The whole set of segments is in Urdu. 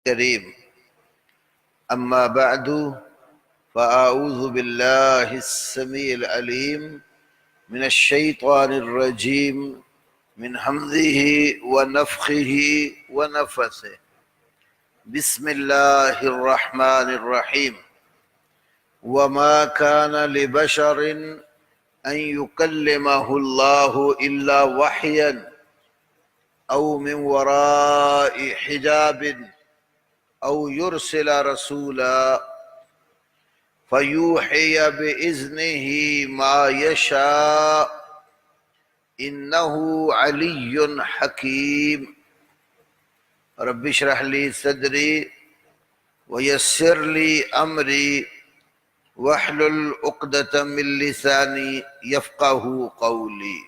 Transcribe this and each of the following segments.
كريم. أما بعد فأعوذ بالله السميع العليم من الشيطان الرجيم من همزه ونفخه ونفثه. بسم الله الرحمن الرحيم. وما كان لبشر أن يكلمه الله إلا وحيا أو من وراء حجاب أو يرسل رسولا فيوحي بإذنه ما يشاء إنه علي حكيم. رب اشرح لي صدري ويسر لي أمري واحلل عقدة من لساني يفقه قولي.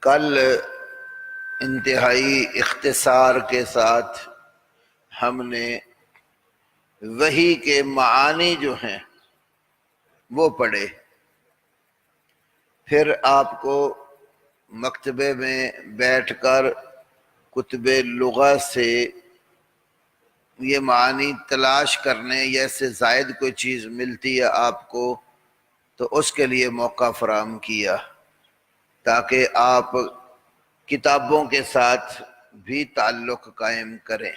کل انتہائی اختصار کے ساتھ ہم نے وحی کے معانی جو ہیں وہ پڑھے. پھر آپ کو مکتبے میں بیٹھ کر کتب لغہ سے یہ معانی تلاش کرنے یا اس سے زائد کوئی چیز ملتی ہے آپ کو تو اس کے لیے موقع فراہم کیا تاکہ آپ کتابوں کے ساتھ بھی تعلق قائم کریں.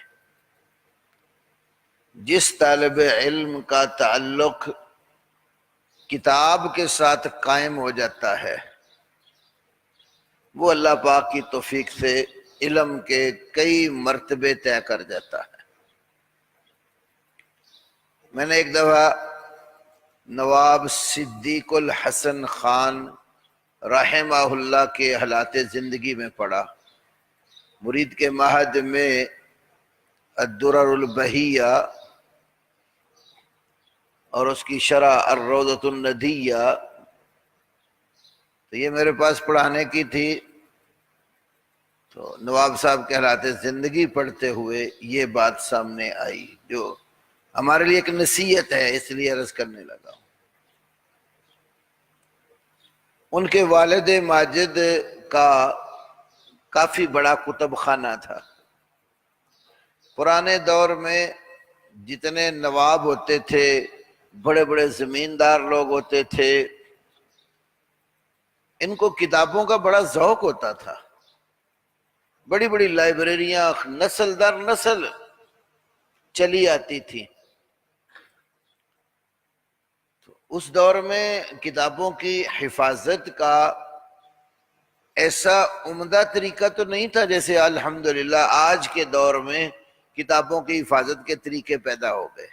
جس طالب علم کا تعلق کتاب کے ساتھ قائم ہو جاتا ہے وہ اللہ پاک کی توفیق سے علم کے کئی مرتبے طے کر جاتا ہے. میں نے ایک دفعہ نواب صدیق الحسن خان رحمہ اللہ کے حالات زندگی میں پڑھا. مرید کے معہد میں الدرر البہیہ اور اس کی شرح الروضۃ الندیہ تو یہ میرے پاس پڑھانے کی تھی. تو نواب صاحب کے حالات زندگی پڑھتے ہوئے یہ بات سامنے آئی جو ہمارے لیے ایک نصیحت ہے، اس لیے عرض کرنے لگا ہوں. ان کے والد ماجد کا کافی بڑا کتب خانہ تھا. پرانے دور میں جتنے نواب ہوتے تھے، بڑے بڑے زمیندار لوگ ہوتے تھے، ان کو کتابوں کا بڑا ذوق ہوتا تھا. بڑی بڑی لائبریریاں نسل در نسل چلی آتی تھی. اس دور میں کتابوں کی حفاظت کا ایسا عمدہ طریقہ تو نہیں تھا جیسے الحمدللہ آج کے دور میں کتابوں کی حفاظت کے طریقے پیدا ہو گئے.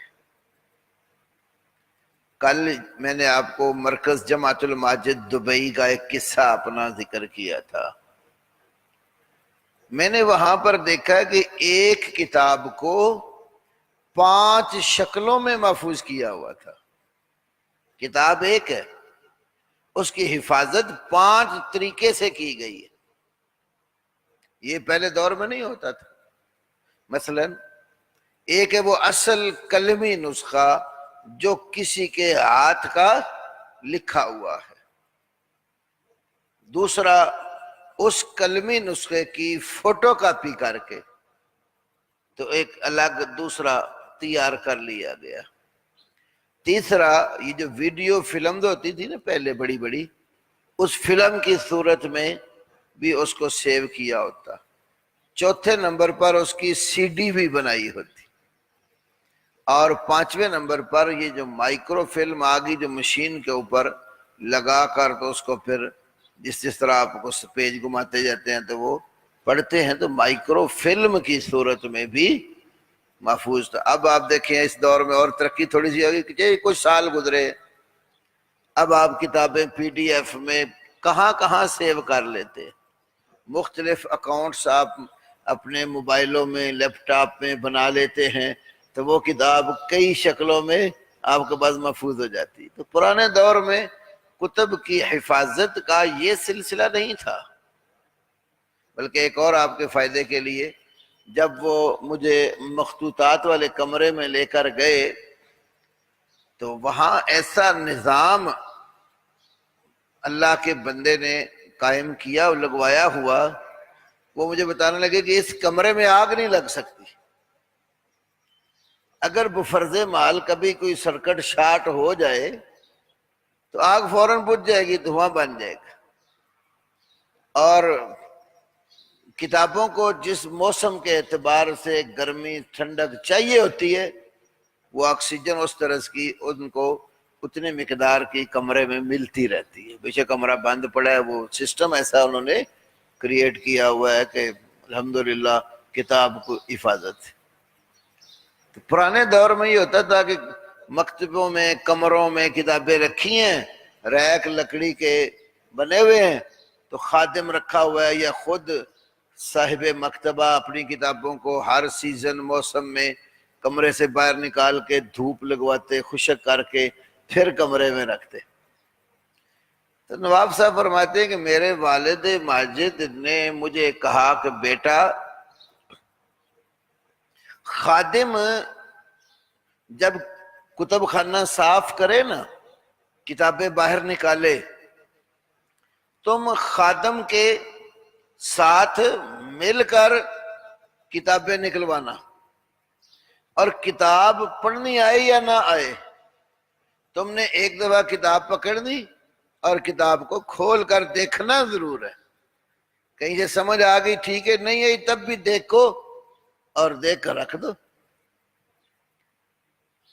کل میں نے آپ کو مرکز جماعت الماجد دبئی کا ایک قصہ اپنا ذکر کیا تھا. میں نے وہاں پر دیکھا کہ ایک کتاب کو 5 شکلوں میں محفوظ کیا ہوا تھا. کتاب ایک ہے، اس کی حفاظت 5 طریقے سے کی گئی ہے. یہ پہلے دور میں نہیں ہوتا تھا. مثلا ایک ہے وہ اصل قلمی نسخہ جو کسی کے ہاتھ کا لکھا ہوا ہے. دوسرا اس قلمی نسخے کی فوٹو کاپی کر کے تو ایک الگ دوسرا تیار کر لیا گیا. تیسرا یہ جو ویڈیو فلم ہوتی تھی نا پہلے بڑی بڑی، اس فلم کی صورت میں بھی اس کو سیو کیا ہوتا. چوتھے نمبر پر اس کی سی ڈی بھی بنائی ہوتی. اور 5ویں نمبر پر یہ جو مائکرو فلم آگئی جو مشین کے اوپر لگا کر تو اس کو پھر جس طرح آپ کو پیج گھماتے جاتے ہیں تو وہ پڑھتے ہیں، تو مائکرو فلم کی صورت میں بھی محفوظ تھا. اب آپ دیکھیں اس دور میں اور ترقی تھوڑی سی ہوگی کہ کچھ سال گزرے، اب آپ کتابیں پی ڈی ایف میں کہاں کہاں سیو کر لیتے. مختلف اکاؤنٹس آپ اپنے موبائلوں میں لیپ ٹاپ میں بنا لیتے ہیں تو وہ کتاب کئی شکلوں میں آپ کے پاس محفوظ ہو جاتی. تو پرانے دور میں کتب کی حفاظت کا یہ سلسلہ نہیں تھا. بلکہ ایک اور آپ کے فائدے کے لیے، جب وہ مجھے مخطوطات والے کمرے میں لے کر گئے تو وہاں ایسا نظام اللہ کے بندے نے قائم کیا اور لگوایا ہوا وہ مجھے بتانے لگے کہ اس کمرے میں آگ نہیں لگ سکتی، اگر بفرض محال کبھی کوئی سرکٹ شارٹ ہو جائے تو آگ فوراً بجھ جائے گی، دھواں بن جائے گا۔ اور کتابوں کو جس موسم کے اعتبار سے گرمی ٹھنڈک چاہیے ہوتی ہے، وہ آکسیجن اس طرح کی ان کو اتنے مقدار کی کمرے میں ملتی رہتی ہے۔ بیشک کمرہ بند پڑا ہے، وہ سسٹم ایسا انہوں نے کریٹ کیا ہوا ہے کہ الحمدللہ کتاب کو حفاظت ہے۔ تو پرانے دور میں یہ ہوتا تھا کہ مکتبوں میں کمروں میں کتابیں رکھی ہیں، ریک لکڑی کے بنے ہوئے ہیں، تو خادم رکھا ہوا ہے یا خود صاحب مکتبہ اپنی کتابوں کو ہر سیزن موسم میں کمرے سے باہر نکال کے دھوپ لگواتے، خشک کر کے پھر کمرے میں رکھتے۔ تو نواب صاحب فرماتے ہیں کہ میرے والد ماجد نے مجھے کہا کہ بیٹا، خادم جب کتب خانہ صاف کرے نا، کتابیں باہر نکالے، تم خادم کے ساتھ مل کر کتابیں نکلوانا، اور کتاب پڑھنی آئے یا نہ آئے، تم نے ایک دفعہ کتاب پکڑنی اور کتاب کو کھول کر دیکھنا ضرور ہے، کہیں سے سمجھ آ گئی ٹھیک ہے، نہیں آئی تب بھی دیکھو اور دیکھ کر رکھ دو۔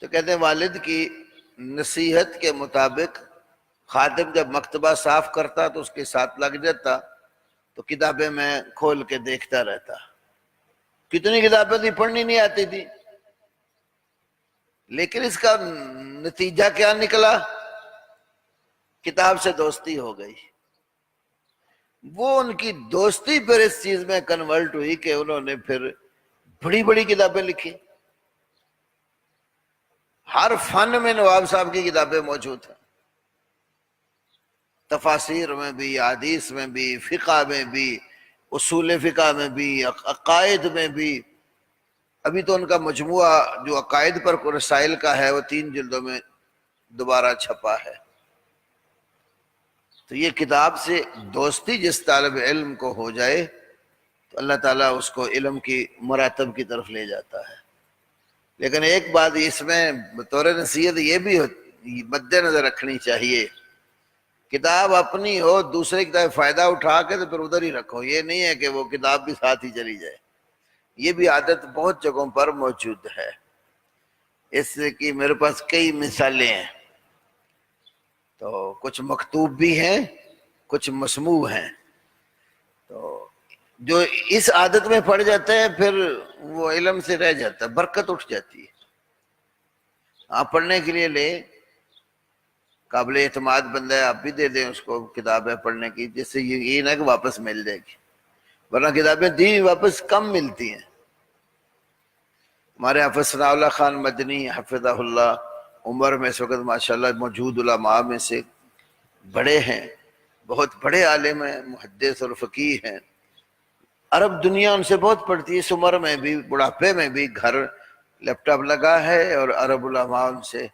تو کہتے ہیں والد کی نصیحت کے مطابق خادم جب مکتبہ صاف کرتا تو اس کے ساتھ لگ جاتا، تو کتابیں میں کھول کے دیکھتا رہتا۔ کتنی کتابیں تھی پڑھنی نہیں آتی تھی، لیکن اس کا نتیجہ کیا نکلا؟ کتاب سے دوستی ہو گئی۔ وہ ان کی دوستی پھر اس چیز میں کنورٹ ہوئی کہ انہوں نے پھر بڑی بڑی کتابیں لکھی۔ ہر فن میں نواب صاحب کی کتابیں موجود ہیں، تفاسیر میں بھی، حدیث میں بھی، فقہ میں بھی، اصول فقہ میں بھی، عقائد میں بھی۔ ابھی تو ان کا مجموعہ جو عقائد پر رسائل کا ہے وہ 3 جلدوں میں دوبارہ چھپا ہے۔ تو یہ کتاب سے دوستی جس طالب علم کو ہو جائے تو اللہ تعالیٰ اس کو علم کی مراتب کی طرف لے جاتا ہے۔ لیکن ایک بات اس میں بطور نصیحت یہ بھی مد نظر رکھنی چاہیے، کتاب اپنی ہو، دوسرے کی طرف فائدہ اٹھا کے تو پھر ادھر ہی رکھو، یہ نہیں ہے کہ وہ کتاب بھی ساتھ ہی چلی جائے۔ یہ بھی عادت بہت جگہوں پر موجود ہے، اس کی میرے پاس کئی مثالیں ہیں۔ تو کچھ مکتوب بھی ہیں، کچھ مسموع ہیں۔ تو جو اس عادت میں پڑ جاتا ہے پھر وہ علم سے رہ جاتا ہے، برکت اٹھ جاتی ہے۔ آپ پڑھنے کے لیے لے، قابل اعتماد بندہ ہے، آپ بھی دے دیں اس کو کتاب ہے پڑھنے کی، جس سے یہ نہ کہ واپس مل جائے گی، ورنہ کتابیں دی واپس کم ملتی ہیں۔ ہمارے حافظ ثناء اللہ خان مدنی حفظہ اللہ عمر میں اس وقت ماشاءاللہ موجود علماء میں سے بڑے ہیں، بہت بڑے عالم ہیں، محدث اور فقیہ ہیں۔ عرب دنیا ان سے بہت پڑھتی ہے، اس عمر میں بھی، بڑھاپے میں بھی گھر لیپ ٹاپ لگا ہے اور عرب علماء ان سے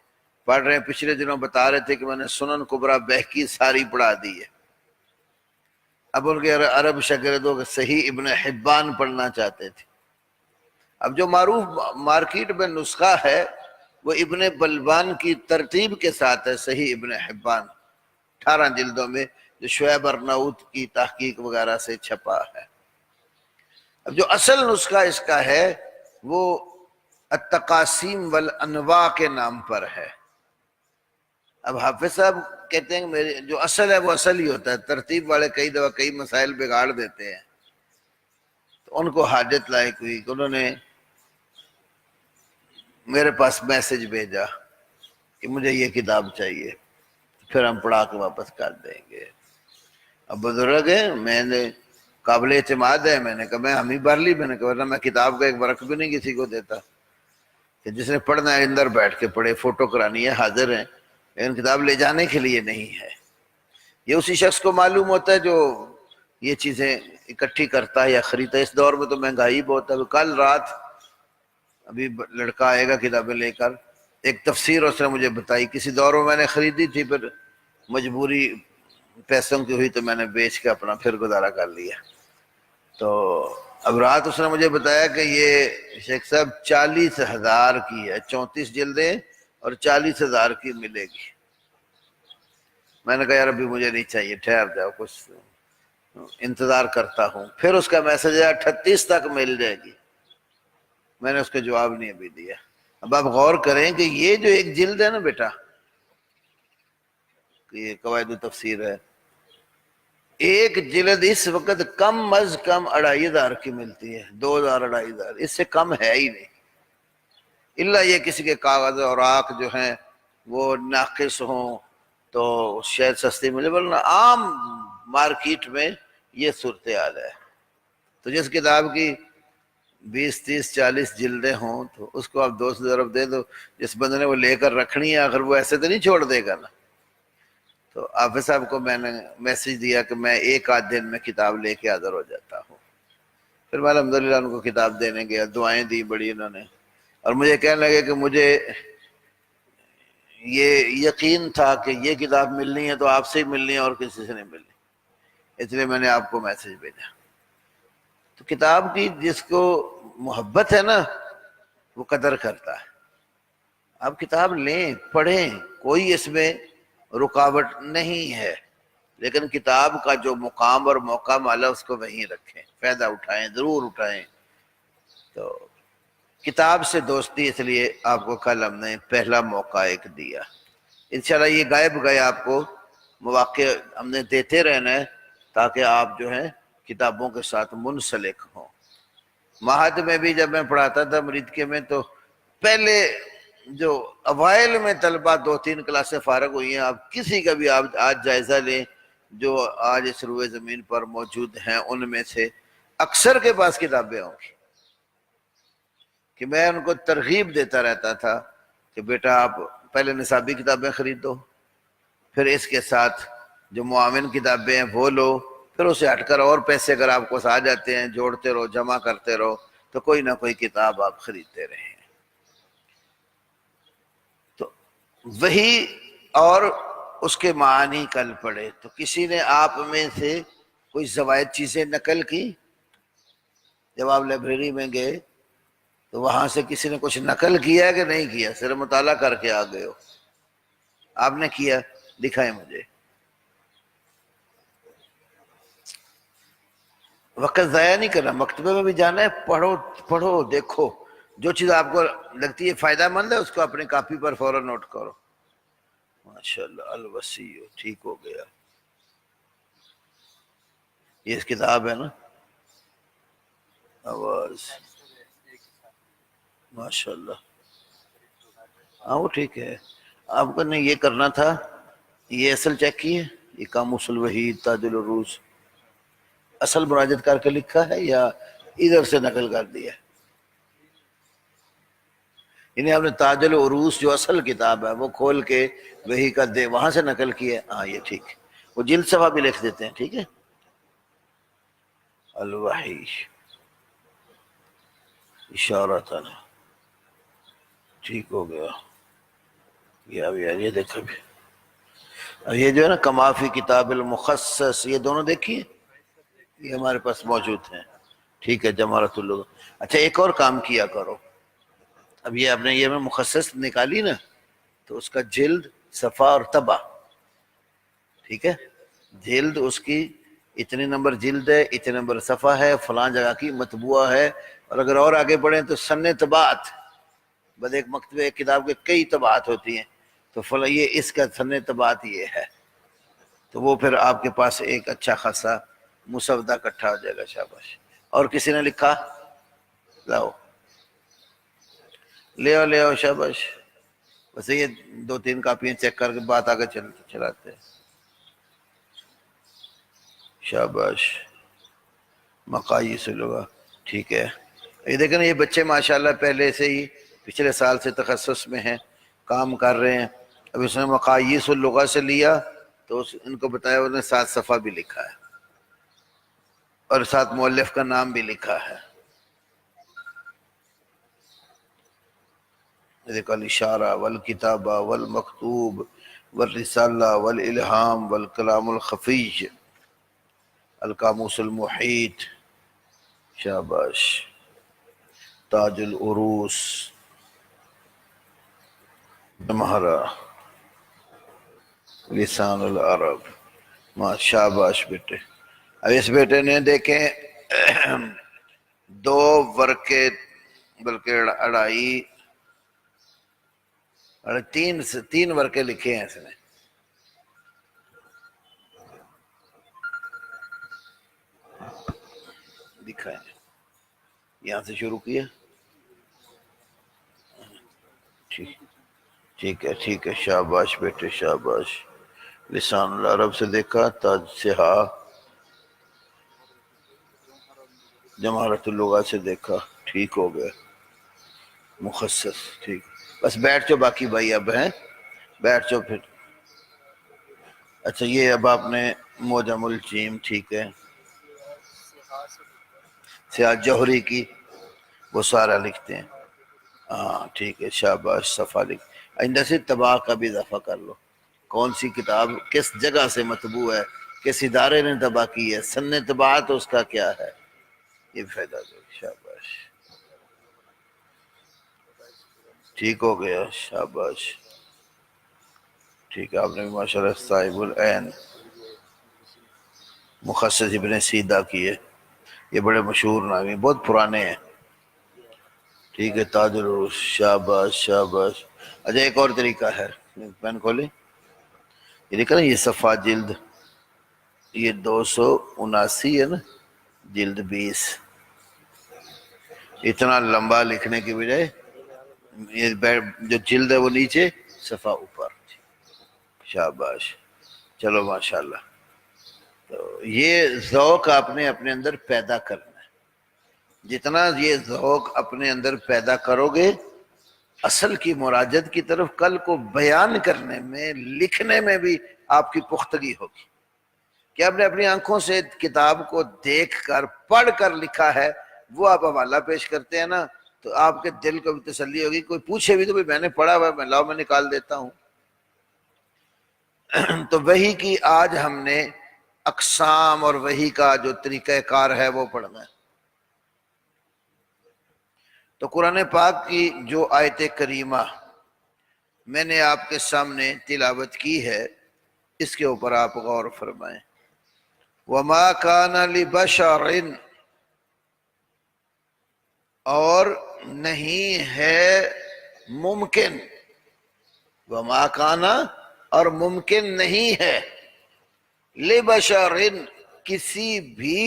پڑھ رہے ہیں۔ پچھلے دنوں بتا رہے تھے کہ میں نے سنن کبریٰ بہقی ساری پڑھا دی ہے۔ اب ان کے عرب شاگردوں کے صحیح ابن حبان پڑھنا چاہتے تھے۔ اب جو معروف مارکیٹ میں نسخہ ہے وہ ابن بلبان کی ترتیب کے ساتھ ہے، صحیح ابن حبان 18 جلدوں میں، جو شعیب ارناؤت کی تحقیق وغیرہ سے چھپا ہے۔ اب جو اصل نسخہ اس کا ہے وہ التقاسیم والانواع کے نام پر ہے۔ اب حافظ صاحب کہتے ہیں کہ میرے جو اصل ہے وہ اصل ہی ہوتا ہے، ترتیب والے کئی دفعہ کئی مسائل بگاڑ دیتے ہیں۔ تو ان کو حاجت لائق ہوئی کہ انہوں نے میرے پاس میسج بھیجا کہ مجھے یہ کتاب چاہیے، پھر ہم پڑھا کے واپس کر دیں گے۔ اب بزرگ ہیں، میں نے قابل اعتماد ہے، میں نے کہا میں ہم ہی بھر لی، میں نے کہا ورنہ میں کتاب کا ایک ورق بھی نہیں کسی کو دیتا، کہ جس نے پڑھنا ہے اندر بیٹھ کے پڑھے، فوٹو کرانی ہے حاضر ہیں، لیکن کتاب لے جانے کے لیے نہیں ہے۔ یہ اسی شخص کو معلوم ہوتا ہے جو یہ چیزیں اکٹھی کرتا ہے یا خریدتا ہے۔ اس دور میں تو مہنگائی بہت ہے۔ کل رات ابھی لڑکا آئے گا کتابیں لے کر، ایک تفسیر اس نے مجھے بتائی، کسی دور میں میں نے خریدی تھی، پھر مجبوری پیسوں کی ہوئی تو میں نے بیچ کے اپنا پھر گزارا کر لیا۔ تو اب رات اس نے مجھے بتایا کہ یہ شیخ صاحب 40,000 کی ہے، 34 جلدیں اور 40,000 کی ملے گی۔ میں نے کہا یار ابھی مجھے نہیں چاہیے، ٹھہر جاؤ، کچھ انتظار کرتا ہوں۔ پھر اس کا میسج آیا 38 تک مل جائے گی۔ میں نے اس کو جواب نہیں ابھی دیا۔ اب آپ غور کریں کہ یہ جو ایک جلد ہے نا بیٹا، یہ قواعد تفسیر ہے، ایک جلد اس وقت کم از کم 2,500 کی ملتی ہے، 2,000 2,500، اس سے کم ہے ہی نہیں، الا یہ کسی کے کاغذ اور اوراق جو ہیں وہ ناقص ہوں تو شاید سستی ملے، ورنہ عام مارکیٹ میں یہ صورتحال ہے۔ تو جس کتاب کی 20 30 40 جلدیں ہوں تو اس کو آپ 200 ضرب دے دو، جس بندے نے وہ لے کر رکھنی ہے آخر وہ ایسے تو نہیں چھوڑ دے گا نا۔ تو حافظ صاحب کو میں نے میسج دیا کہ میں 1 آدھ دن میں کتاب لے کے حاضر ہو جاتا ہوں۔ پھر میں الحمدللہ ان کو کتاب دینے گیا، دعائیں دی بڑی انہوں نے، اور مجھے کہنے لگے کہ مجھے یہ یقین تھا کہ یہ کتاب ملنی ہے تو آپ سے ہی ملنی ہے اور کسی سے نہیں ملنی، اس لیے میں نے آپ کو میسج بھیجا۔ تو کتاب کی جس کو محبت ہے نا وہ قدر کرتا ہے۔ آپ کتاب لیں، پڑھیں، کوئی اس میں رکاوٹ نہیں ہے، لیکن کتاب کا جو مقام اور موقع مالا اس کو وہیں رکھیں، فائدہ اٹھائیں، ضرور اٹھائیں۔ تو کتاب سے دوستی اس لیے آپ کو کل ہم نے پہلا موقع ایک دیا، انشاءاللہ یہ غائب گئے آپ کو مواقع ہم نے دیتے رہنا ہے تاکہ آپ جو ہیں کتابوں کے ساتھ منسلک ہوں۔ معہد میں بھی جب میں پڑھاتا تھا مریدکے میں تو پہلے جو اوائل میں طلبہ 2-3 کلاسیں فارغ ہوئی ہیں، آپ کسی کا بھی آپ آج جائزہ لیں جو آج اس روئے زمین پر موجود ہیں، ان میں سے اکثر کے پاس کتابیں ہوں گی، کہ میں ان کو ترغیب دیتا رہتا تھا کہ بیٹا آپ پہلے نصابی کتابیں خریدو، پھر اس کے ساتھ جو معاون کتابیں ہیں وہ لو، پھر اسے ہٹ کر اور پیسے اگر آپ کو آ جاتے ہیں جوڑتے رہو، جمع کرتے رہو، تو کوئی نہ کوئی کتاب آپ خریدتے رہیں۔ تو وہی اور اس کے معنی کل پڑھے۔ تو کسی نے آپ میں سے کوئی زوائد چیزیں نقل کی؟ جب آپ لائبریری میں گئے تو وہاں سے کسی نے کچھ نقل کیا کہ نہیں کیا؟ صرف مطالعہ کر کے آ گئے ہو؟ آپ نے کیا؟ دکھائیں مجھے۔ وقت ضائع نہیں کرنا، مکتبے میں بھی جانا ہے، پڑھو پڑھو، دیکھو، جو چیز آپ کو لگتی ہے فائدہ مند ہے اس کو اپنی کاپی پر فوراً نوٹ کرو۔ ماشاءاللہ، الوسیع ٹھیک ہو گیا، یہ اس کتاب ہے نا، آواز، ماشاءاللہ، ہاں وہ ٹھیک ہے۔ آپ کو نے یہ کرنا تھا، یہ اصل چیک کیے، یہ قاموس الوحید تاج العروض اصل مراجعت کر کے لکھا ہے یا ادھر سے نقل کر دیا؟ انہیں آپ نے تاج العروض جو اصل کتاب ہے وہ کھول کے وہی کا دے وہاں سے نقل کیا؟ ہاں یہ ٹھیک ہے، وہ جلد صفحہ بھی لکھ دیتے ہیں، ٹھیک ہے۔ الوحی اشارتاً، ٹھیک ہو گیا، یہ دیکھو بھی، یہ جو ہے نا کما فی کتاب المخصص، یہ دونوں دیکھیے، یہ ہمارے پاس موجود ہیں، ٹھیک ہے، جمہرۃ اللغہ۔ اچھا ایک اور کام کیا کرو، اب یہ آپ نے یہ میں مخصص نکالی نا تو اس کا جلد، صفحہ اور طبع، ٹھیک ہے، جلد اس کی اتنے نمبر جلد ہے، اتنے نمبر صفحہ ہے، فلاں جگہ کی مطبوعہ ہے، اور اگر اور آگے بڑھیں تو سن طباعت، بس ایک مکتبہ ایک کتاب کے کئی طباعت ہوتی ہیں، تو فلاں یہ اس کا سن طباعت یہ ہے، تو وہ پھر آپ کے پاس ایک اچھا خاصا مسودہ اکٹھا ہو جائے گا۔ شاباش۔ اور کسی نے لکھا؟ لاؤ، لے آؤ لے آؤ، شاباش۔ بس یہ 2-3 کاپیاں چیک کر کے بات آگے چلاتے ہیں۔ شاباش، مقاییس اللغہ، ٹھیک ہے۔ یہ دیکھیں نا، یہ بچے ماشاءاللہ پہلے سے ہی پچھلے سال سے تخصص میں ہیں، کام کر رہے ہیں۔ اب اس نے مقاییس اللغہ سے لیا تو ان کو بتایا، انہوں نے 7 صفحہ بھی لکھا ہے اور ساتھ مؤلف کا نام بھی لکھا ہے۔ دیکھو، الاشارہ والکتابہ والمکتوب والرسالہ والالہام والکلام الخفی، القاموس المحیط، شاباش. تاج العروس جمہرہ لسان العرب. شاباش بیٹے. اب اس بیٹے نے دیکھیں 2 ورقے بلکہ اڑائی 3 ورقے لکھے ہیں اس نے. دکھائیں یہاں سے شروع کیا. ٹھیک ہے. شاباش بیٹے شاباش. لسان العرب سے دیکھا، تاج سہا جمہرۃ اللغات سے دیکھا. ٹھیک ہو گیا. مخصص. ٹھیک. بس بیٹھ جاؤ باقی بھائی اب ہیں، بیٹھ جاؤ پھر. اچھا یہ اب آپ نے موجم الجیم. ٹھیک ہے. سیاہ جوہری کی وہ سارا لکھتے ہیں. ہاں ٹھیک ہے. شاباش. صفحہ لکھ. آئندہ سے طباع کا بھی اضافہ کر لو. کون سی کتاب کس جگہ سے مطبوع ہے، کس ادارے نے طبع کی ہے، سن طباعت اس کا کیا ہے، یہ فائدہ دو. شاباش. ٹھیک ہو گیا. شاباش. ٹھیک ہے. آپ نے بھی ماشاء اللہ صاحب العین مخصص ابن سیدہ کی ہے. یہ بڑے مشہور نامی، بہت پرانے ہیں. ٹھیک ہے. تاج العروس. شاباش شاباش. اچھا ایک اور طریقہ ہے. پین کھولیں. یہ دیکھا نا، یہ صفحہ جلد یہ 279 ہے نا، جلد 20. اتنا لمبا لکھنے کی بجائے یہ جو جلد ہے وہ نیچے، صفحہ اوپر. شاباش. چلو ماشاءاللہ. تو یہ ذوق آپ نے اپنے اندر پیدا کرنا ہے. جتنا یہ ذوق اپنے اندر پیدا کرو گے، اصل کی مراجعت کی طرف کل کو بیان کرنے میں، لکھنے میں بھی آپ کی پختگی ہوگی. کہ آپ نے اپنی آنکھوں سے کتاب کو دیکھ کر پڑھ کر لکھا ہے، وہ آپ حوالہ پیش کرتے ہیں نا، تو آپ کے دل کو بھی تسلی ہوگی. کوئی پوچھے بھی تو میں نے پڑھا ہوا ہے، میں لاؤ میں نکال دیتا ہوں. تو وحی کی آج ہم نے اقسام اور وحی کا جو طریقہ کار ہے وہ پڑھنا ہے. تو قرآن پاک کی جو آیت کریمہ میں نے آپ کے سامنے تلاوت کی ہے، اس کے اوپر آپ غور فرمائیں. وَمَا كَانَ لِبَشَرٍ، اور نہیں ہے ممکن، وَمَا كَانَ اور ممکن نہیں ہے، لِبَشَرٍ کسی بھی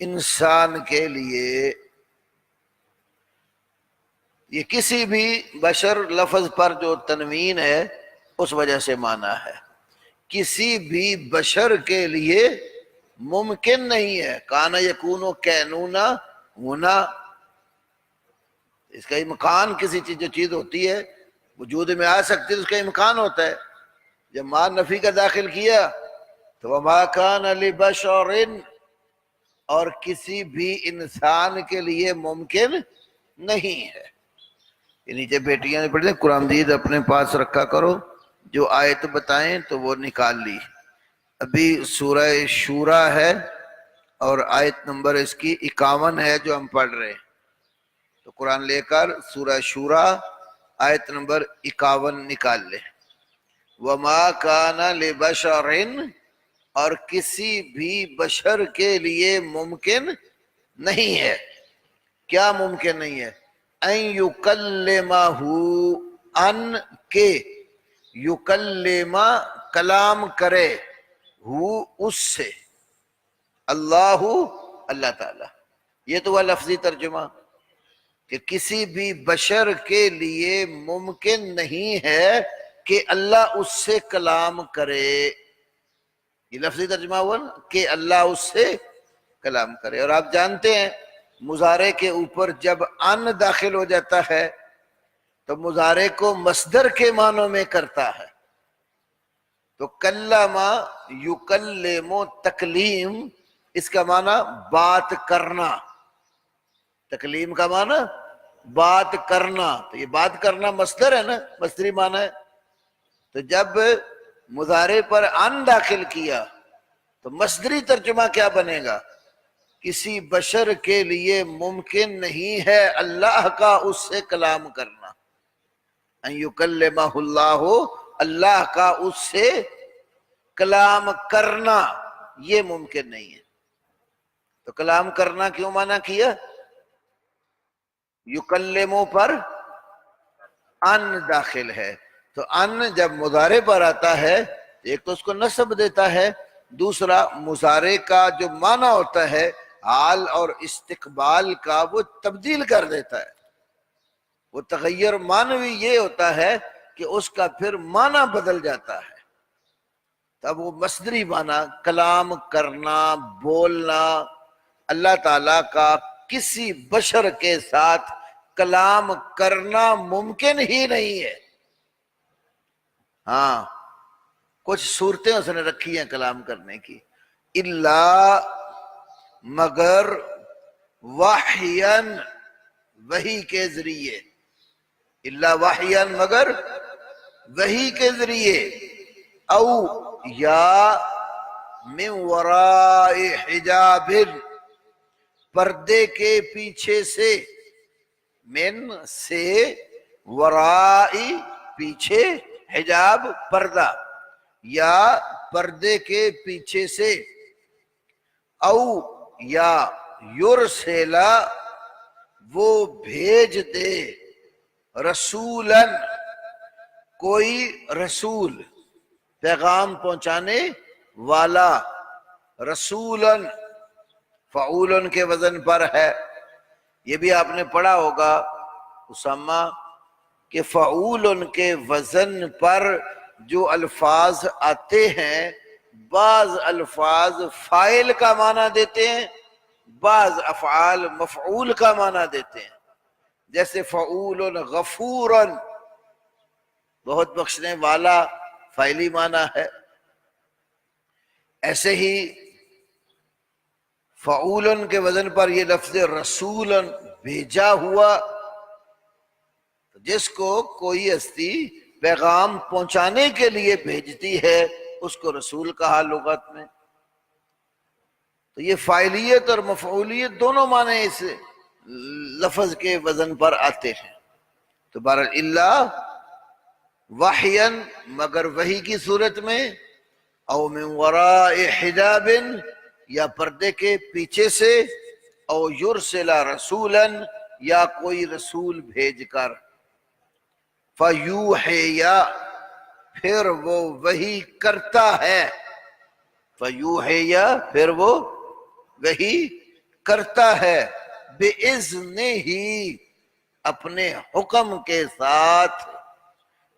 انسان کے لیے. یہ کسی بھی بشر لفظ پر جو تنوین ہے اس وجہ سے مانا ہے. کسی بھی بشر کے لیے ممکن نہیں ہے. کانا یکونو کینونا ہونا، اس کا امکان کسی چیز جو چیز ہوتی ہے وجود میں آ سکتی ہے، اس کا امکان ہوتا ہے. جب ماں نفی کا داخل کیا تو وما کان لبشر، اور کسی بھی انسان کے لیے ممکن نہیں ہے. یہ نیچے بیٹیاں نے پڑھتے ہیں قرآن مجید اپنے پاس رکھا کرو، جو آیت بتائیں تو وہ نکال لی. ابھی سورہ شورا ہے اور آیت نمبر اس کی 51 ہے جو ہم پڑھ رہے ہیں. تو قرآن لے کر سورہ شورا آیت نمبر 51 نکال لے. وما کان لبشر، اور کسی بھی بشر کے لیے ممکن نہیں ہے. کیا ممکن نہیں ہے؟ ان یکلمہ، ان کے یکلم کلام کرے، ہو اس سے، اللہ اللہ تعالی. یہ تو وہ لفظی ترجمہ کہ کسی بھی بشر کے لیے ممکن نہیں ہے کہ اللہ اس سے کلام کرے. یہ لفظی ترجمہ ہوا نا کہ اللہ اس سے کلام کرے. اور آپ جانتے ہیں مضارع کے اوپر جب ان داخل ہو جاتا ہے تو مضارع کو مصدر کے معنوں میں کرتا ہے. تو کلمہ یکلم تکلیم، اس کا معنی بات کرنا. تکلیم کا معنی بات کرنا. تو یہ بات کرنا مصدر ہے نا، مصدری معنی ہے. تو جب مضارع پر ان داخل کیا تو مصدری ترجمہ کیا بنے گا؟ کسی بشر کے لیے ممکن نہیں ہے اللہ کا اس سے کلام کرنا، ان یکلمہ اللہ، اللہ کا اس سے کلام کرنا یہ ممکن نہیں ہے۔ تو کلام کرنا کیوں منع کیا؟ یکلموں پر ان داخل ہے، تو ان جب مضارع پر آتا ہے ایک تو اس کو نصب دیتا ہے، دوسرا مضارع کا جو معنی ہوتا ہے حال اور استقبال کا وہ تبدیل کر دیتا ہے۔ وہ تغیر معنوی یہ ہوتا ہے کہ اس کا پھر معنی بدل جاتا ہے، تب وہ مصدری معنی کلام کرنا، بولنا، اللہ تعالیٰ کا کسی بشر کے ساتھ کلام کرنا ممکن ہی نہیں ہے۔ ہاں کچھ صورتیں اس نے رکھی ہیں کلام کرنے کی، الا مگر وحیاً وحی کے ذریعے، الا وحیاً مگر وحی کے ذریعے، او یا من وراء حجاب پردے کے پیچھے سے، من سے، ورائی پیچھے، حجاب پردہ، یا پردے کے پیچھے سے، او یا یرسلا وہ بھیج دے، رسولاً کوئی رسول، پیغام پہنچانے والا، رسولاً فعولن کے وزن پر ہے۔ یہ بھی آپ نے پڑھا ہوگا اسامہ کہ فعولن کے وزن پر جو الفاظ آتے ہیں بعض الفاظ فاعل کا معنی دیتے ہیں، بعض افعال مفعول کا معنی دیتے ہیں، جیسے فعول غفورا بہت بخشنے والا فاعلی معنی ہے، ایسے ہی فعولن کے وزن پر یہ لفظ رسولن بھیجا ہوا، جس کو کوئی ہستی پیغام پہنچانے کے لیے بھیجتی ہے اس کو رسول کہا لغت میں۔ تو یہ فاعلیت اور مفعولیت دونوں معنی اس لفظ کے وزن پر آتے ہیں۔ تو بہرحال اللہ وحیاً مگر وحی کی صورت میں، او من وراء حجاب یا پردے کے پیچھے سے، او یرسلا رسولاً یا کوئی رسول بھیج کر، فیوحیا پھر وہ وحی کرتا ہے، فیوحیا پھر وہ وحی کرتا ہے، بِإِذْنِهِ اپنے حکم کے ساتھ،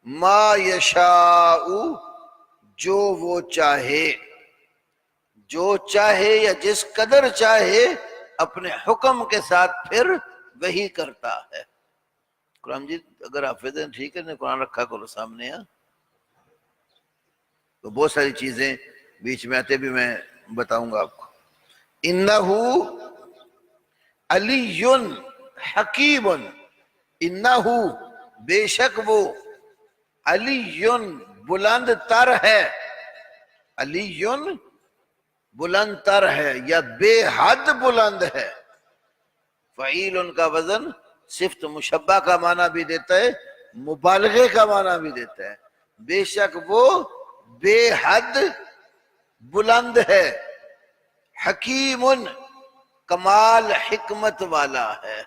ما یشاء جو وہ چاہے، جو چاہے یا جس قدر چاہے اپنے حکم کے ساتھ پھر وحی کرتا ہے۔ قرآن جی اگر حافظ ہیں ٹھیک ہے، نے قرآن رکھا کرو سامنے، تو بہت ساری چیزیں بیچ میں آتے بھی میں بتاؤں گا آپ کو۔ انہو علی حکیم، انہو بے شک وہ، علی بلند تر ہے، علی بلند تر ہے یا بے حد بلند ہے۔ فعیل ان کا وزن صفت مشبہ کا معنی بھی دیتا ہے، مبالغے کا معنی بھی دیتا ہے۔ بے شک وہ بے حد بلند ہے، حکیم کمال حکمت والا ہے۔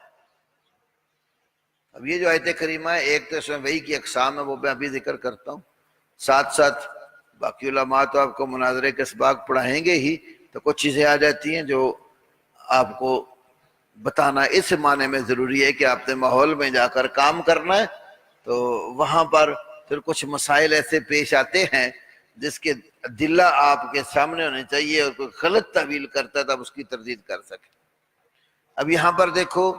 اب یہ جو آیت کریمہ ہے ایک تو اس میں وحی کی اقسام ہے، وہ میں ابھی ذکر کرتا ہوں، ساتھ ساتھ باقی علماء تو آپ کو مناظرے کے اسباق پڑھائیں گے ہی، تو کچھ چیزیں آ جاتی ہیں جو آپ کو بتانا اس معنی میں ضروری ہے کہ آپ نے ماحول میں جا کر کام کرنا ہے، تو وہاں پر پھر کچھ مسائل ایسے پیش آتے ہیں جس کے ادلہ آپ کے سامنے ہونے چاہیے، اور کوئی غلط تعویل کرتا ہے تب اس کی تردید کر سکے۔ اب یہاں پر دیکھو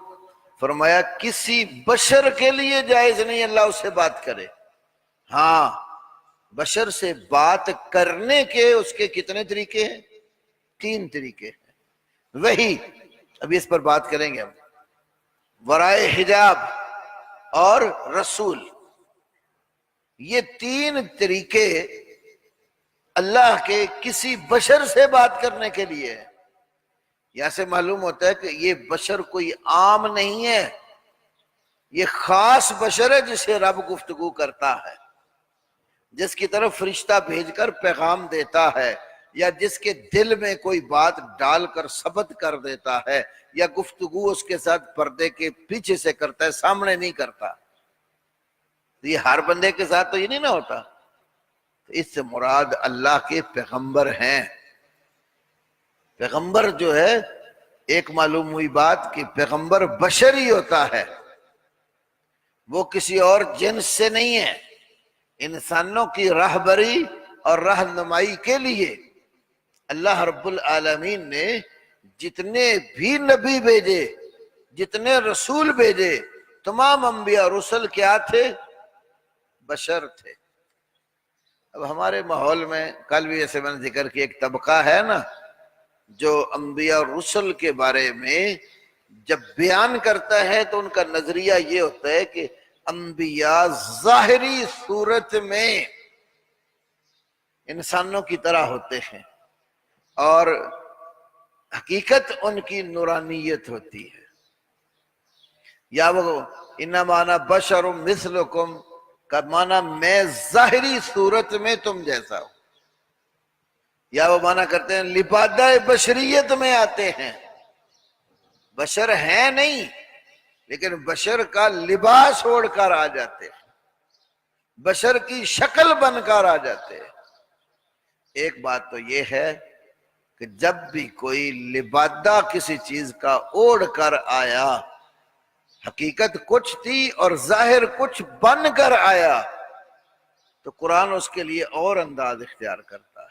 فرمایا کسی بشر کے لیے جائز نہیں اللہ اس سے بات کرے۔ ہاں بشر سے بات کرنے کے اس کے کتنے طریقے ہیں؟ 3 طریقے ہیں۔ وہی ابھی اس پر بات کریں گے ہم، ورائے حجاب اور رسول، یہ 3 طریقے اللہ کے کسی بشر سے بات کرنے کے لیے ہے۔ یہاں سے معلوم ہوتا ہے کہ یہ بشر کوئی عام نہیں ہے، یہ خاص بشر ہے جسے رب گفتگو کرتا ہے، جس کی طرف فرشتہ بھیج کر پیغام دیتا ہے، یا جس کے دل میں کوئی بات ڈال کر ثبت کر دیتا ہے، یا گفتگو اس کے ساتھ پردے کے پیچھے سے کرتا ہے، سامنے نہیں کرتا۔ یہ ہر بندے کے ساتھ تو یہ نہیں نہ ہوتا۔ تو اس سے مراد اللہ کے پیغمبر ہیں۔ پیغمبر جو ہے، ایک معلوم ہوئی بات کہ پیغمبر بشر ہی ہوتا ہے، وہ کسی اور جنس سے نہیں ہے۔ انسانوں کی راہبری اور رہنمائی کے لیے اللہ رب العالمین نے جتنے بھی نبی بھیجے، جتنے رسول بھیجے، تمام انبیاء رسل کیا تھے؟ بشر تھے۔ اب ہمارے ماحول میں کل بھی ایسے میں نے ذکر کیا، ایک طبقہ ہے نا جو انبیاء رسل کے بارے میں جب بیان کرتا ہے تو ان کا نظریہ یہ ہوتا ہے کہ انبیاء ظاہری صورت میں انسانوں کی طرح ہوتے ہیں، اور حقیقت ان کی نورانیت ہوتی ہے۔ یا وہ انما انا بشر مثلکم کا معنی میں ظاہری صورت میں تم جیسا ہوں، یا وہ معنی کرتے ہیں لبادہ بشریت میں آتے ہیں، بشر ہیں نہیں لیکن بشر کا لباس اوڑھ کر آ جاتے ہیں، بشر کی شکل بن کر آ جاتے ہیں۔ ایک بات تو یہ ہے کہ جب بھی کوئی لبادہ کسی چیز کا اوڑھ کر آیا، حقیقت کچھ تھی اور ظاہر کچھ بن کر آیا، تو قرآن اس کے لیے اور انداز اختیار کرتا ہے۔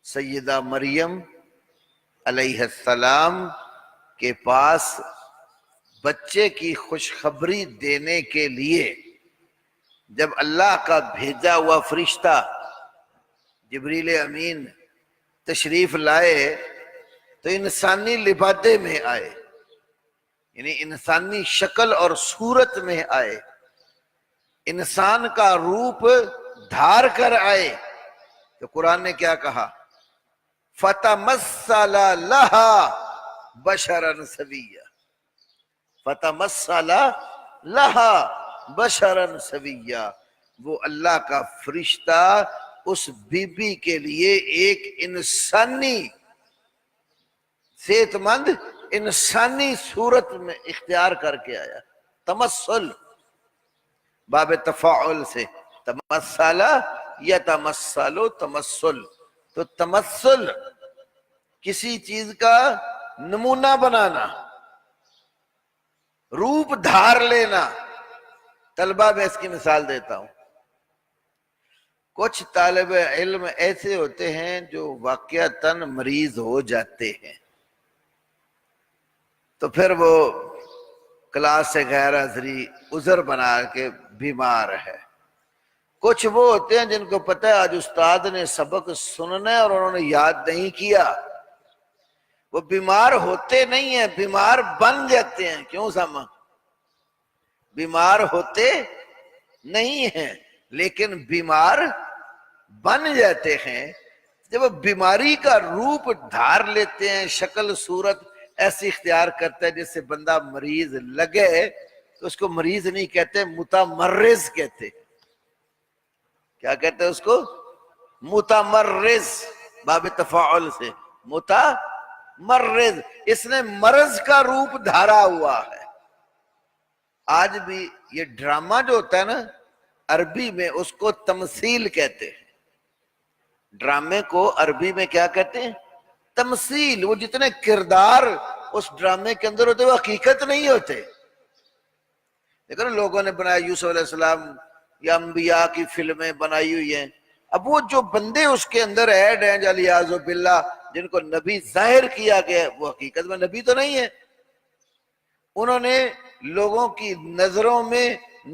سیدہ مریم علیہ السلام کے پاس بچے کی خوشخبری دینے کے لیے جب اللہ کا بھیجا ہوا فرشتہ جبریل امین تشریف لائے تو انسانی لبادے میں آئے، یعنی انسانی شکل اور صورت میں آئے، انسان کا روپ دھار کر آئے۔ تو قرآن نے کیا کہا؟ فَتَمَثَّلَ لَهَا بَشَرًا سَوِيًّا، فَتَمَثَّلَ لَهَا بَشَرًا سَوِيًّا، وہ اللہ کا فرشتہ اس بی بی کے لیے ایک انسانی صحت مند انسانی صورت میں اختیار کر کے آیا۔ تمثل باب تفاعل سے، تمثل یتمثل تمثل، تو تمثل کسی چیز کا نمونہ بنانا، روپ دھار لینا۔ طلبہ میں اس کی مثال دیتا ہوں۔ کچھ طالب علم ایسے ہوتے ہیں جو واقعتاً مریض ہو جاتے ہیں، تو پھر وہ کلاس سے غیر حاضری عذر بنا کے بیمار ہے۔ کچھ وہ ہوتے ہیں جن کو پتہ ہے آج استاد نے سبق سننا ہے اور انہوں نے یاد نہیں کیا، وہ بیمار ہوتے نہیں ہیں، بیمار بن جاتے ہیں۔ کیوں ساما؟ بیمار ہوتے نہیں ہیں لیکن بیمار بن جاتے ہیں۔ جب وہ بیماری کا روپ دھار لیتے ہیں، شکل صورت ایسی اختیار کرتا ہے جس سے بندہ مریض لگے، تو اس کو مریض نہیں کہتے، متمرض کہتے۔ کیا کہتے ہیں اس کو؟ متمرض، باب تفاعل سے، متمرض، اس نے مرض کا روپ دھارا ہوا ہے۔ آج بھی یہ ڈرامہ جو ہوتا ہے نا، عربی میں اس کو تمثیل کہتے ہیں۔ ڈرامے کو عربی میں کیا کہتے ہیں؟ تمثیل۔ وہ جتنے کردار اس ڈرامے کے اندر ہوتے وہ حقیقت نہیں ہوتے۔ لیکن لوگوں نے بنایا، یوسف علیہ السلام یا انبیاء کی فلمیں بنائی ہوئی ہیں، اب وہ جو بندے اس کے اندر ایڈ ہیں علیاذ باللہ، جن کو نبی ظاہر کیا گیا، وہ حقیقت میں نبی تو نہیں ہے۔ انہوں نے لوگوں کی نظروں میں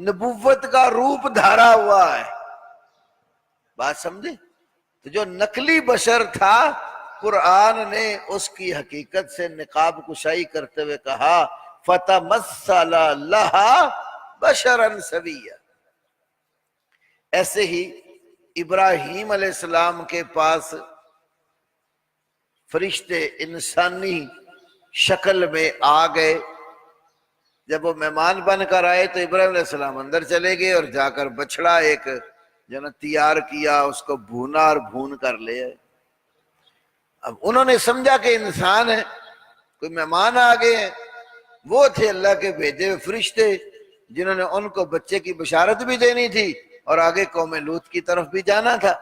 نبوت کا روپ دھارا ہوا ہے۔ بات سمجھے؟ تو جو نقلی بشر تھا، قرآن نے اس کی حقیقت سے نقاب کشائی کرتے ہوئے کہا فَتَمَثَّلَ لَهَا بَشَرًا سَوِيًّا۔ ایسے ہی ابراہیم علیہ السلام کے پاس فرشتے انسانی شکل میں آ گئے. جب وہ مہمان بن کر آئے تو ابراہیم علیہ السلام اندر چلے گئے اور جا کر بچڑا ایک جو نا تیار کیا، اس کو بھونا اور بھون کر لے آئے. اب انہوں نے سمجھا کہ انسان ہے، کوئی مہمان آ گئے ہیں. وہ تھے اللہ کے بھیجے ہوئے فرشتے جنہوں نے ان کو بچے کی بشارت بھی دینی تھی اور آگے قوم لوط کی طرف بھی جانا تھا.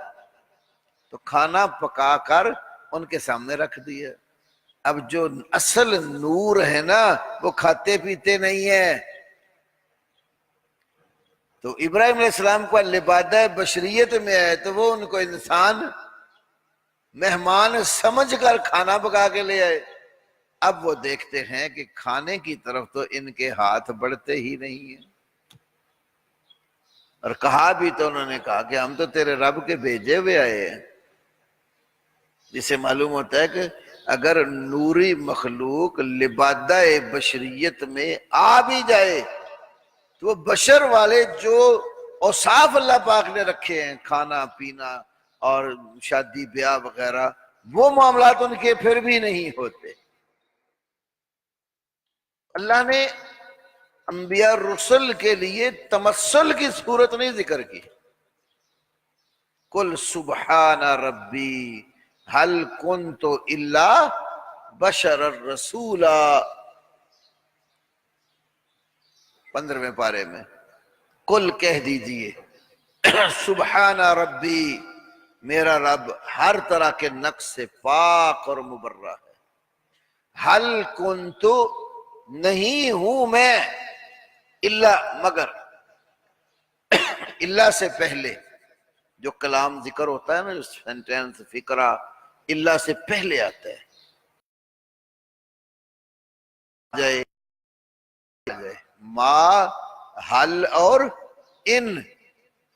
تو کھانا پکا کر ان کے سامنے رکھ دیا. اب جو اصل نور ہے نا وہ کھاتے پیتے نہیں ہے. تو ابراہیم علیہ السلام کو لبادہ بشریت میں ہے تو وہ ان کو انسان مہمان سمجھ کر کھانا پکا کے لے آئے. اب وہ دیکھتے ہیں کہ کھانے کی طرف تو ان کے ہاتھ بڑھتے ہی نہیں ہیں. اور کہا بھی تو انہوں نے کہا کہ ہم تو تیرے رب کے بھیجے ہوئے آئے ہیں. جسے معلوم ہوتا ہے کہ اگر نوری مخلوق لبادہ بشریت میں آ بھی جائے تو وہ بشر والے جو اوصاف اللہ پاک نے رکھے ہیں، کھانا پینا اور شادی بیاہ وغیرہ، وہ معاملات ان کے پھر بھی نہیں ہوتے. اللہ نے انبیاء رسل کے لیے تمثل کی صورت نہیں ذکر کی. قل سبحان ربی هل کنت الا بشر الرسولا، 15ویں پارے میں. قل کہہ دیجئے سبحان ربی، میرا رب ہر طرح کے نقص سے پاک اور مبرہ ہے. هل کنت، نہیں ہوں میں، الا مگر، اللہ سے پہلے جو کلام ذکر ہوتا ہے نا، جو سینٹینس فقرہ اللہ سے پہلے آتا ہے، جائے ما، حل اور ان،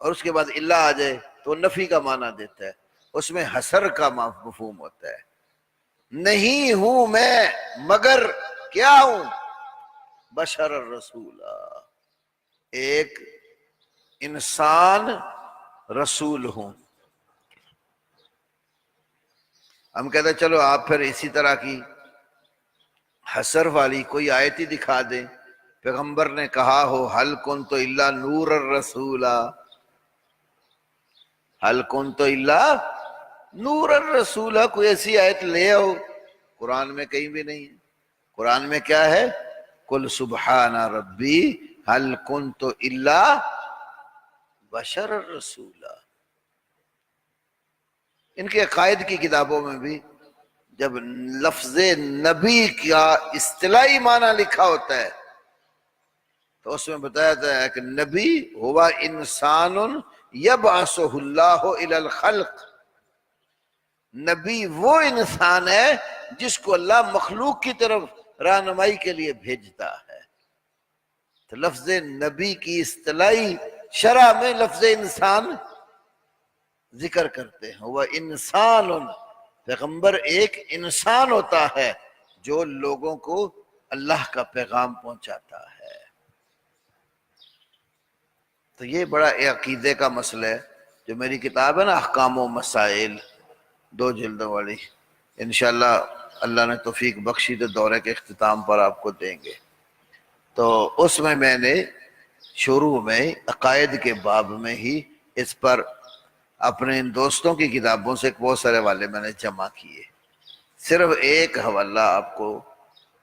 اور اس کے بعد اللہ آ جائے تو نفی کا معنی دیتا ہے، اس میں حسر کا مفہوم ہوتا ہے. نہیں ہوں میں مگر کیا ہوں، بشر الرسول، ایک انسان رسول ہوں. ہم کہتے ہیں چلو آپ پھر اسی طرح کی حسر والی کوئی آیت ہی دکھا دیں. پیغمبر نے کہا ہو حل کنت الا نور الرسول، حل کنت الا نور الرسول، کوئی ایسی آیت لے آؤ. قرآن میں کہیں بھی نہیں ہے. قرآن میں کیا ہے؟ قل سبحان ربی حل کنت الا بشر الرسول. ان کے عقائد کی کتابوں میں بھی جب لفظ نبی کا اصطلاحی معنی لکھا ہوتا ہے تو اس میں بتایا جاتا ہے کہ نبی ہوا انسان یبعثہ اللہ الی الخلق، نبی وہ انسان ہے جس کو اللہ مخلوق کی طرف رہنمائی کے لیے بھیجتا ہے. تو لفظ نبی کی اصطلاحی شرح میں لفظ انسان ذکر کرتے ہیں. وہ انسان، پیغمبر ایک انسان ہوتا ہے جو لوگوں کو اللہ کا پیغام پہنچاتا ہے. تو یہ بڑا عقیدے کا مسئلہ ہے. جو میری کتاب ہے نا احکام و مسائل، 2 جلدوں والی، انشاءاللہ اللہ نے توفیق بخشی تو دورے کے اختتام پر آپ کو دیں گے. تو اس میں میں نے شروع میں عقائد کے باب میں ہی اس پر اپنے ان دوستوں کی کتابوں سے بہت سارے حوالے میں نے جمع کیے. صرف ایک حوالہ آپ کو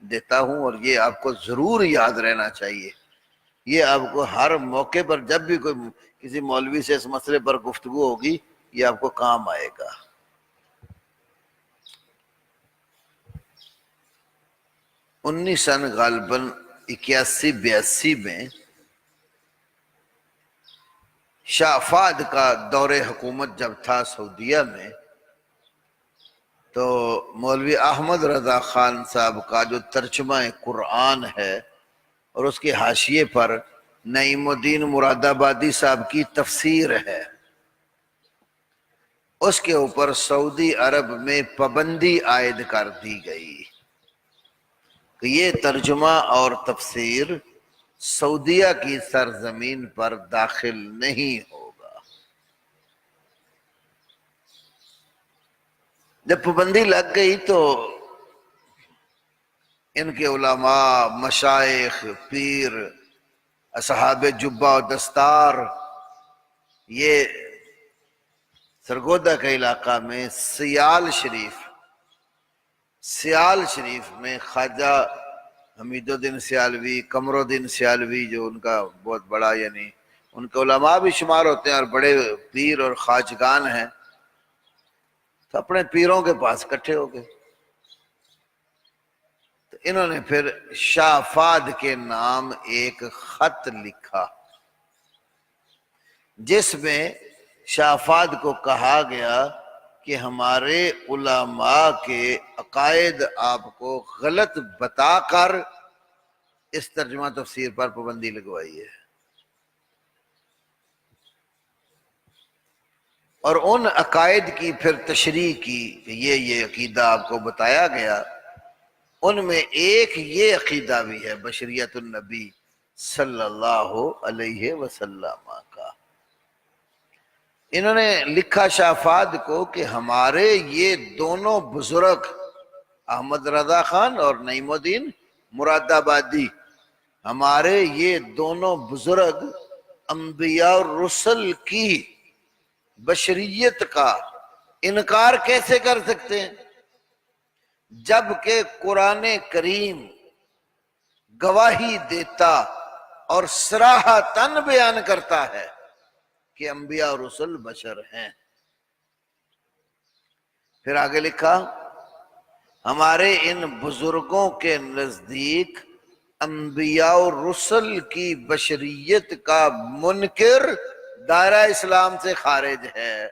دیتا ہوں اور یہ آپ کو ضرور یاد رہنا چاہیے. یہ آپ کو ہر موقع پر جب بھی کوئی کسی مولوی سے اس مسئلے پر گفتگو ہوگی یہ آپ کو کام آئے گا. سن غالباً 81-82 میں شاہ فہد کا دور حکومت جب تھا سعودیہ میں، تو مولوی احمد رضا خان صاحب کا جو ترجمہ قرآن ہے اور اس کے حاشیے پر نعیم الدین مراد آبادی صاحب کی تفسیر ہے، اس کے اوپر سعودی عرب میں پابندی عائد کر دی گئی کہ یہ ترجمہ اور تفسیر سعودیہ کی سرزمین پر داخل نہیں ہوگا. جب پابندی لگ گئی تو ان کے علماء، مشائخ، پیر، اصحاب جبہ و دستار، یہ سرگودا کے علاقہ میں سیال شریف میں خواجہ حمید الدین سیالوی، قمر الدین سیالوی جو ان کا بہت بڑا، یعنی ان کے علماء بھی شمار ہوتے ہیں اور بڑے پیر اور خواجگان ہیں، تو اپنے پیروں کے پاس اکٹھے ہو گئے. تو انہوں نے پھر شافاد کے نام ایک خط لکھا جس میں شافاد کو کہا گیا کہ ہمارے علماء کے عقائد آپ کو غلط بتا کر اس ترجمہ تفسیر پر پابندی لگوائی ہے، اور ان عقائد کی پھر تشریح کی کہ یہ عقیدہ آپ کو بتایا گیا. ان میں ایک یہ عقیدہ بھی ہے بشریت النبی صلی اللہ علیہ وسلم کا. انہوں نے لکھا شافاد کو کہ ہمارے یہ دونوں بزرگ احمد رضا خان اور نعیم الدین مراد آبادی، ہمارے یہ دونوں بزرگ انبیاء اور رسل کی بشریت کا انکار کیسے کر سکتے ہیں جبکہ قرآن کریم گواہی دیتا اور صراحتاً بیان کرتا ہے کہ انبیاء اور رسل بشر ہیں. پھر آگے لکھا ہمارے ان بزرگوں کے نزدیک انبیاء اور رسل کی بشریت کا منکر دائرہ اسلام سے خارج ہے.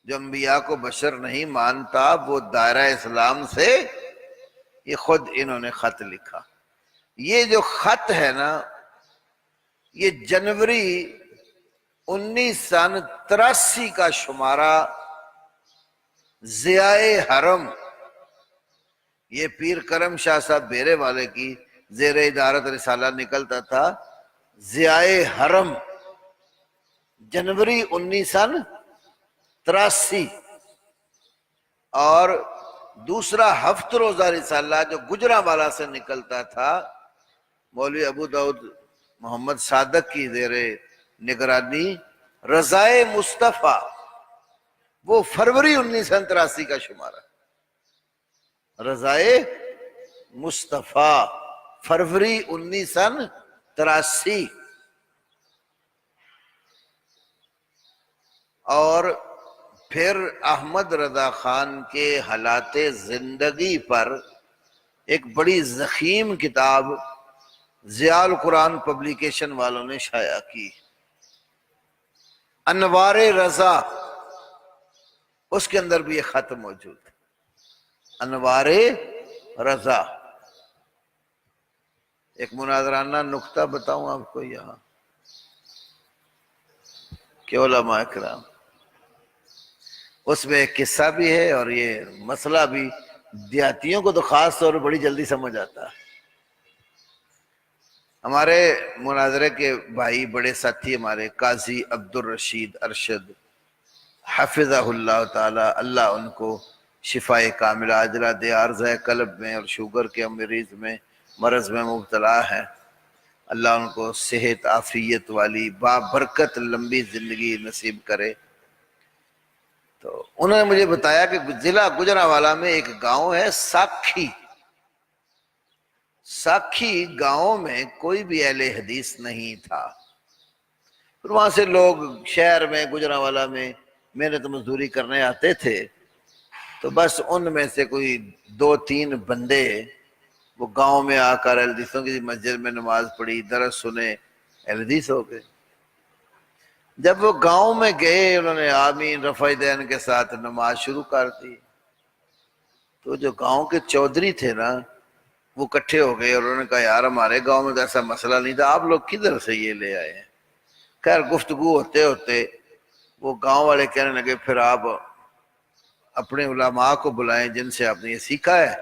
جو انبیاء کو بشر نہیں مانتا وہ دائرہ اسلام سے، یہ خود انہوں نے خط لکھا. یہ جو خط ہے نا، یہ جنوری 1983 کا شمارہ ضیاء حرم، یہ پیر کرم شاہ صاحب بیرے والے کی زیر ادارت رسالہ نکلتا تھا، ضیاء حرم، جنوری 1983. اور دوسرا ہفت روزہ رسالہ جو گجرانوالہ سے نکلتا تھا، مولوی ابو داؤد محمد صادق کی زیر نگرانی، رضائے مصطفیٰ، وہ فروری 1983 کا شمارہ. رضائے مصطفیٰ فروری 1983. اور پھر احمد رضا خان کے حالات زندگی پر ایک بڑی ضخیم کتاب ضیاء القرآن پبلیکیشن والوں نے شائع کی، انوار رضا، اس کے اندر بھی یہ خط موجود ہے. انوار رضا. ایک مناظرانہ نکتہ بتاؤں آپ کو یہاں کہ علماء اکرام، اس میں ایک قصہ بھی ہے اور یہ مسئلہ بھی دیہاتیوں کو تو خاص طور پر بڑی جلدی سمجھ آتا ہے. ہمارے مناظرے کے بھائی، بڑے ساتھی ہمارے قاضی عبد الرشید ارشد حفظہ اللہ تعالی، اللہ ان کو شفائے کاملہ عاجلہ دے. عارضہ قلب میں اور شوگر کے مریض میں، مرض میں مبتلا ہے، اللہ ان کو صحت عافیت والی بابرکت لمبی زندگی نصیب کرے. تو انہوں نے مجھے بتایا کہ ضلع گجرانوالہ میں ایک گاؤں ہے ساکھی گاؤں میں کوئی بھی اہل حدیث نہیں تھا. پھر وہاں سے لوگ شہر میں گجرانوالہ میں محنت مزدوری کرنے آتے تھے، تو بس ان میں سے کوئی 2-3 بندے وہ گاؤں میں آ کر اہل حدیثوں کی مسجد میں نماز پڑھی، درس سنے، اہل حدیث ہو گئے. جب وہ گاؤں میں گئے، انہوں نے آمین رفع دین کے ساتھ نماز شروع کر دی. تو جو گاؤں کے چودھری تھے نا، وہ اکٹھے ہو گئے اور انہوں نے کہا یار ہمارے گاؤں میں تو ایسا مسئلہ نہیں تھا، آپ لوگ کدھر سے یہ لے آئے ہیں؟ خیر گفتگو ہوتے ہوتے وہ گاؤں والے کہنے لگے پھر آپ اپنے علماء کو بلائیں جن سے آپ نے یہ سیکھا ہے،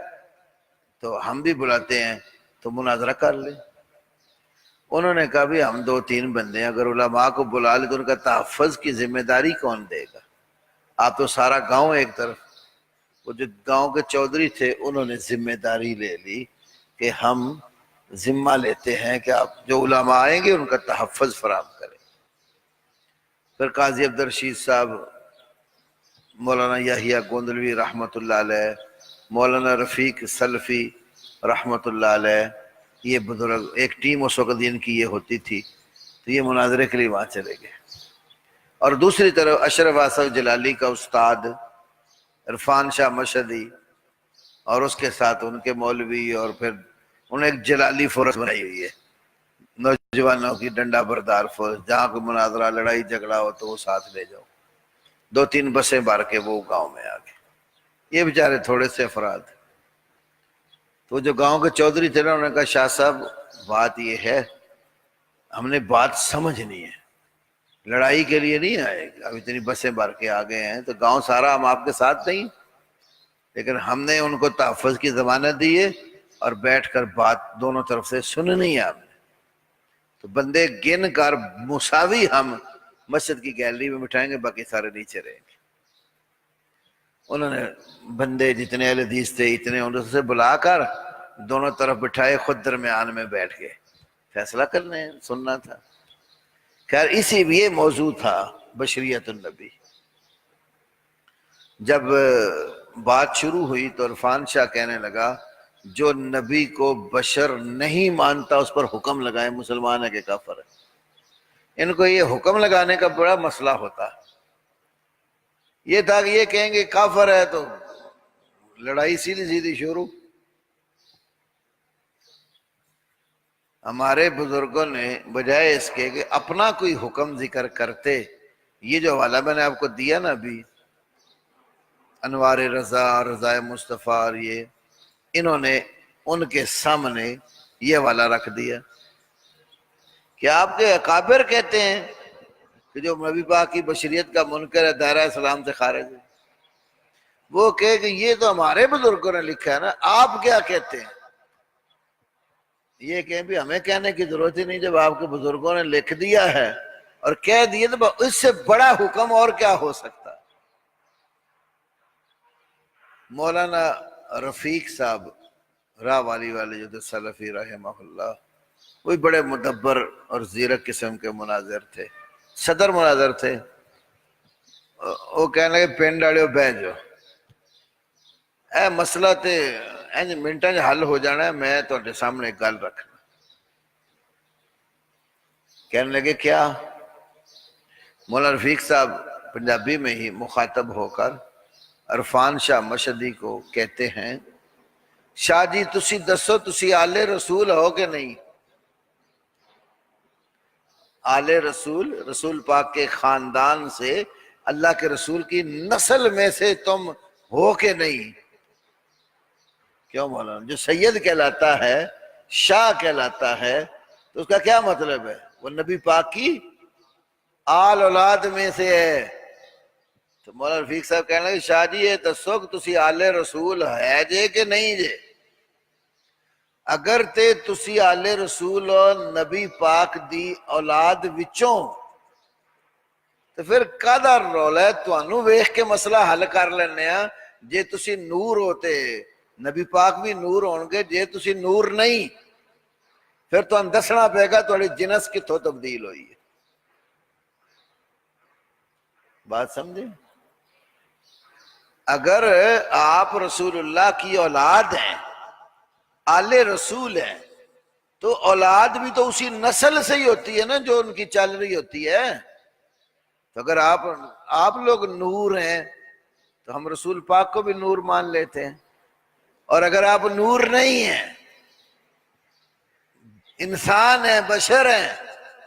تو ہم بھی بلاتے ہیں تو مناظرہ کر لیں. انہوں نے کہا بھی ہم 2-3 بندے ہیں، اگر علماء کو بلا لے تو ان کا تحفظ کی ذمہ داری کون دے گا؟ آپ تو سارا گاؤں ایک طرف، وہ جو گاؤں کے چودھری تھے انہوں نے ذمہ داری لے لی کہ ہم ذمہ لیتے ہیں کہ آپ جو علماء آئیں گے ان کا تحفظ فراہم کریں۔ پھر قاضی عبدالرشید صاحب، مولانا یحییٰ گوندلوی رحمۃ اللہ علیہ، مولانا رفیق سلفی رحمۃ اللہ علیہ، یہ بزرگ ایک ٹیم اس وقت ان کی یہ ہوتی تھی، تو یہ مناظرے کے لیے وہاں چلے گئے۔ اور دوسری طرف اشرف آصف جلالی کا استاد عرفان شاہ مشہدی اور اس کے ساتھ ان کے مولوی، اور پھر انہوں نے ایک جلالی فورس بنائی ہوئی ہے، نوجوانوں کی ڈنڈا بردار فورس، جہاں کوئی مناظرہ لڑائی جھگڑا ہو تو وہ ساتھ لے جاؤ۔ 2-3 بسیں بھر کے وہ گاؤں میں آ گئے۔ یہ بیچارے تھوڑے سے افراد، تو جو گاؤں کے چودھری تھے نا انہوں نے کہا شاہ صاحب بات یہ ہے، ہم نے بات سمجھنی ہے، لڑائی کے لیے نہیں آئے، اب اتنی بسیں بھر کے آ گئے ہیں تو گاؤں سارا ہم آپ کے ساتھ نہیں، لیکن ہم نے ان کو تحفظ کی ضمانت دی ہے اور بیٹھ کر بات دونوں طرف سے سننی ہے ہم نے۔ تو بندے گن کر مساوی ہم مسجد کی گیلری میں بٹھائیں گے، باقی سارے نیچے رہیں گے۔ انہوں نے بندے جتنے اہل حدیث تھے اتنے ان سے بلا کر دونوں طرف بٹھائے، خود درمیان میں بیٹھ گئے، فیصلہ کرنے سننا تھا۔ خیر اسی یہ موضوع تھا بشریت النبی۔ جب بات شروع ہوئی تو عرفان شاہ کہنے لگا جو نبی کو بشر نہیں مانتا اس پر حکم لگائے مسلمان ہے کہ کافر ہے۔ ان کو یہ حکم لگانے کا بڑا مسئلہ ہوتا ہے، یہ تھا کہ یہ کہیں گے کافر ہے تو لڑائی سیدھی سیدھی شروع۔ ہمارے بزرگوں نے بجائے اس کے کہ اپنا کوئی حکم ذکر کرتے، یہ جو حوالہ میں نے آپ کو دیا نا ابھی، انوار رضا، رضا مصطفیٰ، اور یہ انہوں نے ان کے سامنے یہ حوالہ رکھ دیا کہ آپ کے اکابر کہتے ہیں کہ جو نبی پاک کی بشریت کا منکر ہے دائرہ اسلام سے خارج ہے، وہ کہے کہ یہ تو ہمارے بزرگوں نے لکھا ہے نا، آپ کیا کہتے ہیں؟ یہ کہیں بھی ہمیں کہنے کی ضرورت ہی نہیں، جب آپ کے بزرگوں نے لکھ دیا ہے اور کہہ دیا تو اس سے بڑا حکم اور کیا ہو سکتا۔ مولانا رفیق صاحب راہ والی والے جو تھے سلفی رحمہ اللہ، وہی بڑے مدبر اور زیرک قسم کے مناظر تھے، صدر مناظر تھے۔ وہ کہنے لگے پنڈ آڑیو بہ جو، اے مسئلہ تے منٹاں حل ہو جانا ہے، میں تواڈے سامنے ایک گل رکھنا۔ کہنے لگے کیا؟ مولانا رفیق صاحب پنجابی میں ہی مخاطب ہو کر عرفان شاہ مشہدی کو کہتے ہیں شاہ جی تسی دسو تسی آل رسول ہو کہ نہیں؟ آل رسول، رسول پاک کے خاندان سے، اللہ کے رسول کی نسل میں سے تم ہو کہ نہیں؟ کیوں مولانا؟ جو سید کہلاتا ہے، شاہ کہلاتا ہے، تو اس کا کیا مطلب ہے؟ وہ نبی پاک کی آل اولاد میں سے ہے۔ تو مولانا رفیق صاحب کہنے لگے شاہ جی یہ دسو کہ تسی آل رسول ہے جے کہ نہیں جے؟ اگر تے تسی آل رسول اور نبی پاک دی اولاد وچوں تو پھر کادا رولا ہے؟ تانوں ویکھ کے مسئلہ حل کر لینے ہاں، جے تسی نور ہوتے نبی پاک بھی نور ہون گے، جے تسی نور نہیں پھر تو دسنا پے گا تھوڑی جنس کتھوں تبدیل ہوئی ہے۔ بات سمجھے؟ اگر آپ رسول اللہ کی اولاد ہیں، آل رسول ہیں، تو اولاد بھی تو اسی نسل سے ہی ہوتی ہے نا جو ان کی چل رہی ہوتی ہے۔ تو اگر آپ لوگ نور ہیں تو ہم رسول پاک کو بھی نور مان لیتے ہیں، اور اگر آپ نور نہیں ہیں، انسان ہیں، بشر ہیں،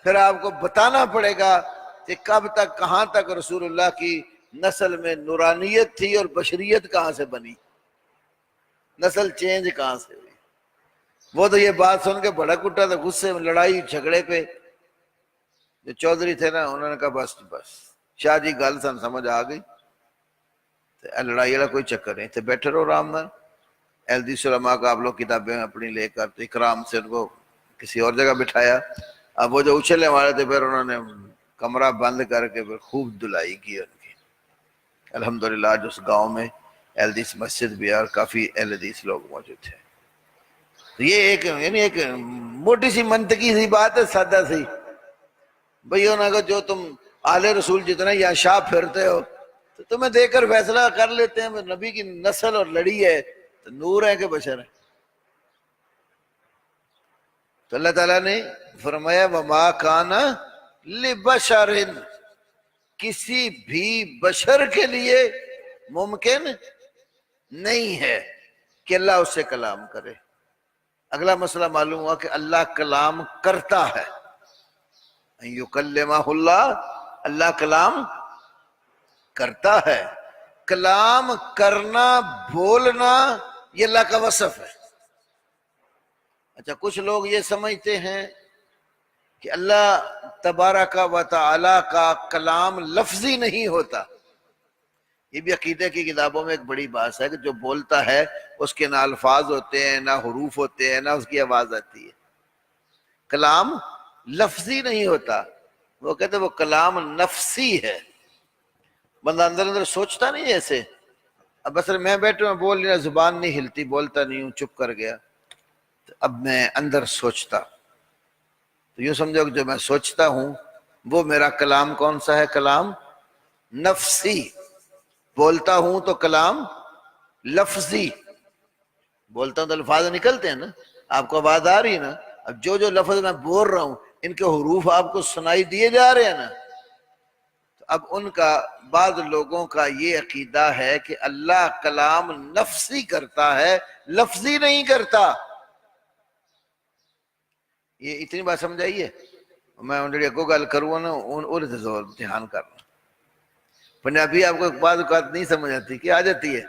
پھر آپ کو بتانا پڑے گا کہ کب تک کہاں تک رسول اللہ کی نسل میں نورانیت تھی اور بشریت کہاں سے بنی، نسل چینج کہاں سے ہوئی۔ وہ تو یہ بات سن کے بھڑک اٹھا تھا، غصے میں لڑائی جھگڑے پہ جو چودھری تھے نا انہوں نے کہا بس شاہ جی گل سن سمجھ آ گئی، لڑائی والا کوئی چکر نہیں، تھے بیٹھے رہو آرام نال۔ احادیث علماء کا آپ لوگ کتابیں اپنی لے کر تو اکرام سے ان کو کسی اور جگہ بٹھایا۔ اب وہ جو اچھلنے والے تھے پھر انہوں نے کمرہ بند کر کے پھر خوب دلائی کی ان کی۔ الحمدللہ آج اس گاؤں میں اہل حدیث مسجد بھی ہے اور کافی اہل حدیث لوگ موجود تھے. تو یہ ایک یعنی ایک موٹی سی منطقی سی بات ہے، سادہ سی. بھئی انہوں نے کہا جو تم آل رسول جتنا یا شاہ پھرتے ہو تو تمہیں دیکھ کر فیصلہ کر لیتے ہیں نبی کی نسل اور لڑی ہے تو نور ہے کہ بشر ہے. تو اللہ تعالیٰ نے فرمایا وَمَا كَانَ لِبَشَرٍ، کسی بھی بشر کے لیے ممکن نہیں ہے کہ اللہ اس سے کلام کرے. اگلا مسئلہ معلوم ہوا کہ اللہ کلام کرتا ہے. یکلمہ اللہ، اللہ کلام کرتا ہے. کلام کرنا، بولنا، یہ اللہ کا وصف ہے. اچھا کچھ لوگ یہ سمجھتے ہیں کہ اللہ تبارک و تعالی کا کلام لفظی نہیں ہوتا. یہ بھی عقیدے کی کتابوں میں ایک بڑی بات ہے کہ جو بولتا ہے اس کے نہ الفاظ ہوتے ہیں، نہ حروف ہوتے ہیں، نہ اس کی آواز آتی ہے. کلام لفظی نہیں ہوتا. وہ کہتے ہیں وہ کلام نفسی ہے. بندہ اندر اندر سوچتا نہیں ایسے. اب اصل میں بیٹھوں میں بول رہا، زبان نہیں ہلتی، بولتا نہیں ہوں، چپ کر گیا. اب میں اندر سوچتا تو یوں سمجھو کہ جو میں سوچتا ہوں وہ میرا کلام کون سا ہے؟ کلام نفسی. بولتا ہوں تو کلام لفظی. بولتا ہوں تو الفاظ نکلتے ہیں نا، آپ کو آواز آ رہی ہے نا. اب جو لفظ میں بول رہا ہوں ان کے حروف آپ کو سنائی دیے جا رہے ہیں نا. اب ان کا بعض لوگوں کا یہ عقیدہ ہے کہ اللہ کلام نفسی کرتا ہے، لفظی نہیں کرتا. یہ اتنی بات سمجھائیے. میں انڈیا کو گل کروں نا اور زور دھیان کرنا. پنجابی آپ کو بعض اوقات نہیں سمجھ آتی کہ آ جاتی ہے،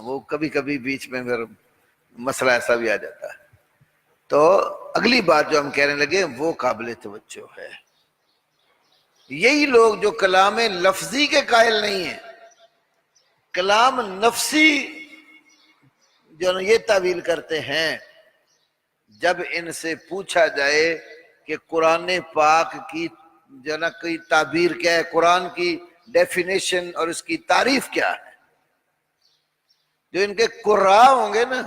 وہ کبھی کبھی بیچ میں پھر مسئلہ ایسا بھی آ جاتا ہے. تو اگلی بات جو ہم کہنے لگے وہ قابل توجہ ہے. یہی لوگ جو کلام لفظی کے قائل نہیں ہیں، کلام نفسی جو یہ تعویل کرتے ہیں، جب ان سے پوچھا جائے کہ قرآن پاک کی جو نا کوئی تعبیر کیا ہے، قرآن کی ڈیفینیشن اور اس کی تعریف کیا ہے، جو ان کے قراء ہوں گے نا،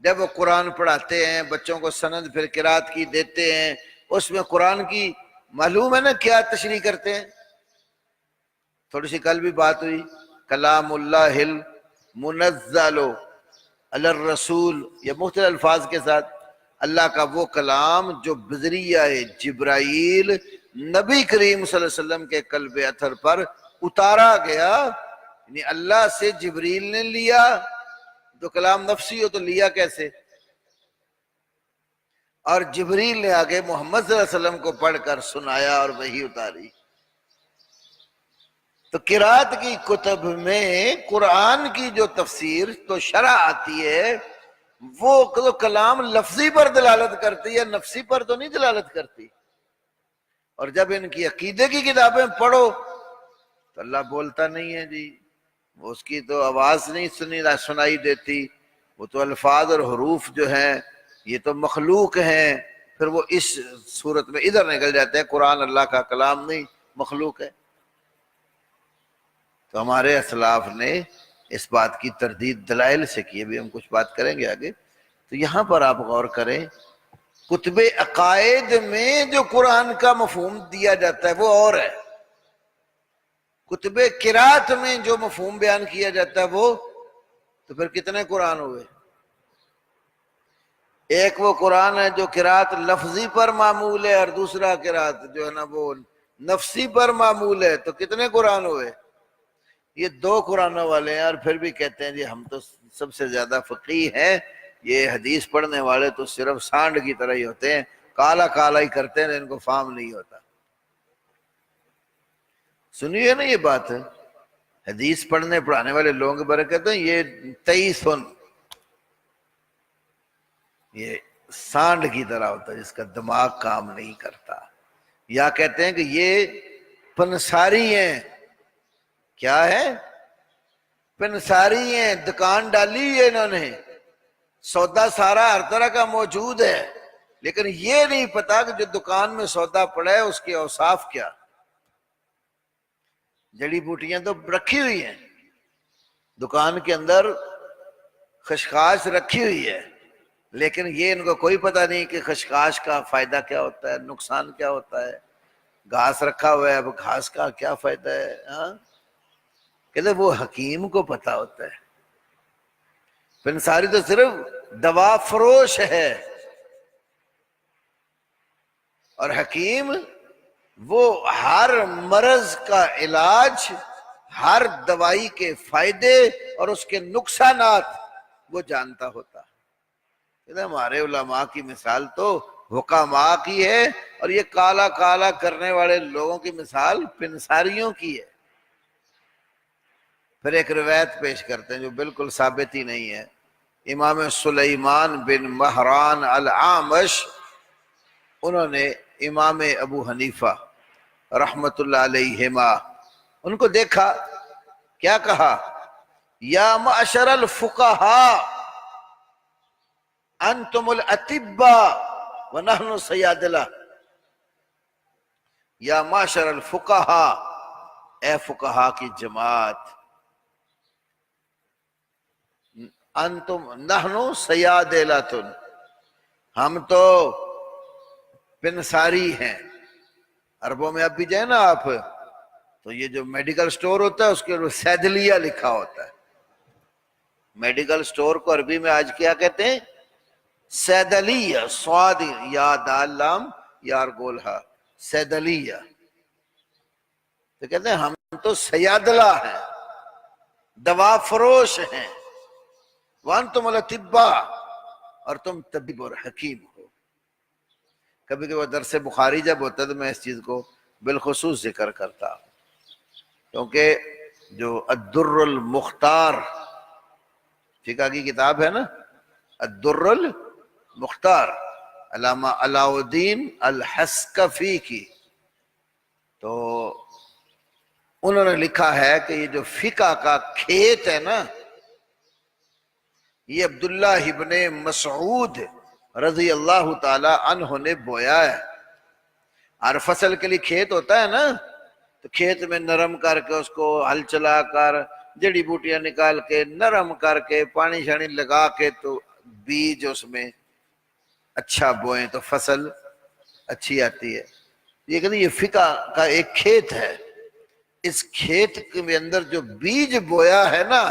جب وہ قرآن پڑھاتے ہیں بچوں کو سند پھر قرات کی دیتے ہیں، اس میں قرآن کی معلوم ہے نا کیا تشریح کرتے ہیں. تھوڑی سی کل بھی بات ہوئی، کلام اللہ المنزل علی الرسول، یہ مختلف الفاظ کے ساتھ اللہ کا وہ کلام جو بذریعہ جبرائیل نبی کریم صلی اللہ علیہ وسلم کے قلب اطہر پر اتارا گیا. یعنی اللہ سے جبریل نے لیا. تو کلام نفسی ہو تو لیا کیسے؟ اور جبریل نے آگے محمد صلی اللہ علیہ وسلم کو پڑھ کر سنایا اور وحی اتاری. تو قرات کی کتب میں قرآن کی جو تفسیر تو شرح آتی ہے وہ تو کلام لفظی پر دلالت کرتی ہے، نفسی پر تو نہیں دلالت کرتی. اور جب ان کی عقیدے کی کتابیں پڑھو تو اللہ بولتا نہیں ہے جی، وہ اس کی تو آواز نہیں سنائی دیتی، وہ تو الفاظ اور حروف جو ہیں یہ تو مخلوق ہیں. پھر وہ اس صورت میں ادھر نکل جاتے ہیں قرآن اللہ کا کلام نہیں مخلوق ہے. تو ہمارے اسلاف نے اس بات کی تردید دلائل سے کی، ابھی ہم کچھ بات کریں گے آگے. تو یہاں پر آپ غور کریں، کتب عقائد میں جو قرآن کا مفہوم دیا جاتا ہے وہ اور ہے، کتب قرات میں جو مفہوم بیان کیا جاتا ہے وہ، تو پھر کتنے قرآن ہوئے؟ ایک وہ قرآن ہے جو قرات لفظی پر معمول ہے اور دوسرا قرات جو ہے نا وہ نفسی پر معمول ہے. تو کتنے قرآن ہوئے؟ یہ دو قرآنوں والے ہیں. اور پھر بھی کہتے ہیں جی ہم تو سب سے زیادہ فقیہ ہیں، یہ حدیث پڑھنے والے تو صرف سانڈ کی طرح ہی ہوتے ہیں، کالا کالا ہی کرتے ہیں، ان کو فام نہیں ہوتا. سنیے نا یہ بات ہے، حدیث پڑھنے پڑھانے والے لوگوں کے بارے کہتے ہیں یہ 23 یہ سانڈ کی طرح ہوتا ہے جس کا دماغ کام نہیں کرتا. یا کہتے ہیں کہ یہ پنساری ہیں. کیا ہے؟ پنساری ہیں، دکان ڈالی ہے انہوں نے، سودا سارا ہر طرح کا موجود ہے، لیکن یہ نہیں پتا کہ جو دکان میں سودا پڑا ہے اس کے اوصاف کیا. جڑی بوٹیاں تو رکھی ہوئی ہیں دکان کے اندر، خشخاش رکھی ہوئی ہے، لیکن یہ ان کو کوئی پتہ نہیں کہ خشخاش کا فائدہ کیا ہوتا ہے، نقصان کیا ہوتا ہے۔ گھاس رکھا ہوا ہے، اب گھاس کا کیا فائدہ ہے؟ ہاں کہتے وہ حکیم کو پتہ ہوتا ہے۔ پنساری تو صرف دوا فروش ہے، اور حکیم وہ ہر مرض کا علاج، ہر دوائی کے فائدے اور اس کے نقصانات وہ جانتا ہوتا۔ ہمارے علماء کی مثال تو حکماء کی ہے، اور یہ کالا کالا کرنے والے لوگوں کی مثال پنساریوں کی ہے۔ پھر ایک روایت پیش کرتے ہیں جو بالکل ثابت ہی نہیں ہے۔ امام سلیمان بن مہران العامش، انہوں نے امام ابو حنیفہ رحمت اللہ علیہما ان کو دیکھا، کیا کہا؟ یا معشر الفقہاء انتم الاطباء ونحن سیادلہ، یا معشر الفقہاء، اے فقہاء کی جماعت، انتم نحن سیادلۃ، ہم تو پنساری ہیں۔ عربوں میں اب بھی جائیں نا آپ تو یہ جو میڈیکل سٹور ہوتا ہے اس کے سیدلیہ لکھا ہوتا ہے۔ میڈیکل سٹور کو عربی میں آج کیا کہتے ہیں؟ سیدلیہ، صاد یا دال لام یار گولہا، سیدلیہ۔ تو کہتے ہیں ہم تو سیادلہ ہیں، دوا فروش ہیں، وانتم الاطباء، اور تم طبیب اور حکیم ہو۔ کبھی کبھی درس بخاری جب ہوتا ہے تو میں اس چیز کو بالخصوص ذکر کرتا ہوں، کیونکہ جو الدر المختار فقہ کی کتاب ہے نا، الدر المختار، علامہ علاء الدین الحسکفی کی، تو انہوں نے لکھا ہے کہ یہ جو فقہ کا کھیت ہے نا، یہ عبداللہ ابن مسعود رضی اللہ تعالی عنہ نے بویا ہے۔ ہر فصل کے لیے کھیت ہوتا ہے نا، تو کھیت میں نرم کر کے اس کو ہل چلا کر جڑی بوٹیاں نکال کے نرم کر کے پانی شانی لگا کے تو بیج اس میں اچھا بوئیں تو فصل اچھی آتی ہے۔ یہ کہتے ہیں یہ فقہ کا ایک کھیت ہے، اس کھیت کے اندر جو بیج بویا ہے نا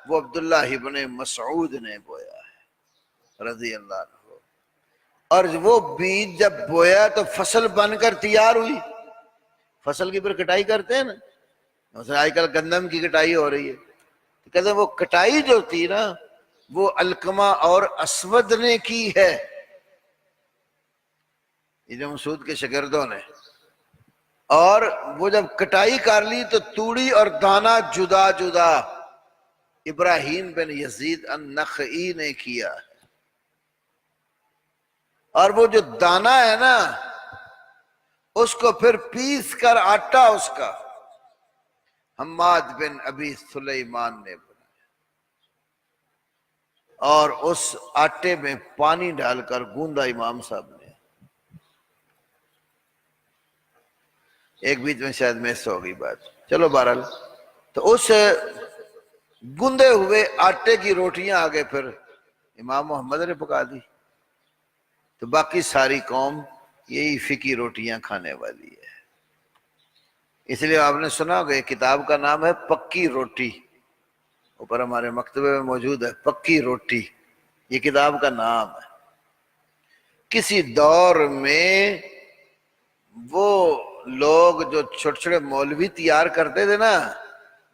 وہ عبداللہ ابن مسعود نے بویا ہے رضی اللہ عنہ، اور وہ بیج جب بویا تو فصل بن کر تیار ہوئی۔ فصل کی پھر کٹائی کرتے ہیں نا، مثلا آج کل گندم کی کٹائی ہو رہی ہے، تو کہتے ہیں وہ کٹائی جو تھی نا وہ علقمہ اور اسود نے کی ہے، ابن مسعود کے شاگردوں نے، اور وہ جب کٹائی کر لی تو توڑی اور دانہ جدا جدا ابراہیم بن یزید النخعی نے کیا، اور وہ جو دانہ ہے نا اس کو پھر پیس کر آٹا اس کا حماد بن ابی سلیمان نے بنایا، اور اس آٹے میں پانی ڈال کر گوندا امام صاحب نے۔ ایک بیچ میں شاید مس ہو گئی بات، چلو بہرحال، تو اس گندے ہوئے آٹے کی روٹیاں آگے پھر امام محمد نے پکا دی، تو باقی ساری قوم یہی فقی روٹیاں کھانے والی ہے۔ اس لیے آپ نے سنا ہوگا کتاب کا نام ہے پکی روٹی، اوپر ہمارے مکتبے میں موجود ہے، پکی روٹی، یہ کتاب کا نام ہے۔ کسی دور میں وہ لوگ جو چھوٹے چھوٹے مولوی تیار کرتے تھے نا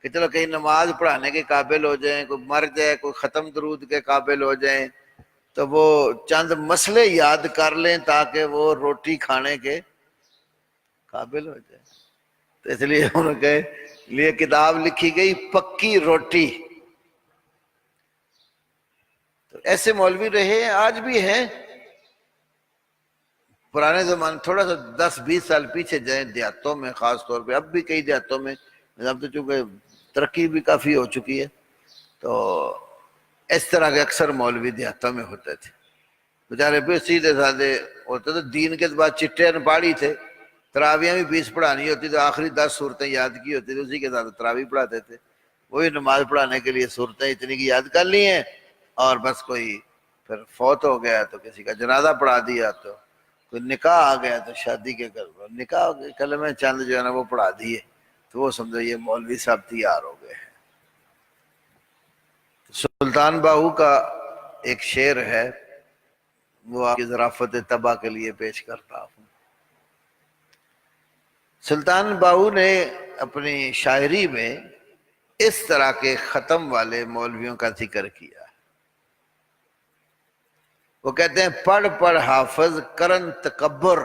کہ چلو کہیں نماز پڑھانے کے قابل ہو جائیں، کوئی مر جائے، کوئی ختم درود کے قابل ہو جائیں، تو وہ چند مسئلے یاد کر لیں تاکہ وہ روٹی کھانے کے قابل ہو جائے، تو اس لیے ان کے لیے کتاب لکھی گئی پکی روٹی۔ تو ایسے مولوی رہے ہیں، آج بھی ہیں۔ پرانے زمانے تھوڑا سا 10-20 سال پیچھے جائیں دیہاتوں میں، خاص طور پہ اب بھی کئی دیہاتوں میں، اب تو چونکہ ترقی بھی کافی ہو چکی ہے، تو اس طرح کے اکثر مولوی دیہاتوں میں ہوتے تھے، بیچارے بھی سیدھے سادھے ہوتے تھے، دین کے بعد چٹے انپاڑی تھے، تراویاں بھی 20 پڑھانی ہوتی تو آخری 10 صورتیں یاد کی ہوتی تو اسی کے ساتھ تراویح پڑھاتے تھے. وہی نماز پڑھانے کے لیے صورتیں اتنی کی یاد کر لی ہیں, اور بس کوئی پھر فوت ہو گیا تو کسی کا جنازہ پڑھا دیا, تو کوئی نکاح آ گیا تو شادی کے نکاح کلمے چند جو ہے نا وہ پڑھا دیے, تو وہ سمجھو یہ مولوی صاحب تیار ہو گئے. سلطان باہو کا ایک شعر ہے, وہ آپ کی ظرافت طبع کے لیے پیش کرتا ہوں. سلطان باہو نے اپنی شاعری میں اس طرح کے ختم والے مولویوں کا ذکر کیا. وہ کہتے ہیں پڑھ پڑھ حافظ کرن تکبر,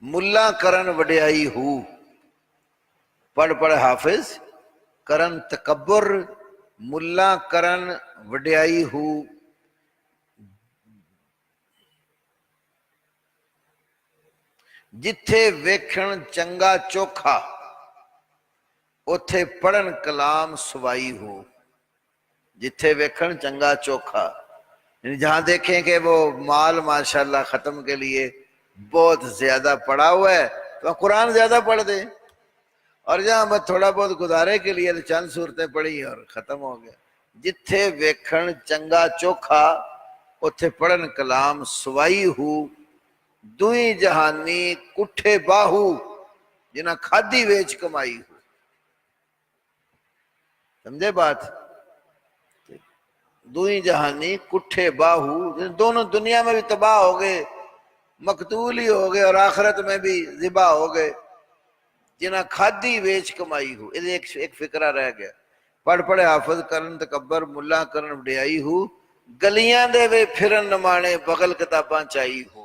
ملا کرن وڈیائی ہو. پڑھ پڑھ حافظ کرن تکبر, ملا کرن وڈیائی ہو. جتھے ویکھن چنگا چوکھا, اتھے پڑھن کلام سوائی ہو. جتھے ویکھن چنگا چوکھا, یعنی جہاں دیکھیں کہ وہ مال ماشاءاللہ ختم کے لیے بہت زیادہ پڑا ہوا ہے تو قرآن زیادہ پڑھ دیں, اور جہاں میں تھوڑا بہت گزارے کے لیے چند صورتیں پڑھی اور ختم ہو گیا. جتھے ویکھن چنگا چوکھا, اتھے پڑھن کلام سوائی ہو. دوئی جہانی کٹھے باہو, جنہ کھادی ویچ کمائی ہو. سمجھے بات؟ دوئی جہانی کٹھے باہو, دونوں دنیا میں بھی تباہ ہو گئے, مقتول ہی ہو گئے, اور آخرت میں بھی ذبح ہو گئے. جنہ کھادی ویچ کمائی ہو. ایک فقرہ رہ گیا. پڑھ پڑھے حافظ کرن تکبر, ملا کرن وڈیائی ہو. گلیاں دے وے پھرن نمانے, بغل کتاباں چائی ہو.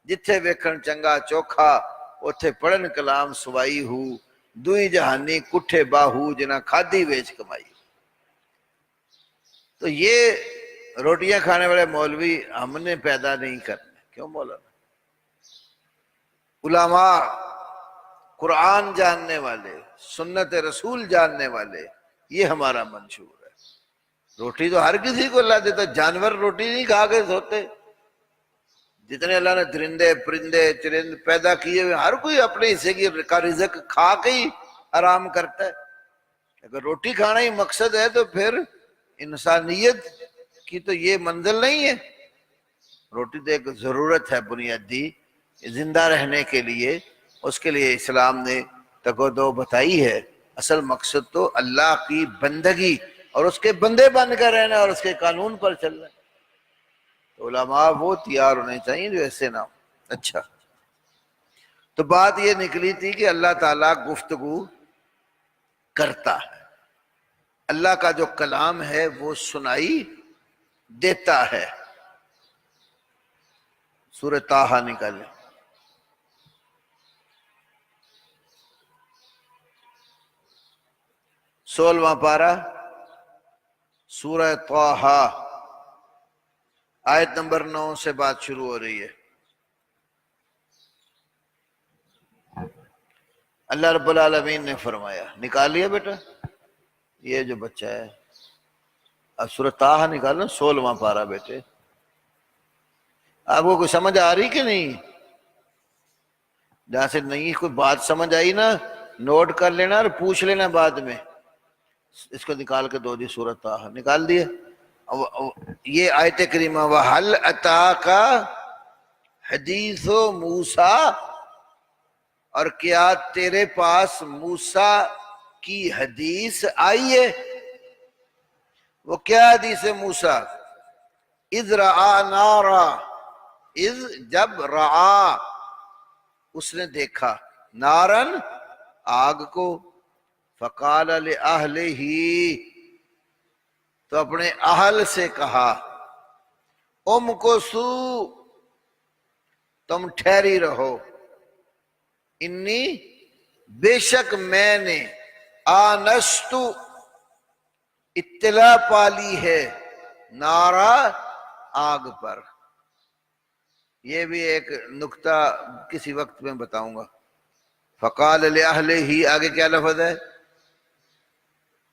جتھے ویکھن چنگا چوکھا, اتھے پڑھن کلام سوائی ہو. دوئی جہانی کٹھے باہو, جنہ کھادی ویچ کمائی. تو یہ روٹیاں کھانے والے مولوی ہم نے پیدا نہیں کرنے. کیوں مولانا؟ علماء, قرآن جاننے والے, سنت رسول جاننے والے, یہ ہمارا منشور ہے. روٹی تو ہر کسی کو اللہ دیتا, جانور روٹی نہیں کھا کے سوتے. جتنے اللہ نے درندے پرندے چرند پیدا کیے ہوئے, ہر کوئی اپنے حصے کا رزق کھا کے ہی آرام کرتا ہے. اگر روٹی کھانا ہی مقصد ہے تو پھر انسانیت کی تو یہ منزل نہیں ہے. روٹی تو ایک ضرورت ہے بنیادی زندہ رہنے کے لیے, اس کے لیے اسلام نے تگ و دو بتائی ہے. اصل مقصد تو اللہ کی بندگی اور اس کے بندے بن کر رہنا اور اس کے قانون پر چلنا. تو علماء وہ تیار ہونے چاہیے جو ایسے نہ ہو. اچھا, تو بات یہ نکلی تھی کہ اللہ تعالیٰ گفتگو کرتا ہے. اللہ کا جو کلام ہے وہ سنائی دیتا ہے. سورہ طٰہٰ نکالیں. سولہواں پارہ سورہ طٰہٰ, آیت نمبر 9 سے بات شروع ہو رہی ہے. اللہ رب العالمین نے فرمایا, نکال لیا بیٹا یہ جو بچہ ہے, اب سورہ طٰہٰ نکالنا 16واں پارہ بیٹے. آپ کو کوئی سمجھ آ رہی کہ نہیں؟ جہاں سے نہیں کوئی بات سمجھ آئی نا, نوٹ کر لینا اور پوچھ لینا بعد میں. اس کو نکال کے دو دی. سورہ طٰہٰ نکال دیے. یہ آیت کریمہ, وَهَلْ أَتَاكَ حَدِيثُ مُوسَىٰ, اور کیا تیرے پاس موسیٰ کی حدیث آئی ہے؟ وہ کیا حدیث ہے موسیٰ؟ اذ رعا نارا, اذ جب رعا اس نے دیکھا, نارن آگ کو, فقال لأہلہ تو اپنے اہل سے کہا, امکثو تم ٹھہری رہو, انی بے شک میں نے, آنستو اطلاع پالی ہے, نارا آگ پر. یہ بھی ایک نکتہ کسی وقت میں بتاؤں گا. فقال لأہلہ, آگے کیا لفظ ہے؟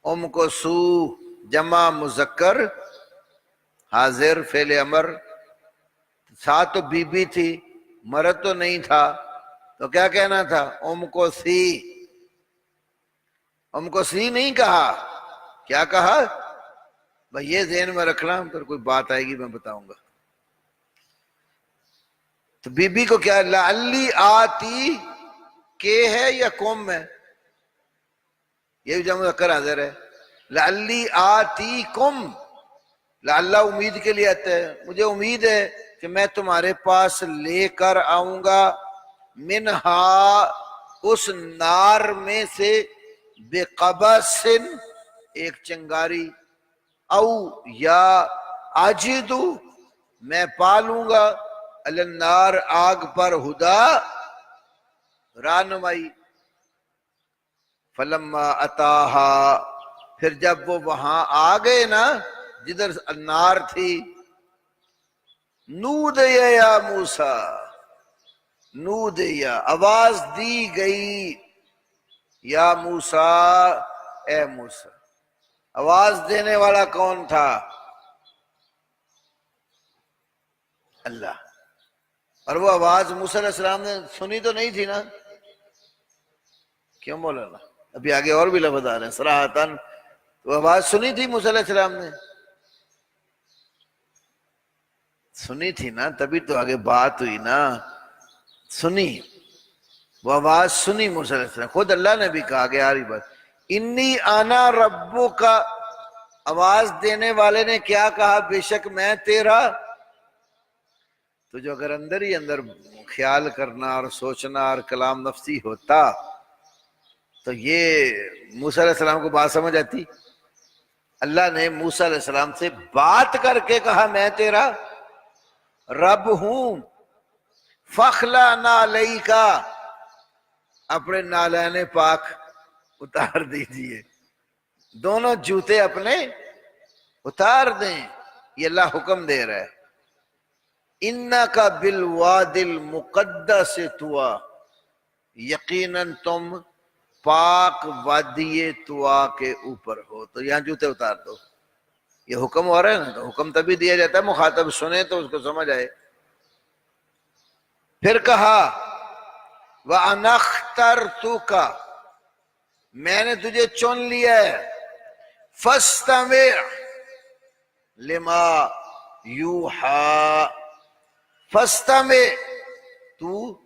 امکثو جمع مذکر حاضر فعل امر, ساتھ تو بی بی تھی, مرد تو نہیں تھا, تو کیا کہنا تھا؟ ام کو سی، ام کو سی نہیں کہا، کیا کہا؟ بھائی یہ ذہن میں رکھنا، پھر کوئی بات آئے گی میں بتاؤں گا۔ تو بی بی کو کیا لعلی آتی کے ہے یا قوم ہے؟ یہ بھی جمع کر حاضر ہے۔ لعلی آتی کم، لعلہ امید کے لیے آتا ہے، مجھے امید ہے کہ میں تمہارے پاس لے کر آؤں گا، منہا اس نار میں سے، بقبس ایک چنگاری، او یا اجدو میں پالوں گا، علی النار آگ پر، ہدا رہنمائی۔ فلما اتاہا پھر جب وہ وہاں آ گئے نا جدھر النار تھی، نودی یا موسیٰ، نودی آواز دی گئی، یا موسیٰ اے موسیٰ۔ آواز دینے والا کون تھا؟ اللہ۔ اور وہ آواز موسیٰ علیہ السلام نے سنی تو نہیں تھی نا؟ کیوں مولانا؟ ابھی آگے اور بھی لفظ آ رہے ہیں صراحتاً، وہ آواز سنی تھی موسیٰ علیہ السلام نے؟ سنی تھی نا، تبھی تو آگے بات ہوئی نا، سنی، وہ آواز سنی موسیٰ علیہ السلام، خود اللہ نے بھی کہا کہ آ رہی بات، انی آنا ربو کا، آواز دینے والے نے کیا کہا؟ بے شک میں تیرا۔ تو جو اگر اندر ہی اندر خیال کرنا اور سوچنا اور کلام نفسی ہوتا تو یہ موسیٰ علیہ السلام کو بات سمجھ آتی؟ اللہ نے موسیٰ علیہ السلام سے بات کر کے کہا میں تیرا رب ہوں، فخلا نعلیک، اپنے نالین پاک اتار دیجئے، دونوں جوتے اپنے اتار دیں، یہ اللہ حکم دے رہا ہے۔ انک بالوادی المقدس طویٰ، یقیناً تم پاک وادی طویٰ کے اوپر ہو، تو یہاں جوتے اتار دو، یہ حکم ہو رہا ہے نا، تو حکم تبھی دیا جاتا ہے مخاطب سنے تو اس کو سمجھ آئے۔ پھر کہا وَأَنَا اخْتَرْتُكَ، میں نے تجھے چن لیا ہے، فَاسْتَمِعْ لِمَا یوحیٰ، فَاسْتَمِعْ تو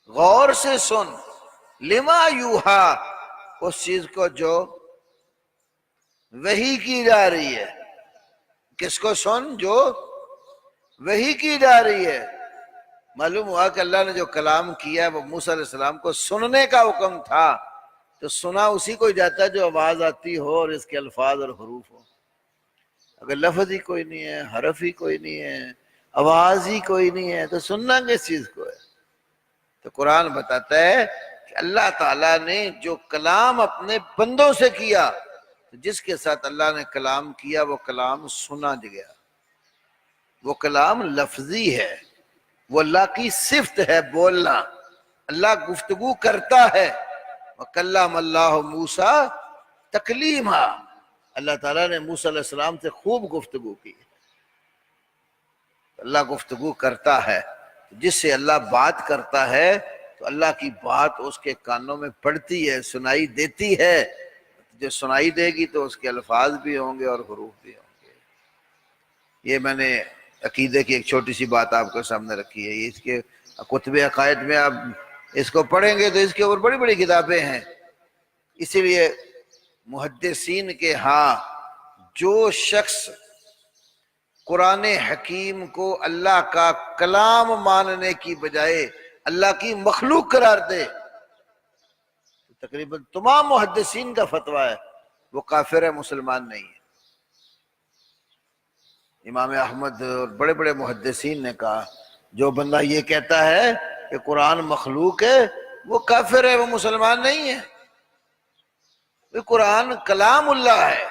غور سے سن، لِمَا یوحیٰ اس چیز کو جو وحی کی جا رہی ہے، کس کو سن؟ جو وحی کی جا رہی ہے۔ معلوم ہوا کہ اللہ نے جو کلام کیا ہے وہ موسیٰ علیہ السلام کو سننے کا حکم تھا، تو سنا اسی کو جاتا ہے جو آواز آتی ہو اور اس کے الفاظ اور حروف ہو۔ اگر لفظ ہی کوئی نہیں ہے، حرف ہی کوئی نہیں ہے، آواز ہی کوئی نہیں ہے، تو سننا کس چیز کو ہے؟ تو قرآن بتاتا ہے کہ اللہ تعالیٰ نے جو کلام اپنے بندوں سے کیا، جس کے ساتھ اللہ نے کلام کیا وہ کلام سنا گیا، وہ کلام لفظی ہے، وہ اللہ کی صفت ہے بولنا، اللہ گفتگو کرتا ہے۔ وَكَلَّمَ اللَّهُ مُوسَىٰ تَكْلِيمًا، اللہ تعالیٰ نے موسیٰ علیہ السلام سے خوب گفتگو کی۔ اللہ گفتگو کرتا ہے، جس سے اللہ بات کرتا ہے تو اللہ کی بات اس کے کانوں میں پڑتی ہے، سنائی دیتی ہے، جو سنائی دے گی تو اس کے الفاظ بھی ہوں گے اور حروف بھی ہوں گے۔ یہ میں نے عقیدے کی ایک چھوٹی سی بات آپ کے سامنے رکھی ہے، اس کے کتب عقائد میں آپ اس کو پڑھیں گے تو اس کے اوپر بڑی بڑی کتابیں ہیں۔ اسی لیے محدثین کے ہاں جو شخص قرآن حکیم کو اللہ کا کلام ماننے کی بجائے اللہ کی مخلوق قرار دے، تقریباً تمام محدثین کا فتویٰ ہے وہ کافر ہے، مسلمان نہیں ہے۔ امام احمد اور بڑے بڑے محدثین نے کہا جو بندہ یہ کہتا ہے کہ قرآن مخلوق ہے وہ کافر ہے، وہ مسلمان نہیں ہے۔ قرآن کلام اللہ ہے،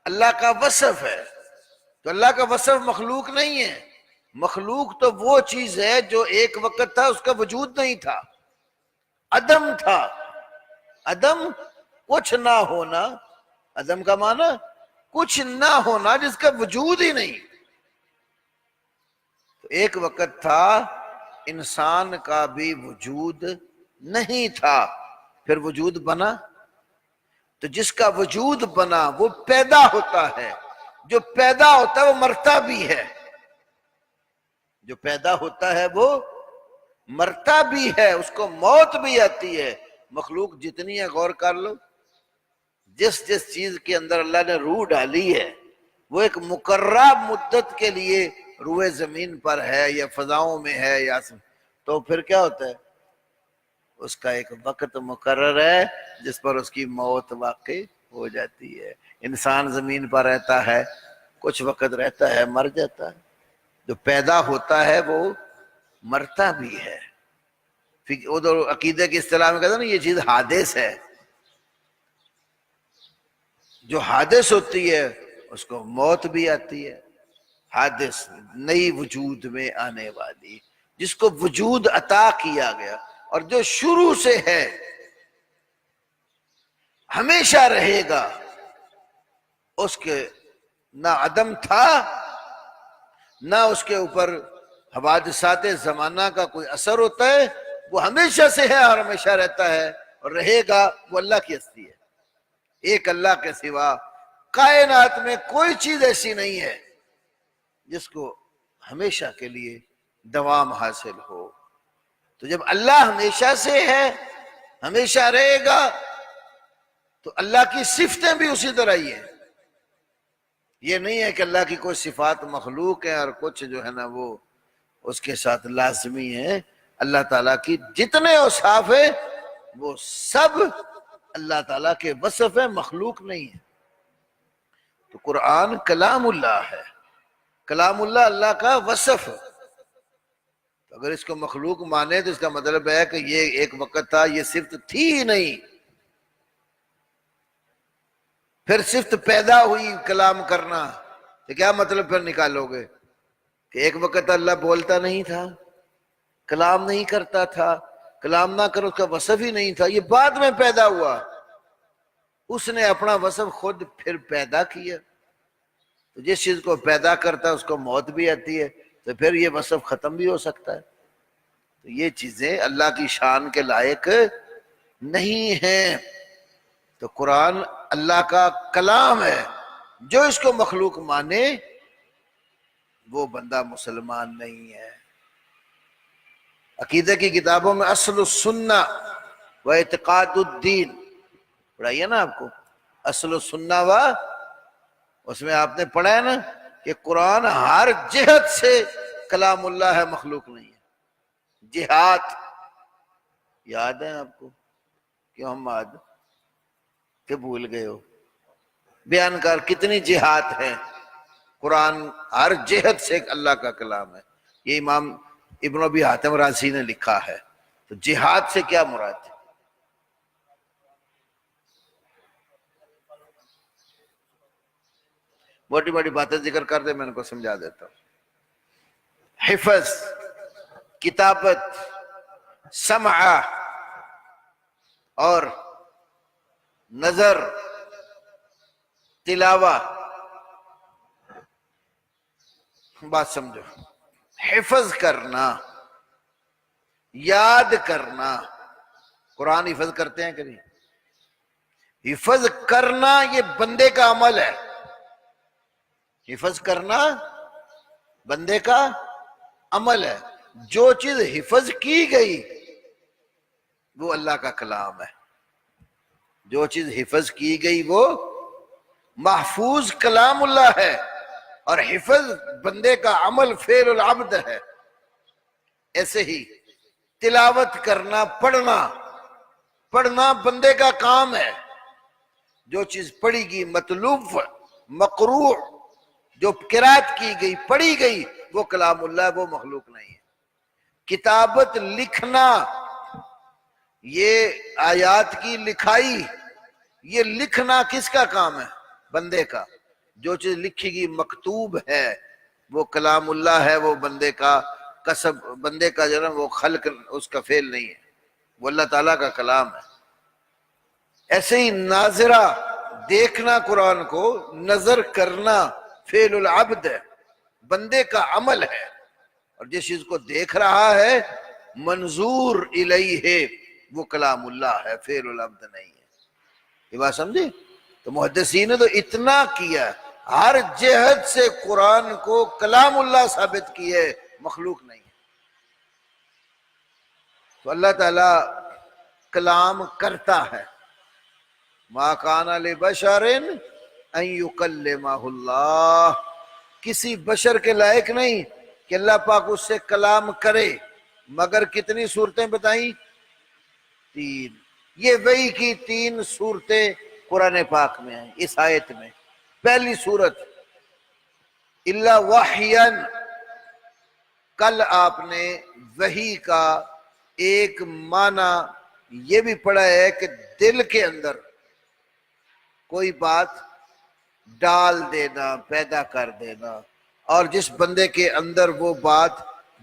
اللہ کا وصف ہے، تو اللہ کا وصف مخلوق نہیں ہے۔ مخلوق تو وہ چیز ہے جو ایک وقت تھا اس کا وجود نہیں تھا، عدم تھا، عدم کچھ نہ ہونا، عدم کا معنی کچھ نہ ہونا جس کا وجود ہی نہیں۔ تو ایک وقت تھا انسان کا بھی وجود نہیں تھا، پھر وجود بنا۔ تو جس کا وجود بنا وہ پیدا ہوتا ہے، جو پیدا ہوتا ہے وہ مرتا بھی ہے، جو پیدا ہوتا ہے وہ مرتا بھی ہے، اس کو موت بھی آتی ہے۔ مخلوق جتنی ہے غور کر لو، جس جس چیز کے اندر اللہ نے روح ڈالی ہے وہ ایک مقررہ مدت کے لیے روئے زمین پر ہے یا فضاؤں میں ہے، یا تو پھر کیا ہوتا ہے؟ اس کا ایک وقت مقرر ہے جس پر اس کی موت واقع ہو جاتی ہے۔ انسان زمین پر رہتا ہے، کچھ وقت رہتا ہے، مر جاتا ہے۔ جو پیدا ہوتا ہے وہ مرتا بھی ہے۔ پھر ادھر عقیدے کی اصطلاح میں کہتے ہیں نا یہ چیز حادث ہے، جو حادث ہوتی ہے اس کو موت بھی آتی ہے۔ حادث نئی وجود میں آنے والی، جس کو وجود عطا کیا گیا، اور جو شروع سے ہے ہمیشہ رہے گا، اس کے نہ عدم تھا نہ اس کے اوپر حوادثات زمانہ کا کوئی اثر ہوتا ہے، وہ ہمیشہ سے ہے اور ہمیشہ رہتا ہے اور رہے گا۔ وہ اللہ کی ہستی ہے، ایک اللہ کے سوا کائنات میں کوئی چیز ایسی نہیں ہے جس کو ہمیشہ کے لیے دوام حاصل ہو۔ تو جب اللہ ہمیشہ سے ہے، ہمیشہ رہے گا، تو اللہ کی صفتیں بھی اسی طرح ہی ہیں۔ یہ نہیں ہے کہ اللہ کی کوئی صفات مخلوق ہیں اور کچھ جو ہے نا وہ اس کے ساتھ لازمی ہیں۔ اللہ تعالیٰ کی جتنے اوصاف ہیں وہ سب اللہ تعالیٰ کے وصف ہیں، مخلوق نہیں ہے۔ تو قرآن کلام اللہ ہے، کلام اللہ اللہ کا وصف۔ اگر اس کو مخلوق مانے تو اس کا مطلب ہے کہ یہ ایک وقت تھا، یہ صفت تھی ہی نہیں، پھر صفت پیدا ہوئی کلام کرنا، تو کیا مطلب پھر نکالو گے کہ ایک وقت اللہ بولتا نہیں تھا، کلام نہیں کرتا تھا، کلام نہ کرو اس کا وصف ہی نہیں تھا، یہ بعد میں پیدا ہوا، اس نے اپنا وصف خود پھر پیدا کیا۔ تو جس چیز کو پیدا کرتا ہے اس کو موت بھی آتی ہے، تو پھر یہ وصف ختم بھی ہو سکتا ہے۔ تو یہ چیزیں اللہ کی شان کے لائق نہیں ہیں۔ تو قرآن اللہ کا کلام ہے، جو اس کو مخلوق مانے وہ بندہ مسلمان نہیں ہے۔ عقیدہ کی کتابوں میں اصل السنہ و اعتقاد الدین پڑھائیے نا آپ کو، اصل السنہ و، اس میں آپ نے پڑھا ہے نا کہ قرآن ہر جہت سے کلام اللہ ہے، مخلوق نہیں ہے۔ جہاد یاد ہے آپ کو؟ کیوں ہم یاد کہ بھول گئے ہو؟ بیان کر کتنی جہاد ہیں؟ قرآن ہر جہت سے اللہ کا کلام ہے۔ یہ امام ابن ابی حاتم رازی نے لکھا ہے۔ تو جہاد سے کیا مراد ہے؟ موٹی موٹی باتیں ذکر کر دے، میں ان کو سمجھا دیتا ہوں۔ حفظ، کتابت، سمع اور نظر، تلاوہ، بات سمجھو۔ حفظ کرنا، یاد کرنا، قرآن حفظ کرتے ہیں کہ نہیں؟ حفظ کرنا یہ بندے کا عمل ہے، حفظ کرنا بندے کا عمل ہے۔ جو چیز حفظ کی گئی وہ اللہ کا کلام ہے، جو چیز حفظ کی گئی وہ محفوظ کلام اللہ ہے، اور حفظ بندے کا عمل فعل العبد ہے۔ ایسے ہی تلاوت کرنا، پڑھنا بندے کا کام ہے۔ جو چیز پڑھی گئی، مطلوب، مقروء، جو قرات کی گئی، پڑھی گئی، وہ کلام اللہ، وہ مخلوق نہیں ہے۔ کتابت، لکھنا، یہ آیات کی لکھائی، یہ لکھنا کس کا کام ہے؟ بندے کا۔ جو چیز لکھی گئی مکتوب ہے وہ کلام اللہ ہے، وہ بندے کا کسب، بندے کا جو ہے وہ خلق، اس کا فعل نہیں ہے، وہ اللہ تعالیٰ کا کلام ہے۔ ایسے ہی ناظرہ، دیکھنا قرآن کو، نظر کرنا فعل العبد ہے، بندے کا عمل ہے، اور جس چیز کو دیکھ رہا ہے منظور الیہ وہ کلام اللہ ہے، فعل العبد نہیں ہے۔ یہ بات سمجھے؟ تو محدثین نے تو اتنا کیا، ہر جہت سے قرآن کو کلام اللہ ثابت کی ہے، مخلوق نہیں ہے۔ تو اللہ تعالیٰ کلام کرتا ہے۔ ما کان لبشر ان یکلمہ اللہ، کسی بشر کے لائق نہیں کہ اللہ پاک اس سے کلام کرے، مگر کتنی صورتیں بتائیں؟ 3۔ یہ وحی کی 3 صورتیں قرآن پاک میں ہیں اس آیت میں۔ پہلی صورت الا وحیا، کل آپ نے وحی کا ایک معنی یہ بھی پڑھا ہے کہ دل کے اندر کوئی بات ڈال دینا، پیدا کر دینا، اور جس بندے کے اندر وہ بات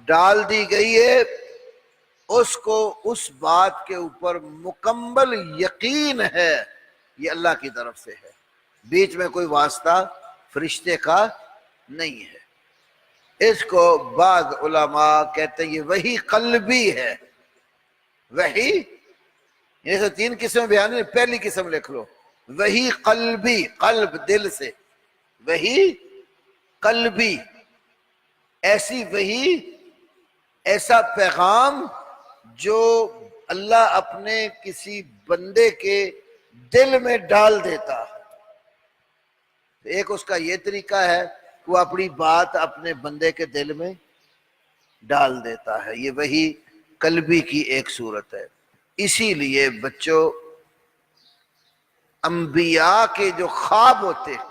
ڈال دی گئی ہے اس کو اس بات کے اوپر مکمل یقین ہے یہ اللہ کی طرف سے ہے، بیچ میں کوئی واسطہ فرشتے کا نہیں ہے۔ اس کو بعض علماء کہتے ہیں یہ وحی قلبی ہے۔ وحی یہ تو 3 قسم بیان ہے، پہلی قسم لکھ لو، وحی قلبی، قلب دل سے، وحی قلبی، ایسی وحی، ایسا پیغام جو اللہ اپنے کسی بندے کے دل میں ڈال دیتا ہے۔ ایک اس کا یہ طریقہ ہے کہ وہ اپنی بات اپنے بندے کے دل میں ڈال دیتا ہے، یہ وحی قلبی کی ایک صورت ہے۔ اسی لیے بچوں انبیاء کے جو خواب ہوتے ہیں،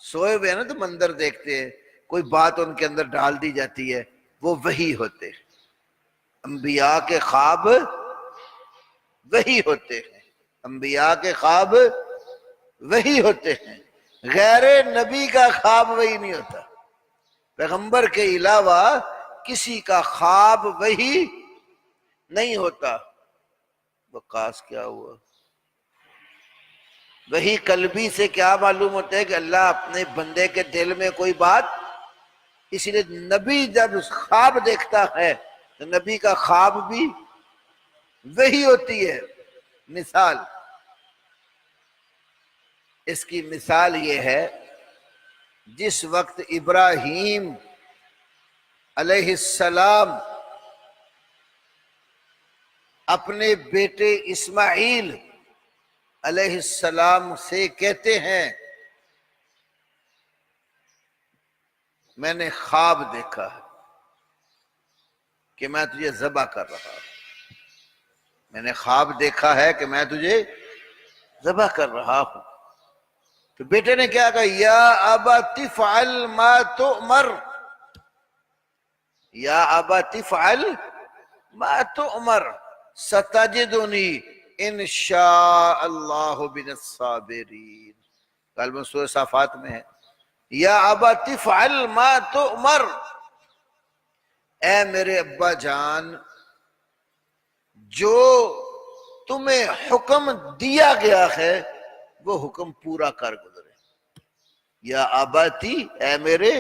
سوئے ہوئے ہیں نا تو منظر دیکھتے ہیں، کوئی بات ان کے اندر ڈال دی جاتی ہے، وہ وحی ہوتے ہیں۔ انبیاء کے خواب وحی ہوتے ہیں، انبیاء کے خواب وحی ہوتے ہیں، غیر نبی کا خواب وحی نہیں ہوتا۔ پیغمبر کے علاوہ کسی کا خواب وحی نہیں ہوتا۔ بکاس کیا ہوا؟ وحی قلبی سے کیا معلوم ہوتا ہے کہ اللہ اپنے بندے کے دل میں کوئی بات، اسی لیے نبی جب خواب دیکھتا ہے تو نبی کا خواب بھی وحی ہوتی ہے۔ مثال، اس کی مثال یہ ہے، جس وقت ابراہیم علیہ السلام اپنے بیٹے اسماعیل علیہ السلام سے کہتے ہیں میں نے خواب دیکھا ہے کہ میں تجھے ذبح کر رہا ہوں، میں نے خواب دیکھا ہے کہ میں تجھے ذبح کر رہا ہوں۔ تو بیٹے نے کیا کہا؟ یا ابت افعل ما تؤمر، یا ابت افعل ما تؤمر ستجدنی انشاء اللہ من الصابرین۔ غالباً سورہ صافات میں ہے، یا ابت افعل ما تؤمر، اے میرے ابا جان جو تمہیں حکم دیا گیا ہے وہ حکم پورا کر گزرے۔ یا اباتی، اے میرے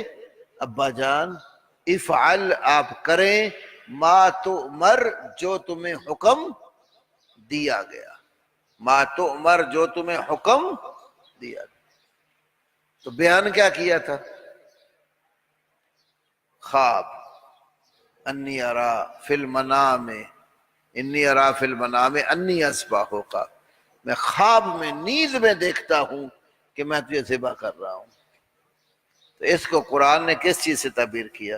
ابا جان، افعل آپ کریں، ما تؤمر جو تمہیں حکم دیا گیا، ما تؤمر جو تمہیں حکم دیا گیا۔ تو بیان کیا کیا تھا؟ خواب، انی ارا فی المنام، انی ارا فی المنام انی اذبحک، میں خواب میں نیند میں دیکھتا ہوں کہ میں تجھے ذبح کر رہا ہوں۔ تو اس کو قرآن نے کس چیز سے تعبیر کیا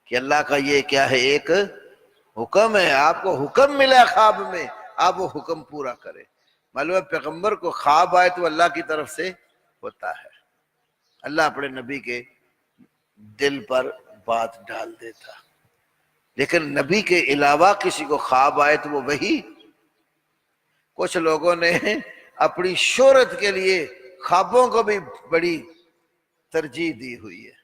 کہ اللہ کا یہ کیا ہے؟ ایک حکم ہے، آپ کو حکم ملا خواب میں، آپ وہ حکم پورا کرے۔ معلوم ہے پیغمبر کو خواب آئے تو اللہ کی طرف سے ہوتا ہے، اللہ اپنے نبی کے دل پر بات ڈال دیتا۔ لیکن نبی کے علاوہ کسی کو خواب آئے تو وہ وحی۔ کچھ لوگوں نے اپنی شہرت کے لیے خوابوں کو بھی بڑی ترجیح دی ہوئی ہے۔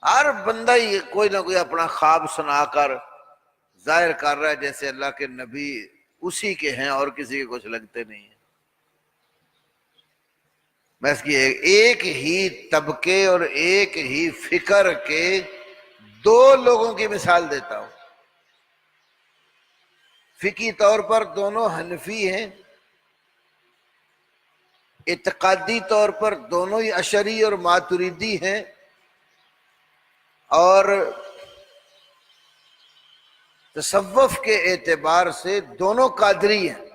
ہر بندہ ہی کوئی نہ کوئی اپنا خواب سنا کر ظاہر کر رہا ہے جیسے اللہ کے نبی اسی کے ہیں اور کسی کے کچھ لگتے نہیں ہیں۔ میں اس کی ایک ہی طبقے اور ایک ہی فکر کے 2 لوگوں کی مثال دیتا ہوں۔ فقی طور پر دونوں حنفی ہیں، اعتقادی طور پر دونوں ہی اشعری اور ماتریدی ہیں، اور تصوف کے اعتبار سے دونوں قادری ہیں،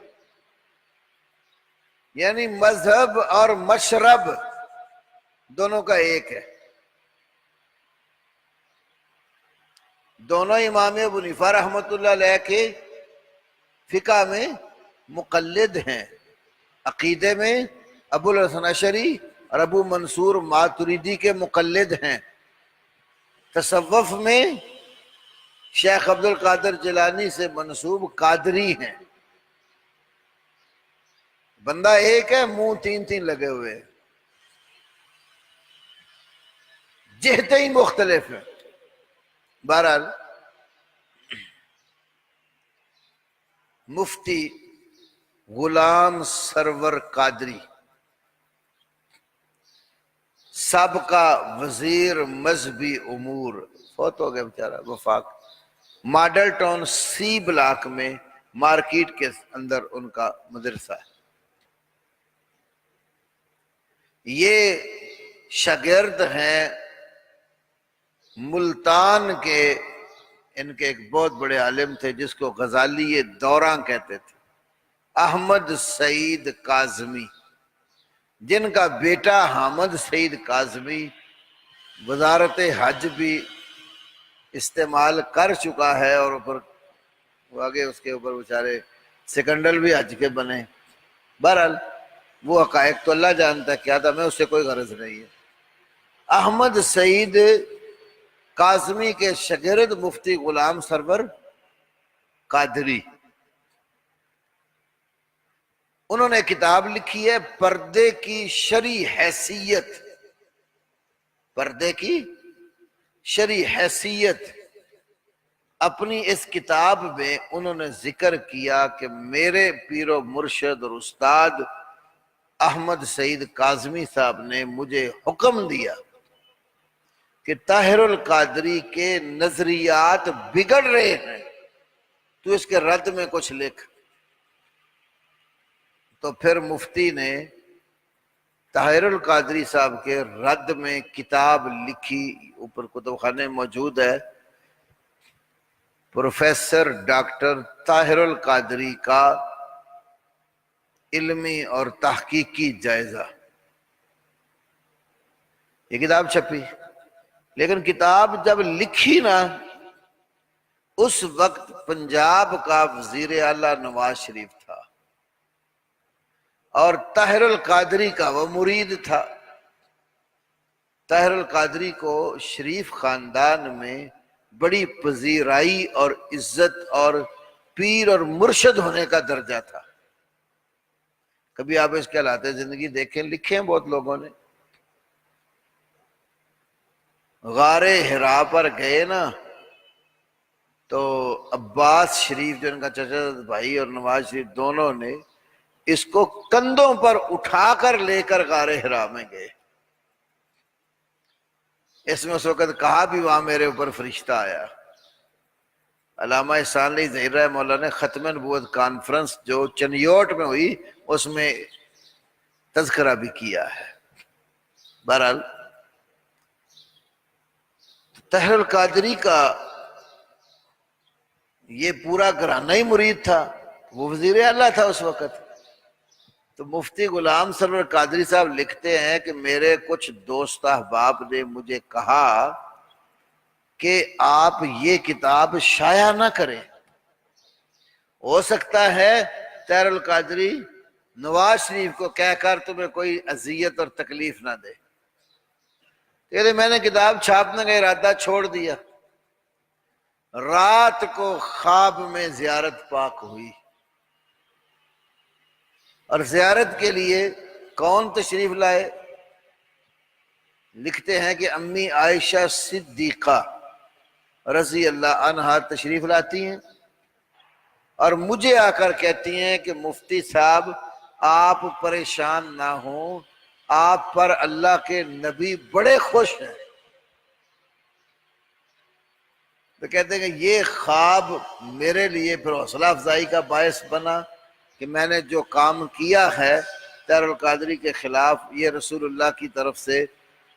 یعنی مذہب اور مشرب دونوں کا ایک ہے۔ دونوں امام ابو حنیفہ رحمۃ اللہ علیہ کے فقہ میں مقلد ہیں، عقیدے میں ابو الحسن اشعری اور ابو منصور ماتریدی کے مقلد ہیں، تصوف میں شیخ عبد القادر جیلانی سے منسوب قادری ہیں۔ بندہ ایک ہے، منہ تین تین لگے ہوئے ہیں، جہتیں ہی مختلف ہیں۔ بہرحال مفتی غلام سرور قادری، سابقہ وزیر مذہبی امور، فوت ہو گئے بیچارہ، وفاق، ماڈل ٹاؤن سی بلاک میں مارکیٹ کے اندر ان کا مدرسہ ہے۔ یہ شاگرد ہیں ملتان کے، ان کے ایک بہت بڑے عالم تھے جس کو غزالی دوراں کہتے تھے، احمد سعید کاظمی، جن کا بیٹا حامد سعید کاظمی وزارت حج بھی استعمال کر چکا ہے، اور اوپر آگے اس کے اوپر بیچارے سیکنڈل بھی حج کے بنے۔ بہرحال وہ حقائق تو اللہ جانتا ہے کیا تھا، میں اس سے کوئی غرض نہیں ہے۔ احمد سعید کاظمی کے شاگرد مفتی غلام سرور قادری، انہوں نے کتاب لکھی ہے پردے کی شرعی حیثیت، پردے کی شرعی حیثیت۔ اپنی اس کتاب میں انہوں نے ذکر کیا کہ میرے پیر و مرشد اور استاد احمد سعید کاظمی صاحب نے مجھے حکم دیا کہ طاہر القادری کے نظریات بگڑ رہے ہیں، تو اس کے رد میں کچھ لکھ۔ تو پھر مفتی نے طاہر القادری صاحب کے رد میں کتاب لکھی، اوپر کتب خانے موجود ہے، پروفیسر ڈاکٹر طاہر القادری کا علمی اور تحقیقی جائزہ، یہ کتاب چھپی۔ لیکن کتاب جب لکھی نا، اس وقت پنجاب کا وزیر اعلیٰ نواز شریف تھا، اور طاہر القادری کا وہ مرید تھا۔ طاہر القادری کو شریف خاندان میں بڑی پذیرائی اور عزت اور پیر اور مرشد ہونے کا درجہ تھا۔ کبھی آپ اس کے حالات زندگی دیکھیں، لکھے ہیں بہت لوگوں نے۔ غار حرا پر گئے نا، تو عباس شریف جو ان کا چچا بھائی اور نواز شریف دونوں نے اس کو کندھوں پر اٹھا کر لے کر غار حرا میں گئے۔ اس میں اس وقت کہا بھی وہاں میرے اوپر فرشتہ آیا۔ علامہ احسان علی ظہیر رحمہ اللہ نے ختم نبوت کانفرنس جو چنیوٹ میں ہوئی، اس میں تذکرہ بھی کیا ہے۔ بہرحال طاہر القادری کا یہ پورا گھرانہ ہی مرید تھا، وہ وزیر اعلیٰ تھا اس وقت۔ تو مفتی غلام سرور قادری صاحب لکھتے ہیں کہ میرے کچھ دوست احباب نے مجھے کہا کہ آپ یہ کتاب شائع نہ کریں، ہو سکتا ہے طاہر القادری نواز شریف کو کہہ کر تمہیں کوئی اذیت اور تکلیف نہ دے۔ کہ میں نے کتاب چھاپنے کا ارادہ چھوڑ دیا۔ رات کو خواب میں زیارت پاک ہوئی، اور زیارت کے لیے کون تشریف لائے؟ لکھتے ہیں کہ امی عائشہ صدیقہ رضی اللہ عنہا تشریف لاتی ہیں، اور مجھے آ کر کہتی ہیں کہ مفتی صاحب آپ پریشان نہ ہوں، آپ پر اللہ کے نبی بڑے خوش ہیں۔ تو کہتے ہیں کہ یہ خواب میرے لیے پھر حوصلہ افزائی کا باعث بنا کہ میں نے جو کام کیا ہے طاہر القادری کے خلاف، یہ رسول اللہ کی طرف سے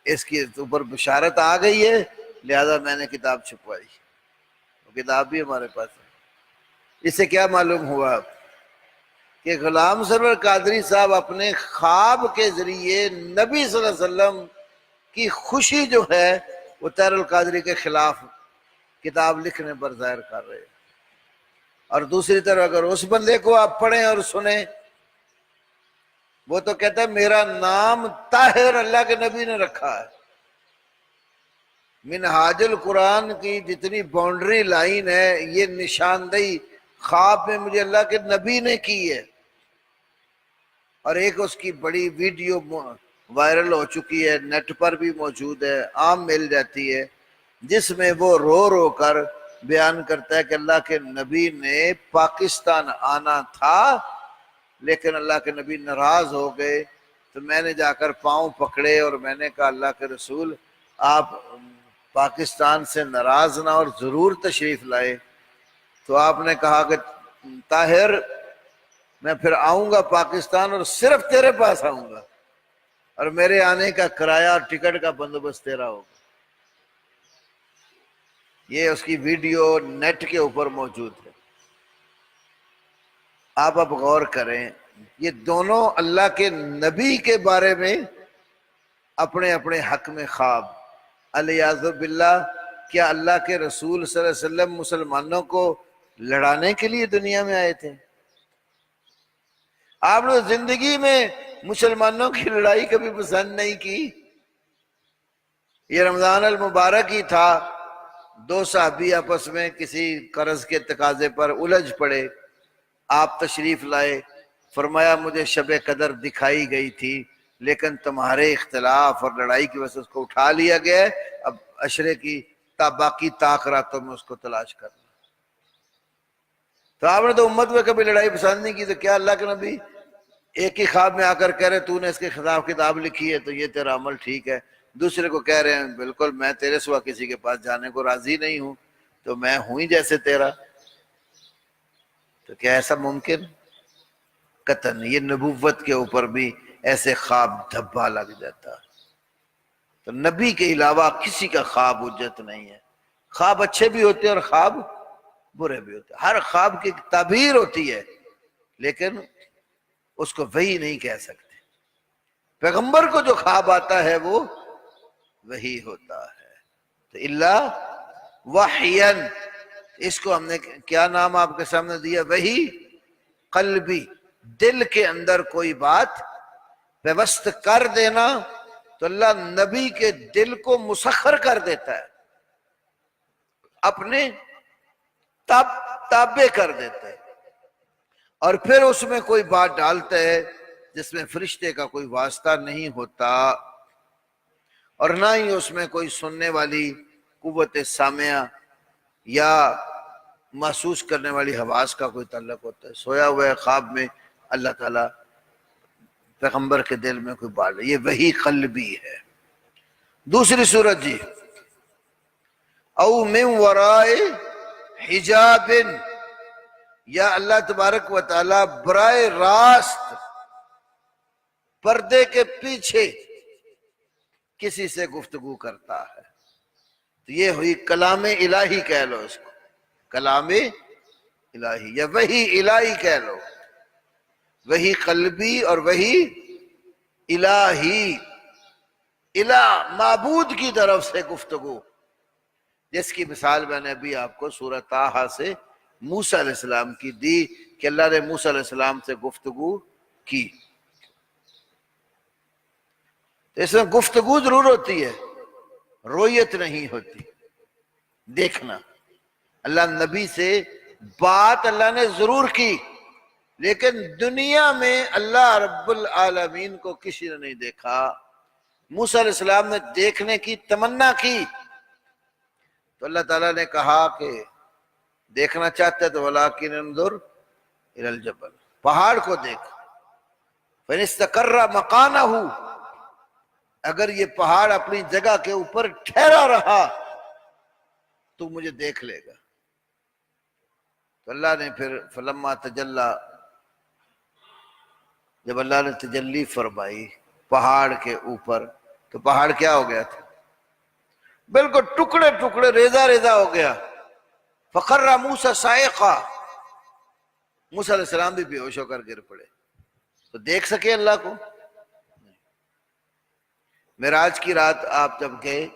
اس کے اوپر بشارت آ گئی ہے، لہذا میں نے کتاب چھپوائی۔ وہ کتاب بھی ہمارے پاس ہے۔ اس سے کیا معلوم ہوا کہ غلام سرور قادری صاحب اپنے خواب کے ذریعے نبی صلی اللہ علیہ وسلم کی خوشی جو ہے وہ طاہر القادری کے خلاف کتاب لکھنے پر ظاہر کر رہے ہیں۔ اور دوسری طرف اگر اس بندے کو آپ پڑھیں اور سنیں، وہ تو کہتا ہے میرا نام طاہر اللہ کے نبی نے رکھا ہے۔ منہاج القرآن کی جتنی باؤنڈری لائن ہے یہ نشاندہی خواب میں مجھے اللہ کے نبی نے کی ہے۔ اور ایک اس کی بڑی ویڈیو وائرل ہو چکی ہے، نیٹ پر بھی موجود ہے، عام مل جاتی ہے، جس میں وہ رو رو کر بیان کرتا ہے کہ اللہ کے نبی نے پاکستان آنا تھا لیکن اللہ کے نبی ناراض ہو گئے، تو میں نے جا کر پاؤں پکڑے اور میں نے کہا اللہ کے رسول آپ پاکستان سے ناراض نہ اور ضرور تشریف لائے۔ تو آپ نے کہا کہ طاہر میں پھر آؤں گا پاکستان اور صرف تیرے پاس آؤں گا، اور میرے آنے کا کرایہ اور ٹکٹ کا بندوبست تیرا ہوگا۔ یہ اس کی ویڈیو نیٹ کے اوپر موجود ہے، آپ اب غور کریں۔ یہ دونوں اللہ کے نبی کے بارے میں اپنے اپنے حق میں خواب، الیاذ باللہ۔ کیا اللہ کے رسول صلی اللہ علیہ وسلم مسلمانوں کو لڑانے کے لیے دنیا میں آئے تھے؟ آپ نے زندگی میں مسلمانوں کی لڑائی کبھی پسند نہیں کی۔ یہ رمضان المبارک ہی تھا، دو صحابی آپس میں کسی قرض کے تقاضے پر الجھ پڑے، آپ تشریف لائے، فرمایا مجھے شب قدر دکھائی گئی تھی لیکن تمہارے اختلاف اور لڑائی کی وجہ سے اس کو اٹھا لیا گیا ہے، اب عشرے کی باقی طاق راتوں میں اس کو تلاش کرنا۔ تو آپ نے تو امت میں کبھی لڑائی پسند نہیں کی، تو کیا اللہ کے نبی ایک ہی خواب میں آ کر کہہ رہے تو نے اس کے خلاف کتاب لکھی ہے تو یہ تیرا عمل ٹھیک ہے، دوسرے کو کہہ رہے ہیں بالکل میں تیرے سوا کسی کے پاس جانے کو راضی نہیں ہوں، تو میں ہوں ہی جیسے تیرا؟ تو کیا ایسا ممکن؟ قطعاً یہ نبوت کے اوپر بھی ایسے خواب دھبا لگ جاتا ہے۔ تو نبی کے علاوہ کسی کا خواب حجت نہیں ہے۔ خواب اچھے بھی ہوتے ہیں اور خواب برے بھی ہوتے ہیں، ہر خواب کی تعبیر ہوتی ہے لیکن اس کو وحی نہیں کہہ سکتے۔ پیغمبر کو جو خواب آتا ہے وہ وحی ہوتا ہے۔ تو اللہ وحین، اس کو ہم نے کیا نام آپ کے سامنے دیا؟ وحی قلبی، دل کے اندر کوئی بات پیوست کر دینا، تو اللہ نبی کے دل کو مسخر کر دیتا ہے، اپنے تابع کر دیتا ہے، اور پھر اس میں کوئی بات ڈالتا ہے جس میں فرشتے کا کوئی واسطہ نہیں ہوتا، اور نہ ہی اس میں کوئی سننے والی قوت سامعہ یا محسوس کرنے والی حواس کا کوئی تعلق ہوتا ہے۔ سویا ہوا ہے خواب میں اللہ تعالیٰ پیغمبر کے دل میں کوئی بات، یہ وحی قلبی ہے۔ دوسری صورت جی، او من ورائے حجاب، یا اللہ تبارک و تعالیٰ براہ راست پردے کے پیچھے کسی سے گفتگو کرتا ہے، تو یہ ہوئی کلام الہی کہہ لو اس کو، کلام الہی یا وحی الہی کہہ لو، وحی قلبی اور وحی الہی، الہ معبود کی طرف سے گفتگو، جس کی مثال میں نے ابھی آپ کو سورہ طٰہٰ سے موسیٰ علیہ السلام کی دی کہ اللہ نے موسیٰ علیہ السلام سے گفتگو کی۔ تو اس میں گفتگو ضرور ہوتی ہے، رویت نہیں ہوتی، دیکھنا۔ اللہ نبی سے بات اللہ نے ضرور کی، لیکن دنیا میں اللہ رب العالمین کو کسی نے نہیں دیکھا۔ موسیٰ علیہ السلام نے دیکھنے کی تمنا کی تو اللہ تعالیٰ نے کہا کہ دیکھنا چاہتے تو وَلَٰكِنِ انظُرْ إِلَى الْجَبَلِ، پہاڑ کو دیکھ، فَإِنِ اسْتَقَرَّ مَكَانَهُ، اگر یہ پہاڑ اپنی جگہ کے اوپر ٹھہرا رہا تو مجھے دیکھ لے گا. تو اللہ نے پھر فلما تجلی، جب اللہ نے تجلی فرمائی پہاڑ کے اوپر، تو پہاڑ کیا ہو گیا تھا؟ بالکل ٹکڑے ٹکڑے، ریزہ ریزہ ہو گیا. فخر موسیٰ صاعقا، موسیٰ علیہ السلام بھی بے ہوش ہو کر گر پڑے. تو دیکھ سکے اللہ کو؟ معراج کی رات آپ جب گئے،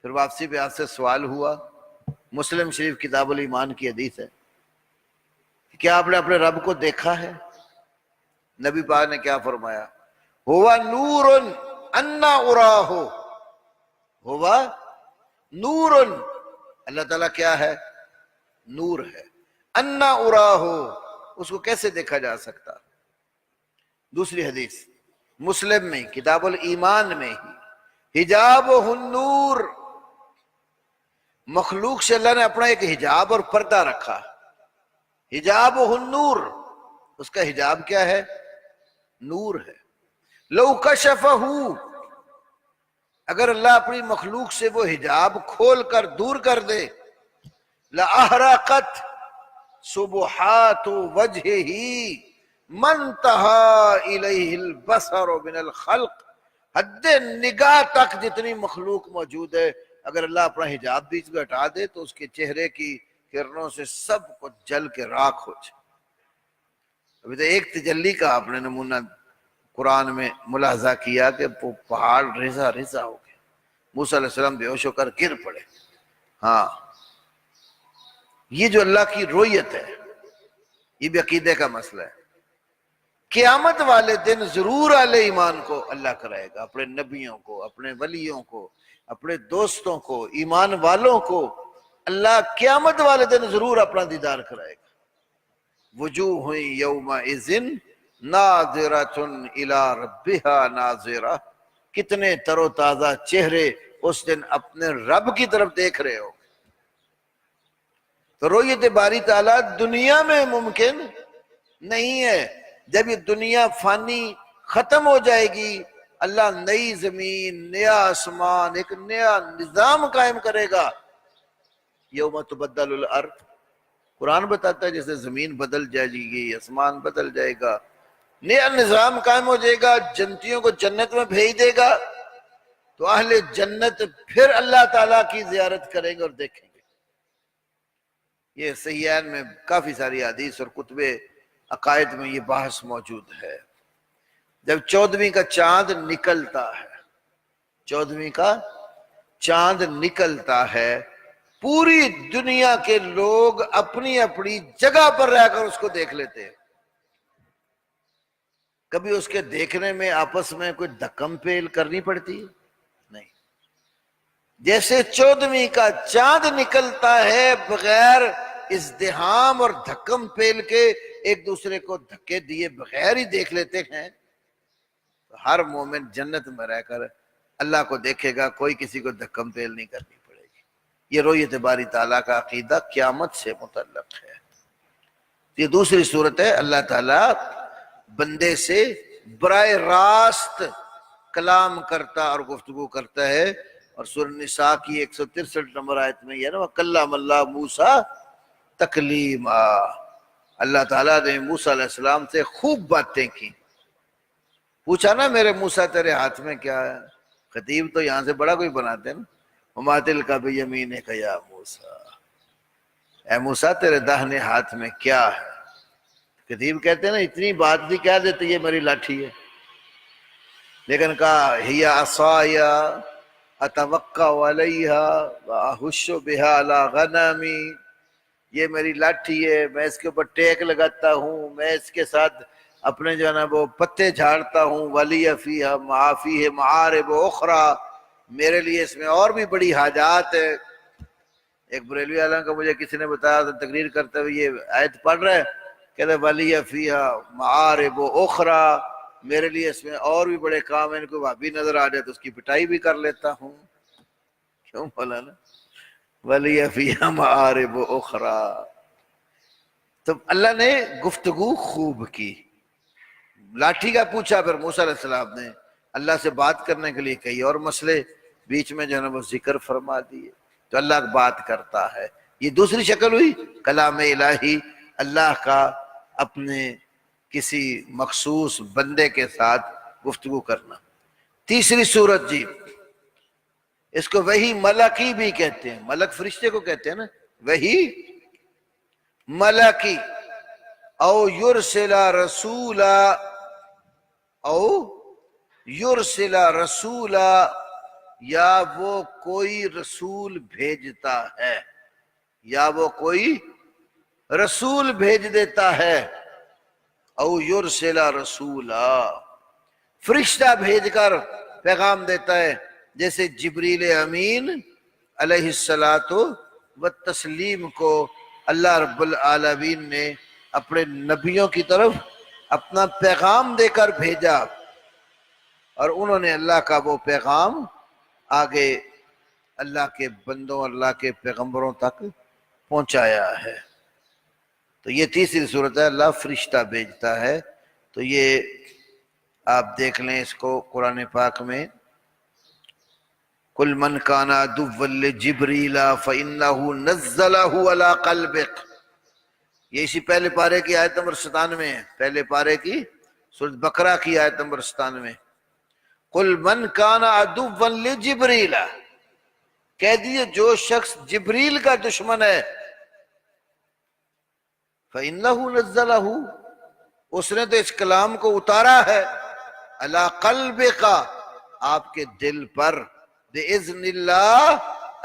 پھر واپسی پہ آپ سے سوال ہوا، مسلم شریف کتاب الایمان کی حدیث ہے، کیا آپ نے اپنے رب کو دیکھا ہے؟ نبی پاک نے کیا فرمایا؟ ہوا نور انا اراہ، ہوا نور، اللہ تعالیٰ کیا ہے؟ نور ہے. انا اراہ، اس کو کیسے دیکھا جا سکتا؟ دوسری حدیث مسلم میں کتاب الایمان میں ہی، حجابہ النور، مخلوق سے اللہ نے اپنا ایک حجاب اور پردہ رکھا. حجابہ النور، اس کا حجاب کیا ہے؟ نور ہے. لو کشفہ، اگر اللہ اپنی مخلوق سے وہ حجاب کھول کر دور کر دے، لأحرقت سبحات وجہہ منتہى الیہ البصر من الخلق، حد نگاہ تک جتنی مخلوق موجود ہے، اگر اللہ اپنا حجاب بیچ میں ہٹا دے تو اس کے چہرے کی کرنوں سے سب کو جل کے راکھ ہو جائے. ابھی تو ایک تجلی کا آپ نے نمونہ قرآن میں ملاحظہ کیا کہ وہ پہاڑ ریزہ ریزہ ہو گیا، موسیٰ علیہ السلام بے ہوش ہو کر گر پڑے. ہاں، یہ جو اللہ کی رؤیت ہے، یہ بھی عقیدے کا مسئلہ ہے. قیامت والے دن ضرور اہل ایمان کو اللہ کرائے گا، اپنے نبیوں کو، اپنے ولیوں کو، اپنے دوستوں کو، ایمان والوں کو اللہ قیامت والے دن ضرور اپنا دیدار کرائے گا. وجوہ یومئذ ناظرۃ الی ربہا ناظرہ، کتنے تر و تازہ چہرے اس دن اپنے رب کی طرف دیکھ رہے ہو. تو رؤیت باری تعالیٰ دنیا میں ممکن نہیں ہے. جب یہ دنیا فانی ختم ہو جائے گی، اللہ نئی زمین، نیا آسمان، ایک نیا نظام قائم کرے گا. یوم تبدل الارض، قرآن بتاتا ہے جیسے زمین بدل جائے گی، آسمان بدل جائے گا، نیا نظام قائم ہو جائے گا، جنتیوں کو جنت میں بھیج دے گا، تو اہل جنت پھر اللہ تعالیٰ کی زیارت کریں گے اور دیکھیں گے. یہ صحیحین میں کافی ساری حدیث اور کتب عقائد میں یہ بحث موجود ہے. جب 14ویں کا چاند نکلتا ہے، 14ویں کا چاند نکلتا ہے، پوری دنیا کے لوگ اپنی اپنی جگہ پر رہ کر اس کو دیکھ لیتے ہیں. کبھی اس کے دیکھنے میں آپس میں کوئی دھکم پیل کرنی پڑتی ہے؟ نہیں. جیسے 14ویں کا چاند نکلتا ہے، بغیر ازدحام اور دھکم پیل کے ایک دوسرے کو دھکے دیے بغیر ہی دیکھ لیتے ہیں. ہر مومن جنت میں رہ کر اللہ کو دیکھے گا، کوئی کسی کو دھکم پیل نہیں کرنی پڑے گی. یہ رؤیت باری تعالیٰ کا عقیدہ قیامت سے متعلق ہے. یہ دوسری صورت ہے، اللہ تعالیٰ بندے سے براہ راست کلام کرتا اور گفتگو کرتا ہے. اور سورہ نساء کی 163 نمبر آیت میں یہ نا وَكَلَّمَ اللَّهُ مُوسَىٰ تَكْلِيمًا، اللہ تعالیٰ نے موسیٰ علیہ السلام سے خوب باتیں کی. پوچھا نا میرے موسیٰ تیرے ہاتھ میں کیا ہے؟ خطیب تو یہاں سے بڑا کوئی بناتے ہیں نا، وَمَا تِلْكَ بِيَمِينِكَ يَا مُوسَىٰ، اے موسیٰ تیرے داہنے ہاتھ میں کیا ہے؟ خطیب کہتے ہیں نا اتنی بات بھی کہہ دیتے یہ میری لاٹھی ہے، لیکن کہا ہِیَ عَصَایَ أَتَوَكَّأُ عَلَيْهَا وَأَحُشُّ بِهَا عَلَىٰ غَنَمِي، یہ میری لاٹھی ہے، میں اس کے اوپر ٹیک لگاتا ہوں، میں اس کے ساتھ اپنے جو ہے نا وہ پتے جھاڑتا ہوں. وَلِيَ فِيهِ مَعَارِبُ أُخْرَىٰ، میرے لیے اس میں اور بھی بڑی حاجات ہے. ایک بریلوی عالم کا مجھے کسی نے بتایا تو تقریر کرتے ہوئے یہ آیت پڑھ رہا ہے، کہتے وَلِيَ فِيهَا مَعَارِبُ أُخْرَىٰ، میرے لیے اس میں اور بھی بڑے کام ہیں، ان کو بھابی نظر آ جائے تو اس کی پٹائی بھی کر لیتا ہوں. کیوں بولا نا وَلِيَ فِيهَا مَعَارِبُ أُخْرَىٰ. تو اللہ نے گفتگو خوب کی. لاٹھی کا پوچھا، پھر موسیٰ علیہ السلام نے اللہ سے بات کرنے کے لیے کئی اور مسئلے بیچ میں جو ہے نا وہ ذکر فرما دیے. تو اللہ بات کرتا ہے. یہ دوسری شکل ہوئی کلام الہی، اللہ کا اپنے کسی مخصوص بندے کے ساتھ گفتگو کرنا. تیسری صورت جی، اس کو وحی ملکی بھی کہتے ہیں. ملک فرشتے کو کہتے ہیں نا، وحی ملکی. او یرسل رسولا، او یرسل رسولا، یا وہ کوئی رسول بھیجتا ہے، یا وہ کوئی رسول بھیج دیتا ہے. او یرسل رسولا، فرشتہ بھیج کر پیغام دیتا ہے، جیسے جبریل امین علیہ الصلاۃ والتسلیم کو اللہ رب العالمین نے اپنے نبیوں کی طرف اپنا پیغام دے کر بھیجا، اور انہوں نے اللہ کا وہ پیغام آگے اللہ کے بندوں، اللہ کے پیغمبروں تک پہنچایا ہے. تو یہ تیسری صورت ہے، اللہ فرشتہ بھیجتا ہے. تو یہ آپ دیکھ لیں اس کو قرآن پاک میں، قُلْ مَنْ كَانَ عَدُوًّا لِجِبْرِيلَ فَإِنَّهُ نَزَّلَهُ عَلَىٰ قَلْبِكَ. یہ اسی پہلے پارے کی آیت نمبر 97 ہے، پہلے پارے کی سورۃ بقرہ کی آیت نمبر 97. قُلْ مَنْ كَانَ عَدُوًّا لِجِبْرِيلَ، کہہ دیجئے جو شخص جبریل کا دشمن ہے، فَإِنَّهُ نَزَّلَهُ، اس نے تو اس کلام کو اتارا ہے، عَلَىٰ قَلْبِكَ، آپ کے دل پر، بِإِذْنِ اللَّهِ،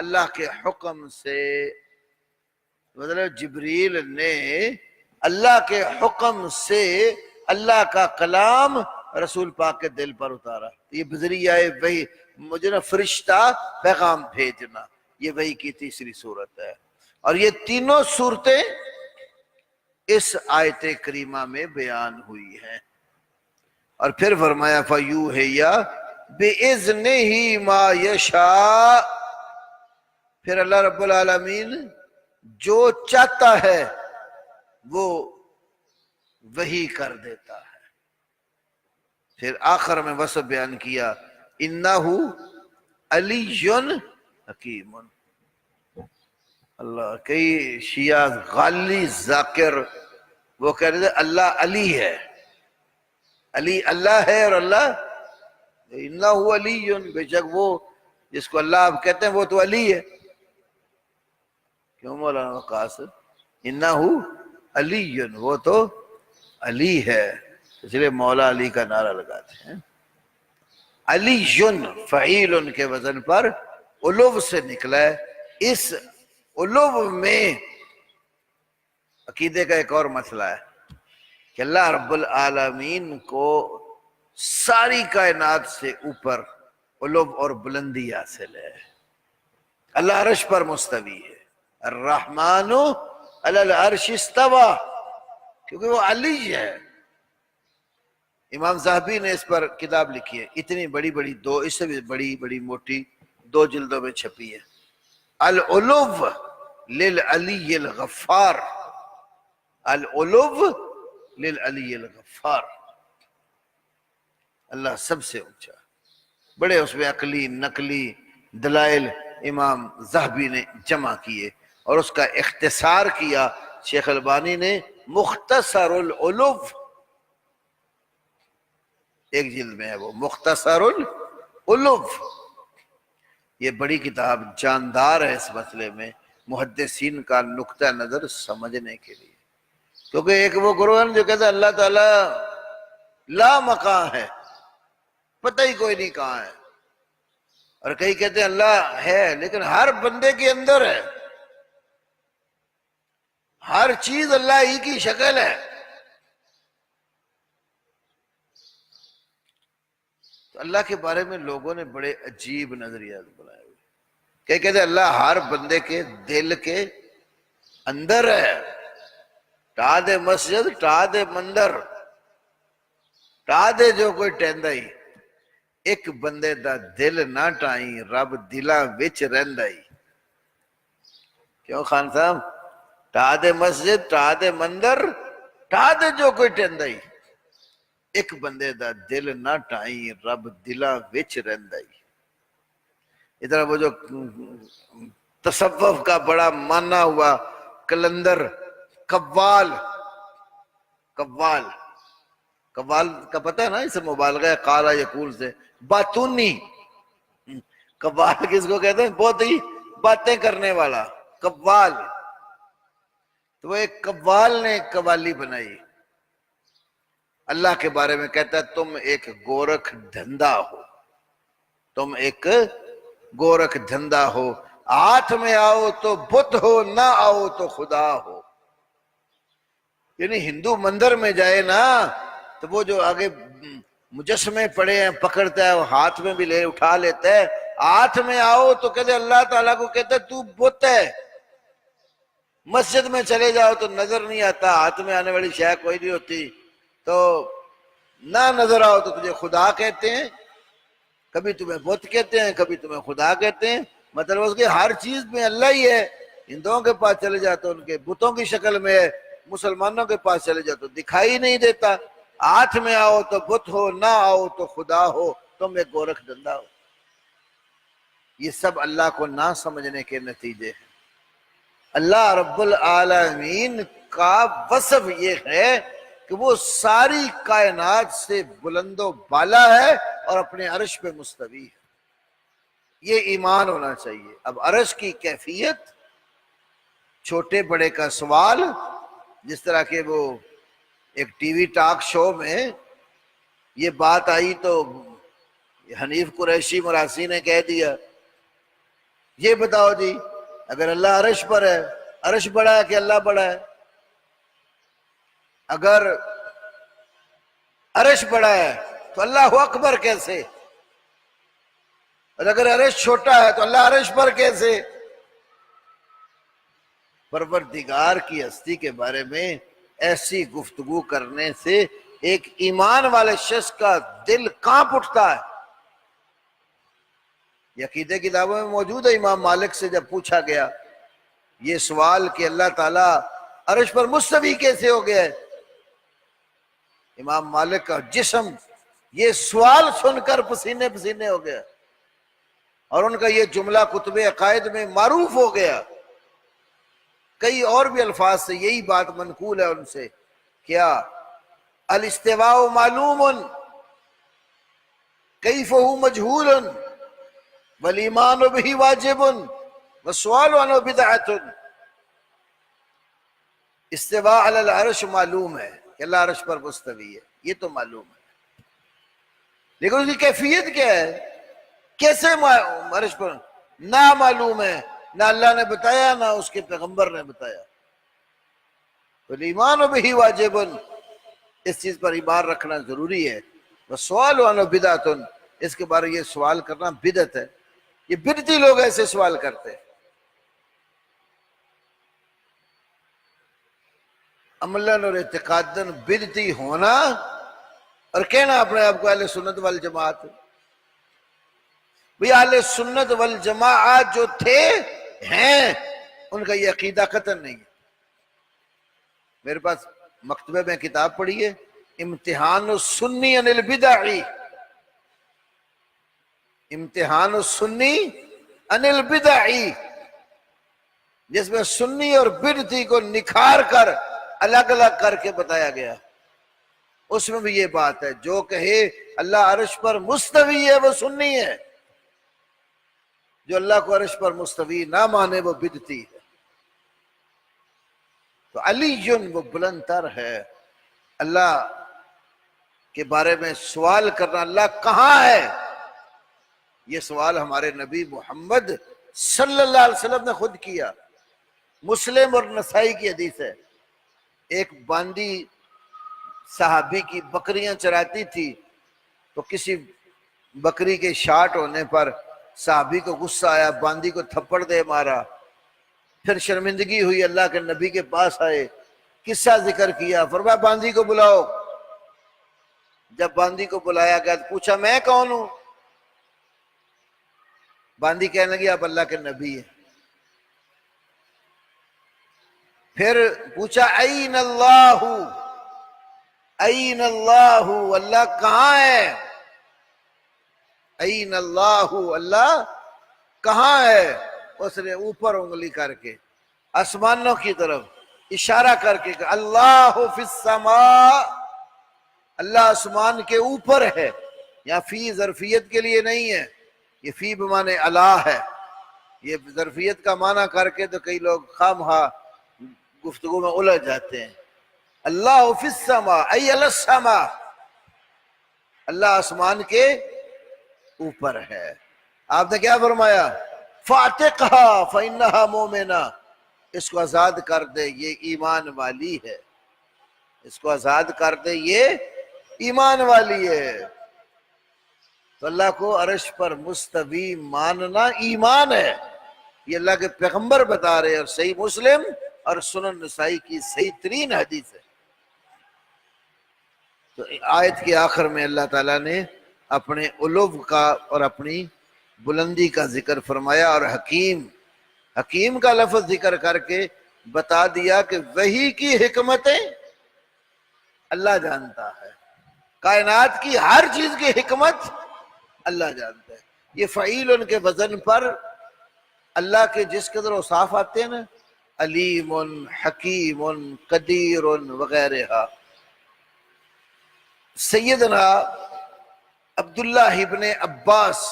اللہ کے حکم سے. مطلب جبریل نے اللہ کے حکم سے اللہ کا کلام رسول پاک کے دل پر اتارا. یہ بذریعہ وحی، مجھے نا فرشتہ پیغام بھیجنا، یہ وحی کی تیسری صورت ہے. اور یہ تینوں صورتیں اس آیت کریمہ میں بیان ہوئی ہیں. اور پھر فرمایا فَيُوحِي بِإِذْنِهِ مَا يَشَاءُ، پھر اللہ رب العالمین جو چاہتا ہے وہ وحی کر دیتا ہے. پھر آخر میں وصف بیان کیا، اِنَّهُ عَلِيٌّ حَكِيمٌ. اللہ، کئی شیعہ غالی ذاکر وہ کہہ رہے تھے اللہ علی ہے، علی اللہ ہے، اور اللہ اِنَّهُ عَلِيٌّ، بے شک وہ جس کو اللہ آپ کہتے ہیں وہ تو علی ہے. کیوں مولانا وقاص؟ اِنَّهُ عَلِيٌّ، وہ تو علی ہے، اس لیے مولا علی کا نعرہ لگاتے ہیں. علیٌ فعیل کے وزن پر علو سے نکلا ہے. اس علو میں عقیدے کا ایک اور مسئلہ ہے کہ اللہ رب العالمین کو ساری کائنات سے اوپر علو اور بلندی حاصل ہے. اللہ عرش پر مستوی ہے، الرحمن علی العرش استوی، کیونکہ وہ علی ہے. امام ذہبی نے اس پر کتاب لکھی ہے، اتنی بڑی بڑی، دو اس سے بھی بڑی بڑی موٹی 2 جلدوں میں چھپی ہے، العلو للعلی الغفار، العلو للعلی الغفار، اللہ سب سے اونچا. بڑے اس میں عقلی نقلی دلائل امام ذہبی نے جمع کیے، اور اس کا اختصار کیا شیخ البانی نے مختصر العلو، ایک جلد میں ہے وہ مختصر العلو. یہ بڑی کتاب جاندار ہے اس مسئلے میں محدثین کا نقطہ نظر سمجھنے کے لیے. کیونکہ ایک وہ گروہ ہے جو کہتا ہے اللہ تعالیٰ لا مکان ہے، پتہ ہی کوئی نہیں کہاں ہے، اور کئی کہتے ہیں اللہ ہے لیکن ہر بندے کے اندر ہے، ہر چیز اللہ ہی کی شکل ہے. تو اللہ کے بارے میں لوگوں نے بڑے عجیب نظریات بنائے ہوئے. کہ کہتے ہیں اللہ ہر بندے کے دل کے اندر ہے، ٹا دے مسجد ٹا دے مندر، ٹا دے جو کوئی ٹہندا ہی، ایک بندے دا دل نہ ٹائیں، رب دلاں وچ رہندا ہی. کیوں خان صاحب؟ ٹا دے مسجد ٹا دے مندر، ٹا دے جو کوئی ٹہندا ہی، ایک بندے دا دل نہ ٹائیں، رب دلاں وچ رہندا ہی. ادھر وہ جو تصوف کا بڑا مانا ہوا کلندر قوال، قوال، قوال کا پتہ ہے نا، اسے مبالغہ ہے قالا یقول سے، باتونی، قوال کس کو کہتے ہیں؟ بہت ہی باتیں کرنے والا، قوال۔ تو وہ ایک قوال نے ایک قوالی بنائی، اللہ کے بارے میں کہتا ہے تم ایک گورکھ دھندا ہو، تم ایک گورکھ دھندا ہو، ہاتھ میں آؤ تو بت ہو، نہ آؤ تو خدا ہو۔ یعنی ہندو مندر میں جائے نا تو وہ جو آگے مجسمے پڑے ہیں پکڑتا ہے، وہ ہاتھ میں بھی لے اٹھا لیتا ہے، ہاتھ میں آؤ تو کہتے اللہ تعالیٰ کو کہتا ہے تو بت ہے۔ مسجد میں چلے جاؤ تو نظر نہیں آتا، ہاتھ میں آنے والی شے کوئی نہیں ہوتی، تو نہ نظر آؤ تو تجھے خدا کہتے ہیں، کبھی تمہیں بت کہتے ہیں، کبھی تمہیں خدا کہتے ہیں، مطلب اس کے ہر چیز میں اللہ ہی ہے۔ ہندوؤں کے پاس چلے جاتے ان کے بتوں کی شکل میں ہے، مسلمانوں کے پاس چلے جاتے دکھائی نہیں دیتا، ہاتھ میں آؤ تو بت ہو، نہ آؤ تو خدا ہو، تم ایک گورکھ دھندا ہو۔ یہ سب اللہ کو نہ سمجھنے کے نتیجے ہیں۔ اللہ رب العالمین کا وصف یہ ہے کہ وہ ساری کائنات سے بلند و بالا ہے اور اپنے عرش پہ مستوی ہے، یہ ایمان ہونا چاہیے۔ اب عرش کی کیفیت، چھوٹے بڑے کا سوال، جس طرح کہ وہ ایک ٹی وی ٹاک شو میں یہ بات آئی تو حنیف قریشی مراسی نے کہہ دیا یہ بتاؤ جی اگر اللہ عرش پر ہے، عرش بڑا ہے کہ اللہ بڑا ہے؟ اگر عرش بڑا ہے تو اللہ اکبر کیسے؟ اور اگر عرش چھوٹا ہے تو اللہ عرش پر کیسے؟ پروردگار کی ہستی کے بارے میں ایسی گفتگو کرنے سے ایک ایمان والے شخص کا دل کانپ اٹھتا ہے۔ یہ عقیدے کتابوں میں موجود ہے۔ امام مالک سے جب پوچھا گیا یہ سوال کہ اللہ تعالیٰ عرش پر مستوی کیسے ہو گیا ہے، امام مالک کا جسم یہ سوال سن کر پسینے پسینے ہو گیا، اور ان کا یہ جملہ کتب عقائد میں معروف ہو گیا۔ کئی اور بھی الفاظ سے یہی بات منقول ہے ان سے، کیا الاستواء معلوم کیف هو مجہول والایمان به واجب والسؤال عنہ بدعۃ۔ استواء علی العرش معلوم ہے کہ اللہ عرش پر مستوی ہے، یہ تو معلوم ہے، لیکن اس کی کیفیت کیا ہے، کیسے عرش پر نہ معلوم ہے، نہ اللہ نے بتایا نہ اس کے پیغمبر نے بتایا۔ والایمان به واجب، اس چیز پر ایمان رکھنا ضروری ہے۔ والسؤال عنہ بدعۃ، اس کے بارے یہ سوال کرنا بدعت ہے، یہ بدعتی لوگ ایسے سوال کرتے ہیں۔ عملاً اور اعتقاداً بدعتی ہونا اور کہنا اپنے آپ کو اہل سنت والجماعت۔ بھی اہل سنت والجماعت جو تھے ہیں ان کا یہ عقیدہ قطعاً نہیں ہے۔ میرے پاس مکتبے میں کتاب پڑھی ہے امتحان السنی عن البدعی، امتحان السنی عن البدعی، جس میں سنی اور بدعتی کو نکھار کر الگ الگ کر کے بتایا گیا۔ اس میں بھی یہ بات ہے جو کہے اللہ عرش پر مستوی ہے وہ سنی ہے، جو اللہ کو عرش پر مستوی نہ مانے وہ بدعتی ہے۔ تو علی وہ بلند تر ہے۔ اللہ کے بارے میں سوال کرنا اللہ کہاں ہے، یہ سوال ہمارے نبی محمد صلی اللہ علیہ وسلم نے خود کیا۔ مسلم اور نسائی کی حدیث ہے، ایک باندی صحابی کی بکریاں چراتی تھی تو کسی بکری کے شارٹ ہونے پر صحابی کو غصہ آیا، باندی کو تھپڑ دے مارا، پھر شرمندگی ہوئی، اللہ کے نبی کے پاس آئے، قصہ ذکر کیا، فرمایا باندی کو بلاؤ۔ جب باندی کو بلایا گیا تو پوچھا میں کون ہوں؟ باندی کہنے لگی آپ اللہ کے نبی ہیں۔ پھر پوچھا این اللہ، این اللہ، اللہ کہاں ہے؟ این اللہ، اللہ کہاں ہے؟ اس نے اوپر انگلی کر کے آسمانوں کی طرف اشارہ کر کے کہ اللہ فی السماء، اللہ آسمان کے اوپر ہے. یہاں فی ظرفیت کے لیے نہیں ہے، یہ فی بمانے اللہ ہے. یہ ظرفیت کا معنی کر کے تو کئی لوگ خواہ گفتگو میں الجھ جاتے ہیں. اللہ فی السماء ای علی السماء، اللہ آسمان کے اوپر ہے. آپ نے کیا فرمایا؟ فَاعْتِقْهَا فَإِنَّهَا مُؤْمِنَةٌ، اس کو آزاد کر دے، یہ ایمان والی ہے. اس کو آزاد کر دے، یہ ایمان والی ہے. تو اللہ کو عرش پر مستوی ماننا ایمان ہے. یہ اللہ کے پیغمبر بتا رہے ہیں، اور صحیح مسلم اور سنن نسائی کی صحیح ترین حدیث ہے. تو آیت کے آخر میں اللہ تعالیٰ نے اپنے علو کا اور اپنی بلندی کا ذکر فرمایا، اور حکیم کا لفظ ذکر کر کے بتا دیا کہ وحی کی حکمتیں اللہ جانتا ہے. کائنات کی ہر چیز کی حکمت اللہ جانتا ہے. یہ فعیل ان کے وزن پر اللہ کے جس قدر اوصاف آتے ہیں نا، علیم، حکیم، قدیر وغیرہ. سیدنا عبداللہ ابن عباس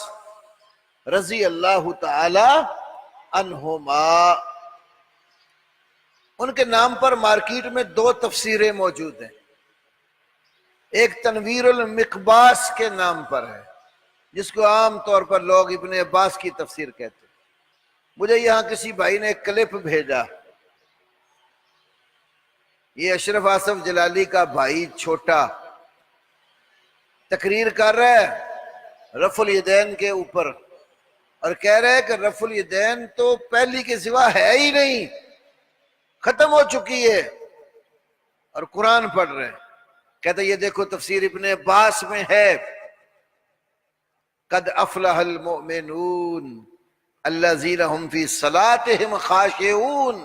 رضی اللہ تعالی عنہما، ان کے نام پر مارکیٹ میں دو تفسیریں موجود ہیں. ایک تنویر المقباس کے نام پر ہے، جس کو عام طور پر لوگ ابن عباس کی تفسیر کہتے ہیں. مجھے یہاں کسی بھائی نے ایک کلپ بھیجا، یہ اشرف آصف جلالی کا بھائی چھوٹا تقریر کر رہا ہے رفع الیدین کے اوپر، اور کہہ رہے کہ رفع الیدین تو پہلی کے سوا ہے ہی نہیں، ختم ہو چکی ہے، اور قرآن پڑھ رہے ہیں. کہتے یہ دیکھو تفسیر ابن عباس میں ہے، قد افلح المؤمنون الذین هم فی صلاتهم خاشعون،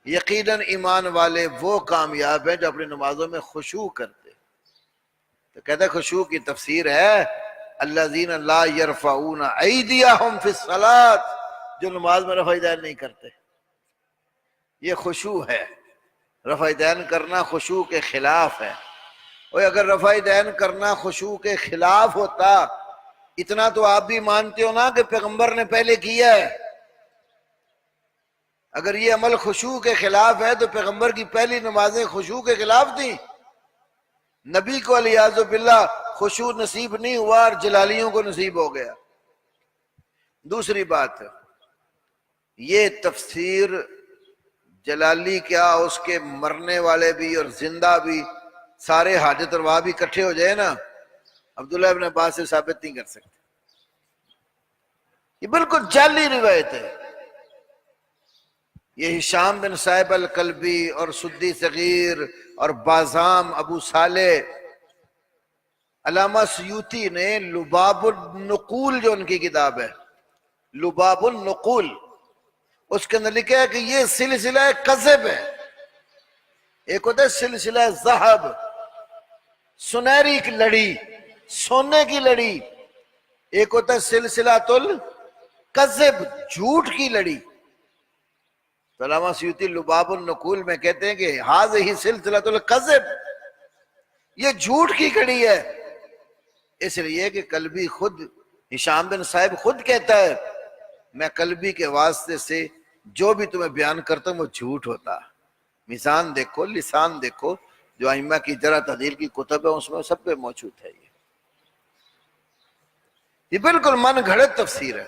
یقیناً ایمان والے وہ کامیاب ہیں جو اپنی نمازوں میں خشوع کرتے. تو کہتے خشوع کی تفسیر ہے الذین لا یرفعون ایدیہم فی الصلاۃ، جو نماز میں رفع یدین نہیں کرتے. یہ خشوع ہے. رفع یدین کرنا خشوع کے خلاف ہے. اور اگر رفع یدین کرنا خشوع کے خلاف ہوتا، اتنا تو آپ بھی مانتے ہو نا کہ پیغمبر نے پہلے کیا ہے. اگر یہ عمل خشوع کے خلاف ہے تو پیغمبر کی پہلی نمازیں خشوع کے خلاف تھیں. نبی کو والعیاذ باللہ خشوع نصیب نہیں ہوا اور جلالیوں کو نصیب ہو گیا. دوسری بات، یہ تفسیر جلالی کیا اس کے مرنے والے بھی اور زندہ بھی سارے حاجت روا بھی اکٹھے ہو جائے نا، عبداللہ ابن عباس سے ثابت نہیں کر سکتے. یہ بالکل جعلی روایت ہے. یہ ہشام بن صاحب الکلبی اور سدی صغیر اور بازام ابو صالح، علامہ سیوطی نے لباب النقول جو ان کی کتاب ہے، لباب النقول، اس کے اندر لکھا ہے کہ یہ سلسلہ کذب ہے. ایک ہوتا ہے سلسلہ ذہب، سنہری کی لڑی، سونے کی لڑی. ایک ہوتا ہے سلسلہ الکذب، جھوٹ کی لڑی. تو علامہ سیوطی لباب النقول میں کہتے ہیں کہ ہذہ سلسلہ الکذب، یہ جھوٹ کی کڑی ہے. اس لیے کہ کلبی خود، ہشام بن صاحب خود کہتا ہے میں کلبی کے واسطے سے جو بھی تمہیں بیان کرتا ہوں وہ جھوٹ ہوتا. میزان دیکھو، لسان دیکھو، جو ائمہ کی جرح تعدیل کی کتب ہے اس میں سب پہ موجود ہے. یہ بالکل من گھڑت تفسیر ہے.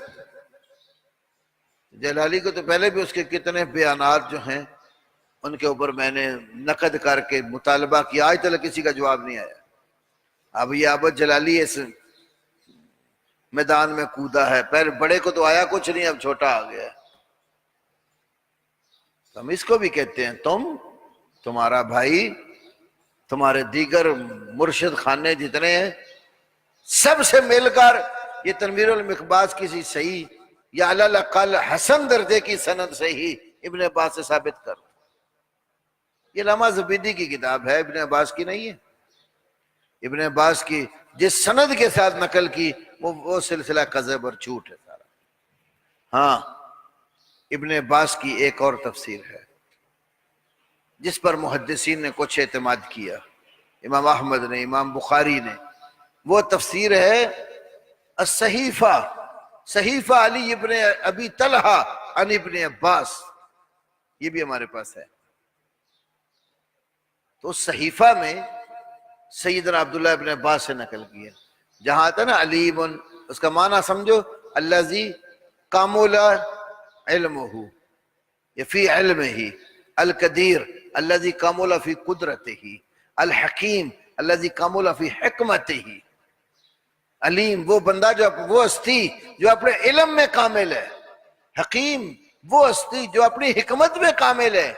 جلالی کو تو پہلے بھی اس کے کتنے بیانات جو ہیں ان کے اوپر میں نے نقد کر کے مطالبہ کیا، آج تک کسی کا جواب نہیں آیا. اب یہ عابد جلالی اس میدان میں کودا ہے. پہلے بڑے کو تو آیا کچھ نہیں، اب چھوٹا آ گیا. ہم اس کو بھی کہتے ہیں تمہارا بھائی، تمہارے دیگر مرشد خانے جتنے ہیں سب سے مل کر یہ تنویر المقباس کسی صحیح یا علی الاقل حسن درجے کی سند سے ہی ابن عباس سے ثابت کر. یہ علامہ زبیدی کی کتاب ہے، ابن عباس کی نہیں ہے. ابن عباس کی جس سند کے ساتھ نقل کی وہ سلسلہ کذب اور جھوٹ ہے سارا. ہاں ابن عباس کی ایک اور تفسیر ہے جس پر محدثین نے کچھ اعتماد کیا، امام احمد نے، امام بخاری نے. وہ تفسیر ہے الصحیفہ، صحیفہ علی ابن ابی طلحہ عن ابن عباس. یہ بھی ہمارے پاس ہے. تو اس صحیفہ میں سیدنا عبداللہ ابن عباس سے نقل کیا. جہاں تھا نا علیم، اس کا معنی سمجھو الذی کامل علمہ، یا فی علمہ، القدیر الذی کامل فی قدرتہ، الحکیم الذی کامل فی حکمتہ. علیم وہ بندہ جو وہ ہستی جو اپنے علم میں کامل ہے، حکیم وہ ہستی جو اپنی حکمت میں کامل ہے،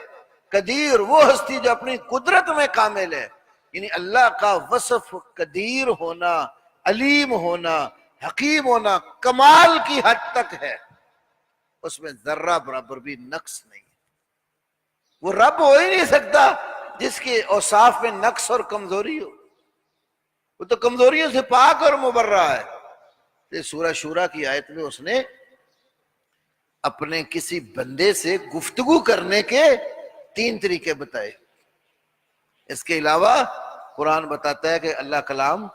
قدیر وہ ہستی جو اپنی قدرت میں کامل ہے. یعنی اللہ کا وصف قدیر ہونا، علیم ہونا، حکیم ہونا کمال کی حد تک ہے، اس میں ذرہ برابر بھی نقص نہیں. وہ رب ہو ہی نہیں سکتا جس کے اوصاف میں نقص اور کمزوری ہو. وہ تو کمزوریوں سے پاک اور مبرہ ہے. یہ سورہ شورا کی آیت میں اس نے اپنے کسی بندے سے گفتگو کرنے کے 3 طریقے بتائے. اس کے علاوہ قرآن بتاتا ہے کہ اللہ کلام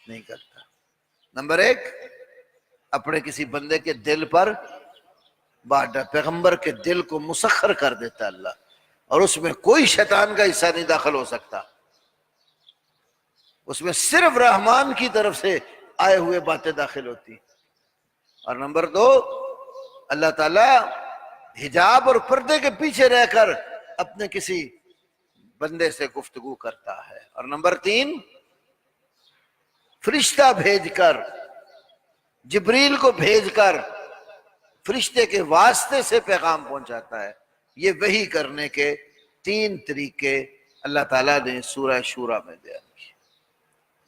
نہیں کرتا. نمبر 1، اپنے کسی بندے کے دل پر پیغمبر کے دل کو مسخر کر دیتا اللہ، اور اس میں کوئی شیطان کا حصہ نہیں داخل ہو سکتا. اس میں صرف رحمان کی طرف سے آئے ہوئے باتیں داخل ہوتی. اور نمبر 2، اللہ تعالیٰ حجاب اور پردے کے پیچھے رہ کر اپنے کسی بندے سے گفتگو کرتا ہے. اور نمبر 3، فرشتہ بھیج کر، جبریل کو بھیج کر فرشتے کے واسطے سے پیغام پہنچاتا ہے. یہ وحی کرنے کے 3 طریقے اللہ تعالیٰ نے سورہ شورا میں بیان کیے.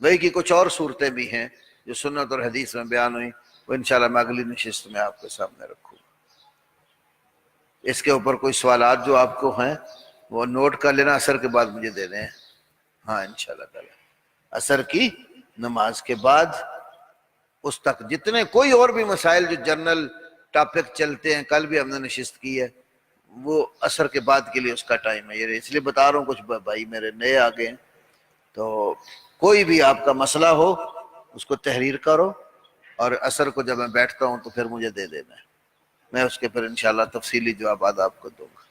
وحی کی کچھ اور صورتیں بھی ہیں جو سنت اور حدیث میں بیان ہوئی، وہ انشاءاللہ میں اگلی نشست میں آپ کے سامنے رکھوں گا. اس کے اوپر کوئی سوالات جو آپ کو ہیں وہ نوٹ کر لینا، عصر کے بعد مجھے دے دیں. ہاں انشاءاللہ تعالی عصر کی نماز کے بعد اس تک جتنے کوئی اور بھی مسائل جو جنرل ٹاپک چلتے ہیں، کل بھی ہم نے نشست کی ہے، وہ عصر کے بعد کے لیے اس کا ٹائم ہے. یہ اس لیے بتا رہا ہوں، کچھ بھائی میرے نئے آ گئے ہیں، تو کوئی بھی آپ کا مسئلہ ہو اس کو تحریر کرو، اور عصر کو جب میں بیٹھتا ہوں تو پھر مجھے دے دینا ہے. میں اس کے پھر انشاءاللہ تفصیلی جوابات آپ کو دوں گا.